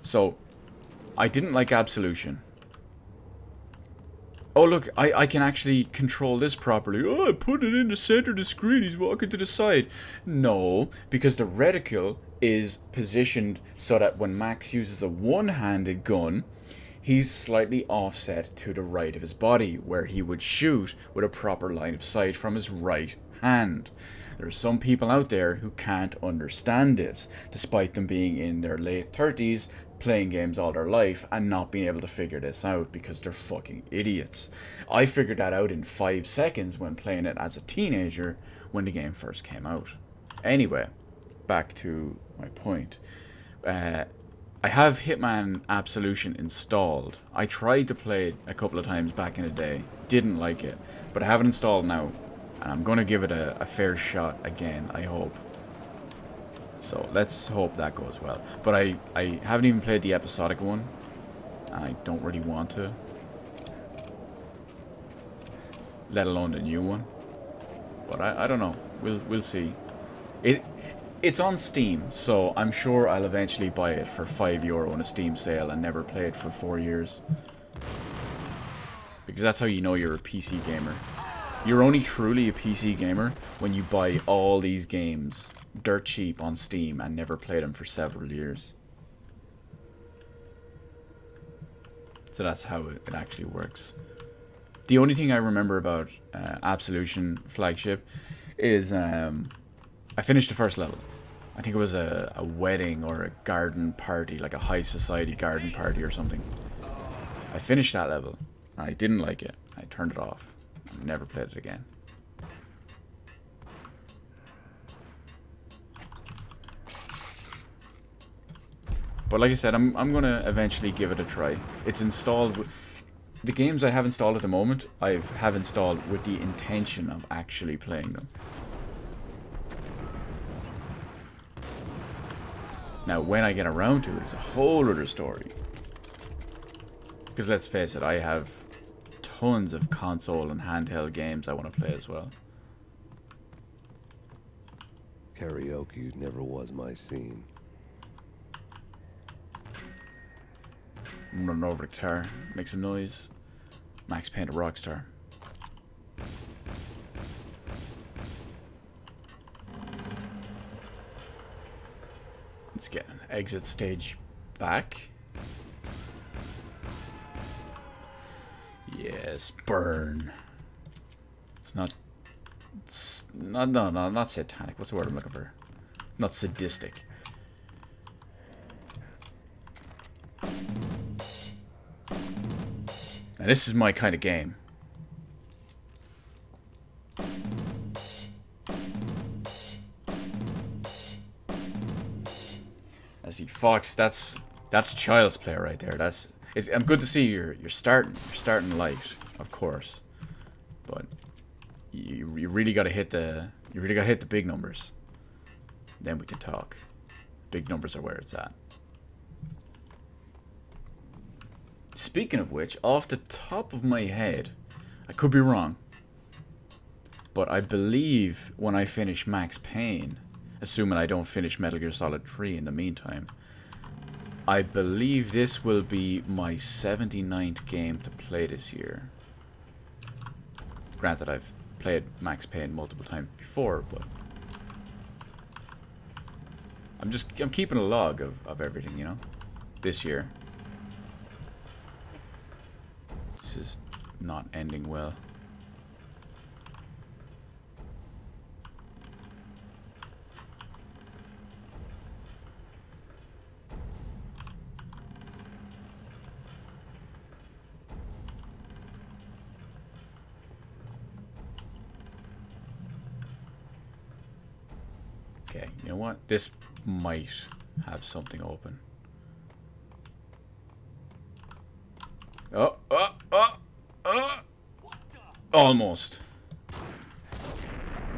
So, I didn't like Absolution. Oh, look. I can actually control this properly. Oh, I put it in the center of the screen. He's walking to the side. No, because the reticle is positioned so that when Max uses a one-handed gun... he's slightly offset to the right of his body, where he would shoot with a proper line of sight from his right hand. There are some people out there who can't understand this, despite them being in their late 30s, playing games all their life, and not being able to figure this out because they're fucking idiots. I figured that out in 5 seconds when playing it as a teenager when the game first came out. Anyway, back to my point. I have Hitman Absolution installed. I tried to play it a couple of times back in the day. Didn't like it. But I have it installed now. And I'm going to give it a fair shot again, I hope. So let's hope that goes well. But I haven't even played the episodic one. And I don't really want to. Let alone the new one. But I don't know. We'll see. It's on Steam, so I'm sure I'll eventually buy it for €5 in a Steam sale and never play it for 4 years. Because that's how you know you're a PC gamer. You're only truly a PC gamer when you buy all these games dirt cheap on Steam and never play them for several years. So that's how it actually works. The only thing I remember about Absolution Flagship is... I finished the first level. I think it was a wedding or a garden party, like a high society garden party or something. I finished that level. I didn't like it. I turned it off. I never played it again. But like I said, I'm gonna eventually give it a try. It's installed. The games I have installed at the moment, I have installed with the intention of actually playing them. Now, when I get around to it, it's a whole other story. Because let's face it, I have tons of console and handheld games I want to play as well. Karaoke never was my scene. I'm running over the guitar, make some noise. Max Payne a rockstar. Let's get an exit stage back. Yes, burn. It's not satanic. What's the word I'm looking for? Not sadistic. Now this is my kind of game. I see, Fox. That's child's play right there. I'm good to see you're starting light, of course, but you really got to hit the big numbers. Then we can talk. Big numbers are where it's at. Speaking of which, off the top of my head, I could be wrong, but I believe when I finish Max Payne, assuming I don't finish Metal Gear Solid 3 in the meantime, I believe this will be my 79th game to play this year. Granted, I've played Max Payne multiple times before, but I'm keeping a log of everything, you know, this year. This is not ending well. Okay, you know what? This might have something open. Almost.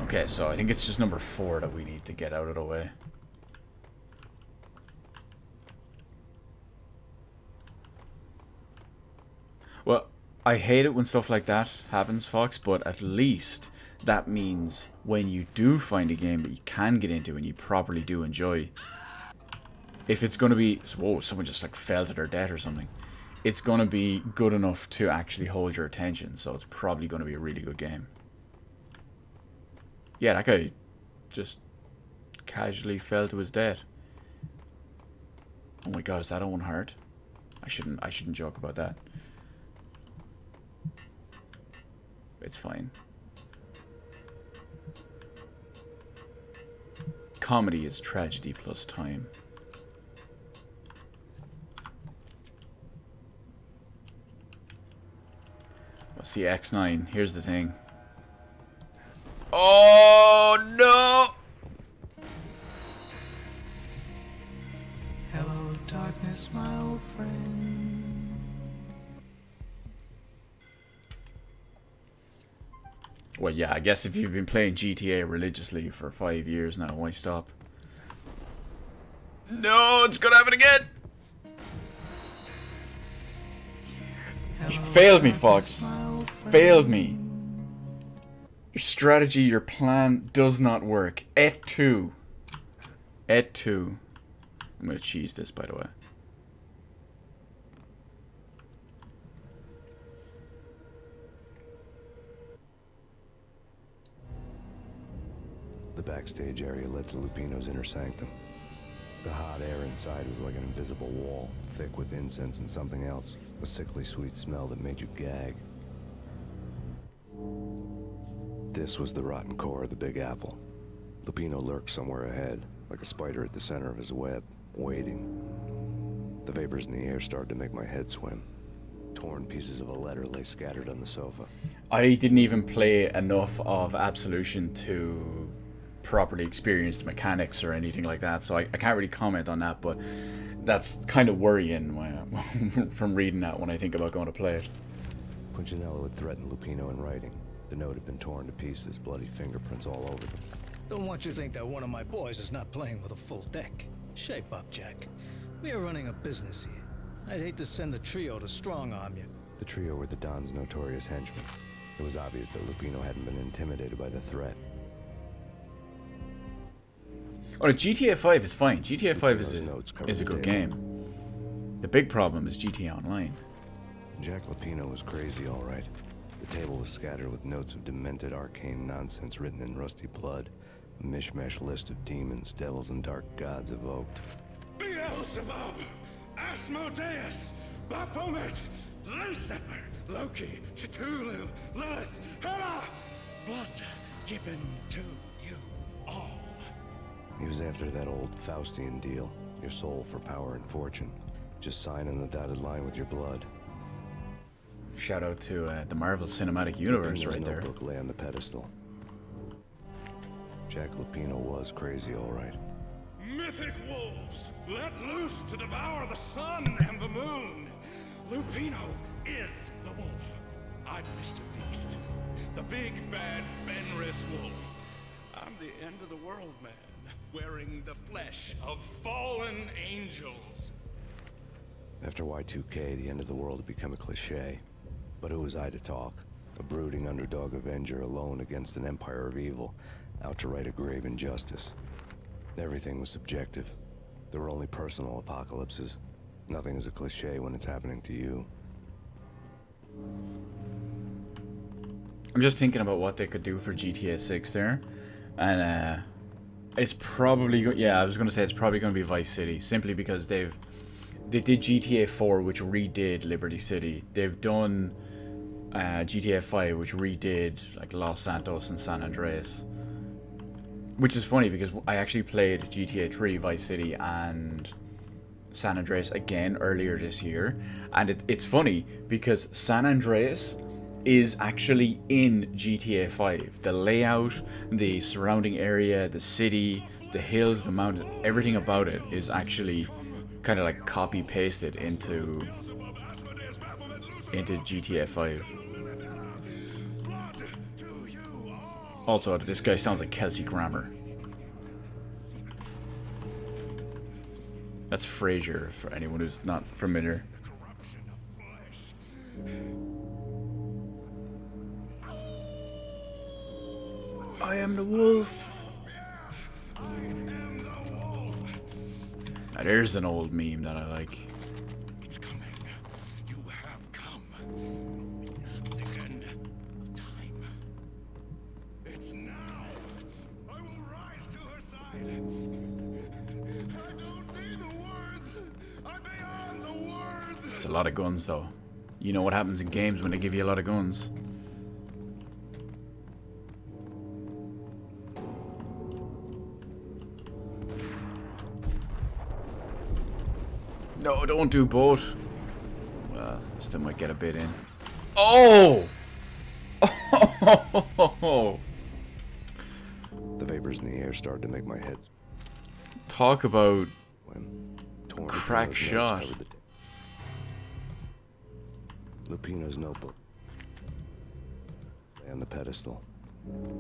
Okay, so I think it's just number 4 that we need to get out of the way. Well, I hate it when stuff like that happens, Fox, but at least that means when you do find a game that you can get into and you properly do enjoy, if it's going to be... Whoa, someone just like fell to their death or something. It's going to be good enough to actually hold your attention, so it's probably going to be a really good game. Yeah, that guy just casually fell to his death. Oh my god, is that Owen Hart? I shouldn't joke about that. It's fine. Comedy is tragedy plus time. Well, see, X9, here's the thing. Oh no! Hello, darkness, my old friend. Well, yeah, I guess if you've been playing GTA religiously for 5 years now, why stop? No, it's gonna happen again! You failed me, Fox. Failed me. Your strategy, your plan does not work. Et tu. Et tu. I'm gonna cheese this, by the way. The backstage area led to Lupino's inner sanctum. The hot air inside was like an invisible wall, thick with incense and something else. A sickly sweet smell that made you gag. This was the rotten core of the Big Apple. Lupino lurks somewhere ahead, like a spider at the center of his web, waiting. The vapors in the air started to make my head swim. Torn pieces of a letter lay scattered on the sofa. I didn't even play enough of Absolution to properly experience the mechanics or anything like that, so I can't really comment on that, but that's kind of worrying from reading that when I think about going to play it. Punchinello had threatened Lupino in writing. The note had been torn to pieces, bloody fingerprints all over them. Don't want you to think that one of my boys is not playing with a full deck. Shape up, Jack. We are running a business here. I'd hate to send the trio to strong-arm you. The trio were the Don's notorious henchmen. It was obvious that Lupino hadn't been intimidated by the threat. Oh, GTA 5 is fine. GTA 5 is a good game. The big problem is GTA Online. Jack Lupino was crazy, all right. The table was scattered with notes of demented arcane nonsense written in rusty blood. A mishmash list of demons, devils, and dark gods evoked. Beelzebub, Asmodeus, Baphomet, Lucifer, Loki, Cthulhu, Lilith, Hela, blood given to you all. He was after that old Faustian deal, your soul for power and fortune. Just sign on the dotted line with your blood. Shout out to the Marvel Cinematic Universe right there. Notebook lay on the pedestal. Jack Lupino was crazy, all right. Mythic wolves, let loose to devour the sun and the moon. Lupino is the wolf. I'm Mr. Beast, the big bad Fenris wolf. I'm the end of the world man, wearing the flesh of fallen angels. After Y2K, the end of the world had become a cliche. But who was I to talk? A brooding underdog avenger alone against an empire of evil, out to right a grave injustice. Everything was subjective. There were only personal apocalypses. Nothing is a cliche when it's happening to you. I'm just thinking about what they could do for GTA 6 there. And it's probably... yeah, I was going to say it's probably going to be Vice City. Simply because they did GTA 4, which redid Liberty City. They've done GTA 5, which redid like Los Santos and San Andreas. Which is funny because I actually played GTA 3, Vice City, and San Andreas again earlier this year. And it's funny because San Andreas is actually in GTA 5. The layout, the surrounding area, the city, the hills, the mountain, everything about it is actually kind of like copy pasted into GTA 5. Also, this guy sounds like Kelsey Grammer. That's Frasier for anyone who's not familiar. I am the wolf. Now, there's an old meme that I like. It's coming. You have come. The end of time. It's now. I will rise to her side. I don't need the words. I'm beyond the words. It's a lot of guns, though. You know what happens in games when they give you a lot of guns. No, don't do both. Well, still might get a bit in. Oh! Oh! The vapors in the air started to make my head. Talk about torn crack shot. Lupino's notebook lay on the pedestal.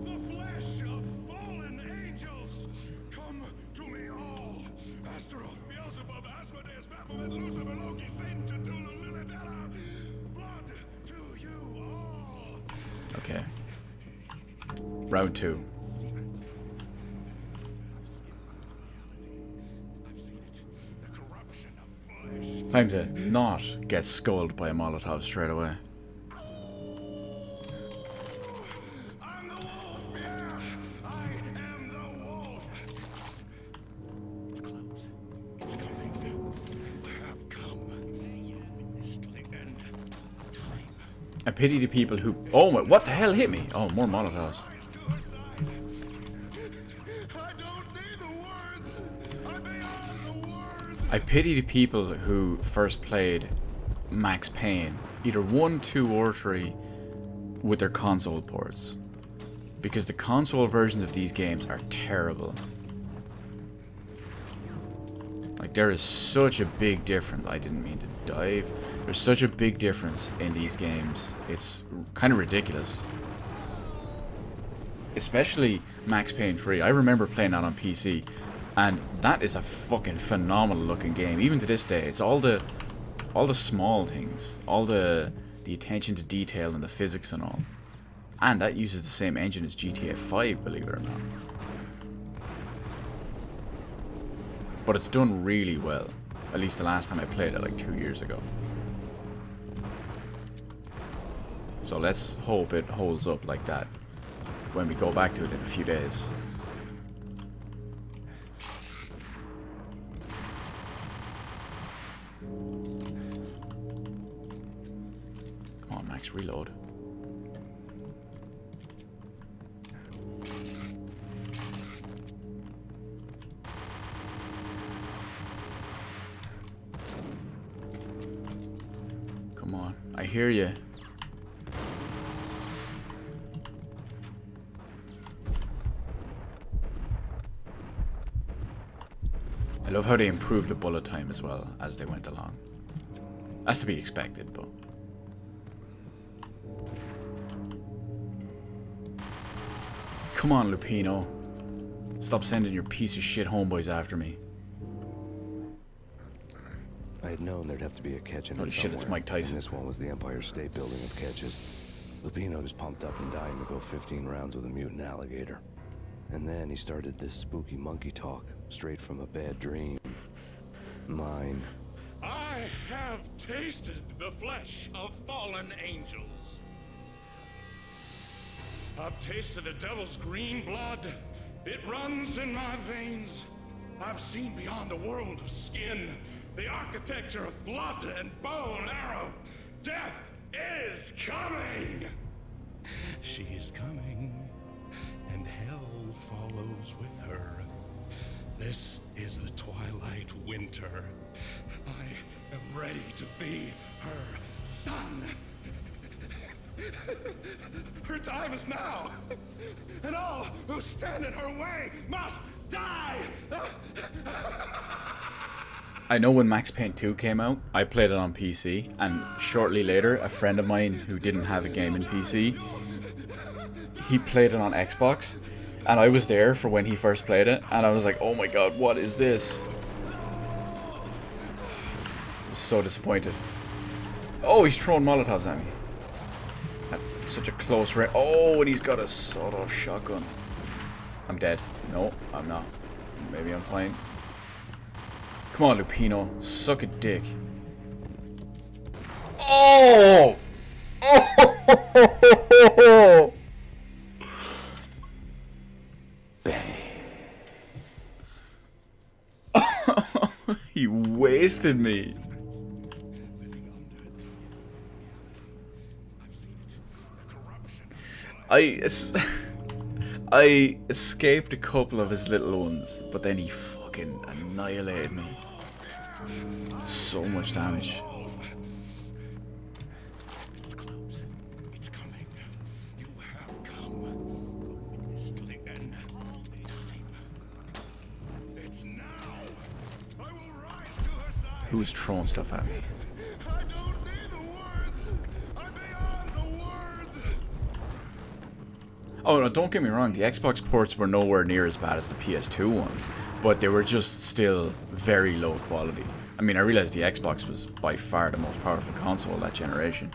The flesh of fallen angels, come to me all. Astaroth, Beelzebub, Asmodeus, Baphomet, Lucifer, Loki, Satan, Cthulhu, Lilith, Hela, blood to you all. Okay. Round 2. Time to not get skulled by a Molotov straight away. I'm the wolf, yeah, I am the wolf. It's close. It's coming. You have come. You witness to the end of time. I pity the people who... Oh my... What the hell hit me? Oh, more Molotovs. I pity the people who first played Max Payne, either 1, 2, or 3, with their console ports. Because the console versions of these games are terrible. Like, there is such a big difference. I didn't mean to dive. There's such a big difference in these games. It's kind of ridiculous. Especially Max Payne 3. I remember playing that on PC. And that is a fucking phenomenal looking game. Even to this day. It's all the small things. All the attention to detail and the physics and all. And that uses the same engine as GTA 5, believe it or not. But it's done really well. At least the last time I played it, like 2 years ago. So let's hope it holds up like that when we go back to it in a few days. Come on, Max, reload. Come on, I hear you. I love how they improved the bullet time as well as they went along. That's to be expected, but... Come on, Lupino. Stop sending your piece of shit homeboys after me. I had known there'd have to be a catch in it. Holy shit, it's Mike Tyson. And this one was the Empire State Building of catches. Lupino was pumped up and dying to go 15 rounds with a mutant alligator. And then he started this spooky monkey talk, straight from a bad dream. Mine. I have tasted the flesh of fallen angels. I've tasted the devil's green blood. It runs in my veins. I've seen beyond a world of skin, the architecture of blood and bow and arrow. Death is coming! She is coming, and hell follows with her. This is the twilight winter. I am ready to be her son. Her time is now, and all who stand in her way must die! I know when Max Payne 2 came out, I played it on PC, and shortly later, a friend of mine who didn't have a game in PC, he played it on Xbox, and I was there for when he first played it, and I was like, oh my god, what is this? I was so disappointed. Oh, he's throwing Molotovs at me. That's such a close range. Oh, and he's got a sawed-off shotgun. I'm dead. No, I'm not. Maybe I'm fine. Come on, Lupino. Suck a dick. Oh! Oh! Bang. He wasted me. I escaped a couple of his little ones, but then he fucking annihilated me. So much damage. It's close. It's coming. You have come to the end of time. It's now. I will rise to her side. Who's throwing stuff at me? I don't need the words. I'm beyond the words. Oh no, don't get me wrong, the Xbox ports were nowhere near as bad as the PS2 ones, but they were just still very low quality. I mean, I realized the Xbox was by far the most powerful console that generation.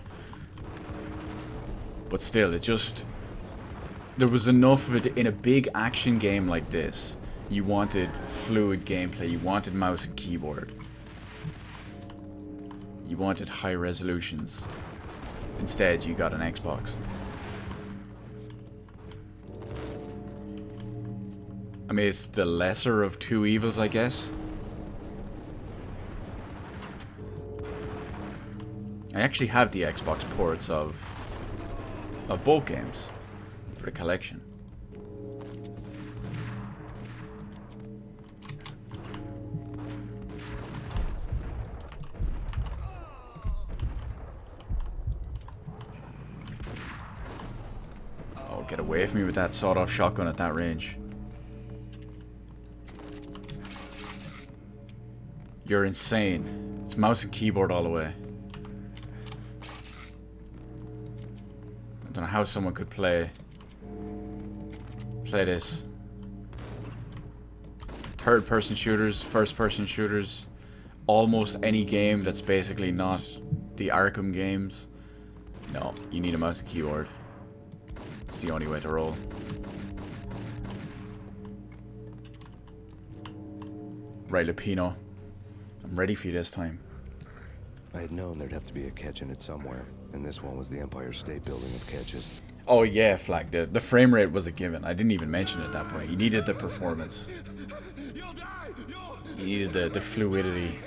But still, it just... There was enough of it in a big action game like this. You wanted fluid gameplay, you wanted mouse and keyboard. You wanted high resolutions. Instead, you got an Xbox. I mean, it's the lesser of two evils, I guess. I actually have the Xbox ports of both games for the collection. get away from me with that sawed-off shotgun at that range. You're insane. It's mouse and keyboard all the way. I don't know how someone could play this. Third-person shooters, first-person shooters, almost any game that's basically not the Arkham games. No, you need a mouse and keyboard. It's the only way to roll. Right, Lupino. I'm ready for you this time. I had known there'd have to be a catch in it somewhere, and this one was the Empire State Building of catches. Oh yeah, Flag. The frame rate was a given. I didn't even mention it at that point. You needed the performance. You needed the fluidity,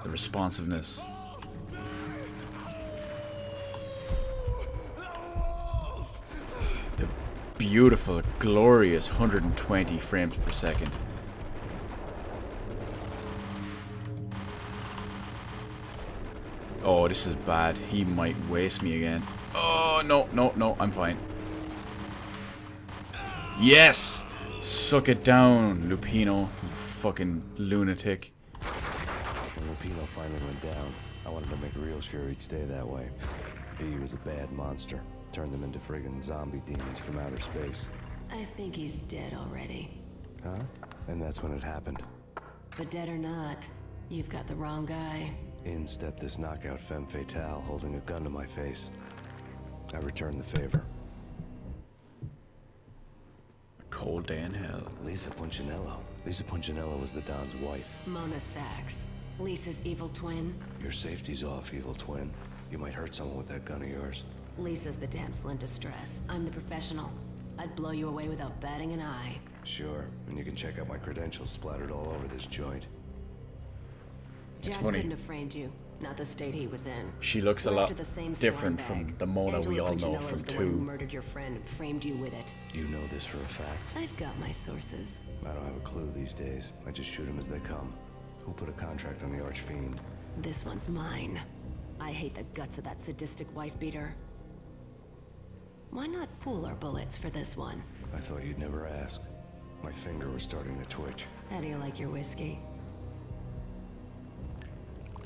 the responsiveness. The beautiful, glorious 120 frames per second. Oh, this is bad. He might waste me again. Oh, no, no, no, I'm fine. Yes! Suck it down, Lupino, you fucking lunatic. When Lupino finally went down, I wanted to make real sure he'd stay that way. He was a bad monster. Turned them into friggin' zombie demons from outer space. I think he's dead already. Huh? And that's when it happened. But dead or not, you've got the wrong guy. In stepped this knockout femme fatale, holding a gun to my face. I returned the favor. A cold day in hell. Lisa Punchinello. Lisa Punchinello was the Don's wife. Mona Sachs. Lisa's evil twin. Your safety's off, evil twin. You might hurt someone with that gun of yours. Lisa's the damsel in distress. I'm the professional. I'd blow you away without batting an eye. Sure, and you can check out my credentials splattered all over this joint. Jack funny. couldn't have framed you. Not the state he was in. She looks a We're lot after the same different slime from bag. the Mona we Angela all know Punchinello's from the one who 2. murdered your friend and framed you with it. You know this for a fact. I've got my sources. I don't have a clue these days. I just shoot them as they come. Who put a contract on the Archfiend? This one's mine. I hate the guts of that sadistic wife beater. Why not pool our bullets for this one? I thought you'd never ask. My finger was starting to twitch. How do you like your whiskey?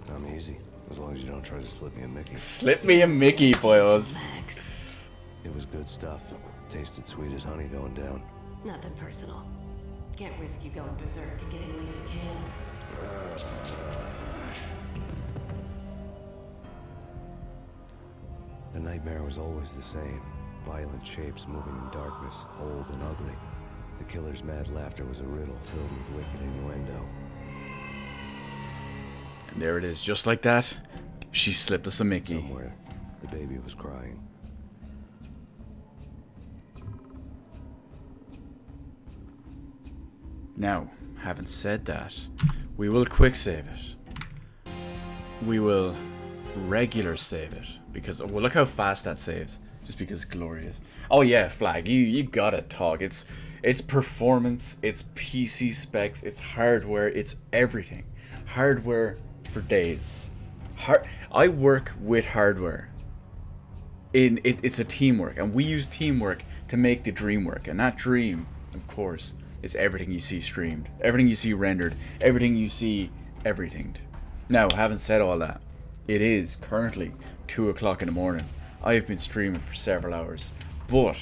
I'm easy, as long as you don't try to slip me a Mickey. Slip me a Mickey, boys. Max. It was good stuff. Tasted sweet as honey going down. Nothing personal. Can't risk you going berserk and getting Lisa killed. The nightmare was always the same. Violent shapes moving in darkness, old and ugly. The killer's mad laughter was a riddle filled with wicked innuendo. And there it is, just like that. She slipped us a Mickey. Somewhere, the baby was crying. Now, having said that, we will quick save it. We will regular save it. Because, well, look how fast that saves. Just because it's glorious. Oh yeah, Flag, you gotta talk. It's performance, it's PC specs, it's hardware, it's everything. Hardware for days. I work with hardware. It's a teamwork, and we use teamwork to make the dream work. And that dream, of course, is everything you see streamed, everything you see rendered, everything you see everythinged. Now, having said all that, it is currently 2 o'clock in the morning. I have been streaming for several hours, but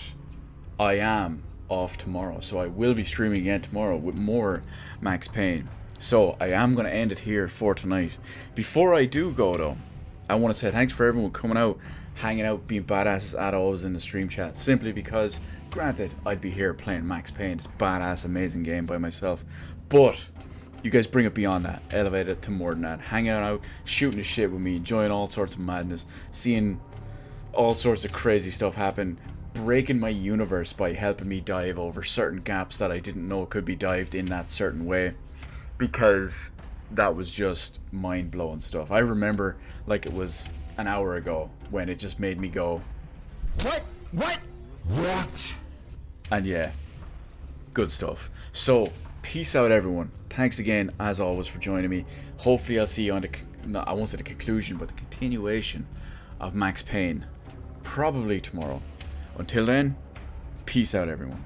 I am off tomorrow, so I will be streaming again tomorrow with more Max Payne. So I am going to end it here for tonight. Before I do go though, I want to say thanks for everyone coming out, hanging out, being badasses at always in the stream chat, simply because, granted, I'd be here playing Max Payne, this badass amazing game by myself, but you guys bring it beyond that, elevate it to more than that, hanging out, shooting the shit with me, enjoying all sorts of madness, seeing all sorts of crazy stuff happen, breaking my universe by helping me dive over certain gaps that I didn't know could be dived in that certain way, because that was just mind-blowing stuff. I remember like it was an hour ago when it just made me go, What? And yeah, good stuff. So peace out everyone. Thanks again as always for joining me. Hopefully I'll see you on the, I won't say the conclusion, but the continuation of Max Payne probably tomorrow. Until then, Peace out, everyone.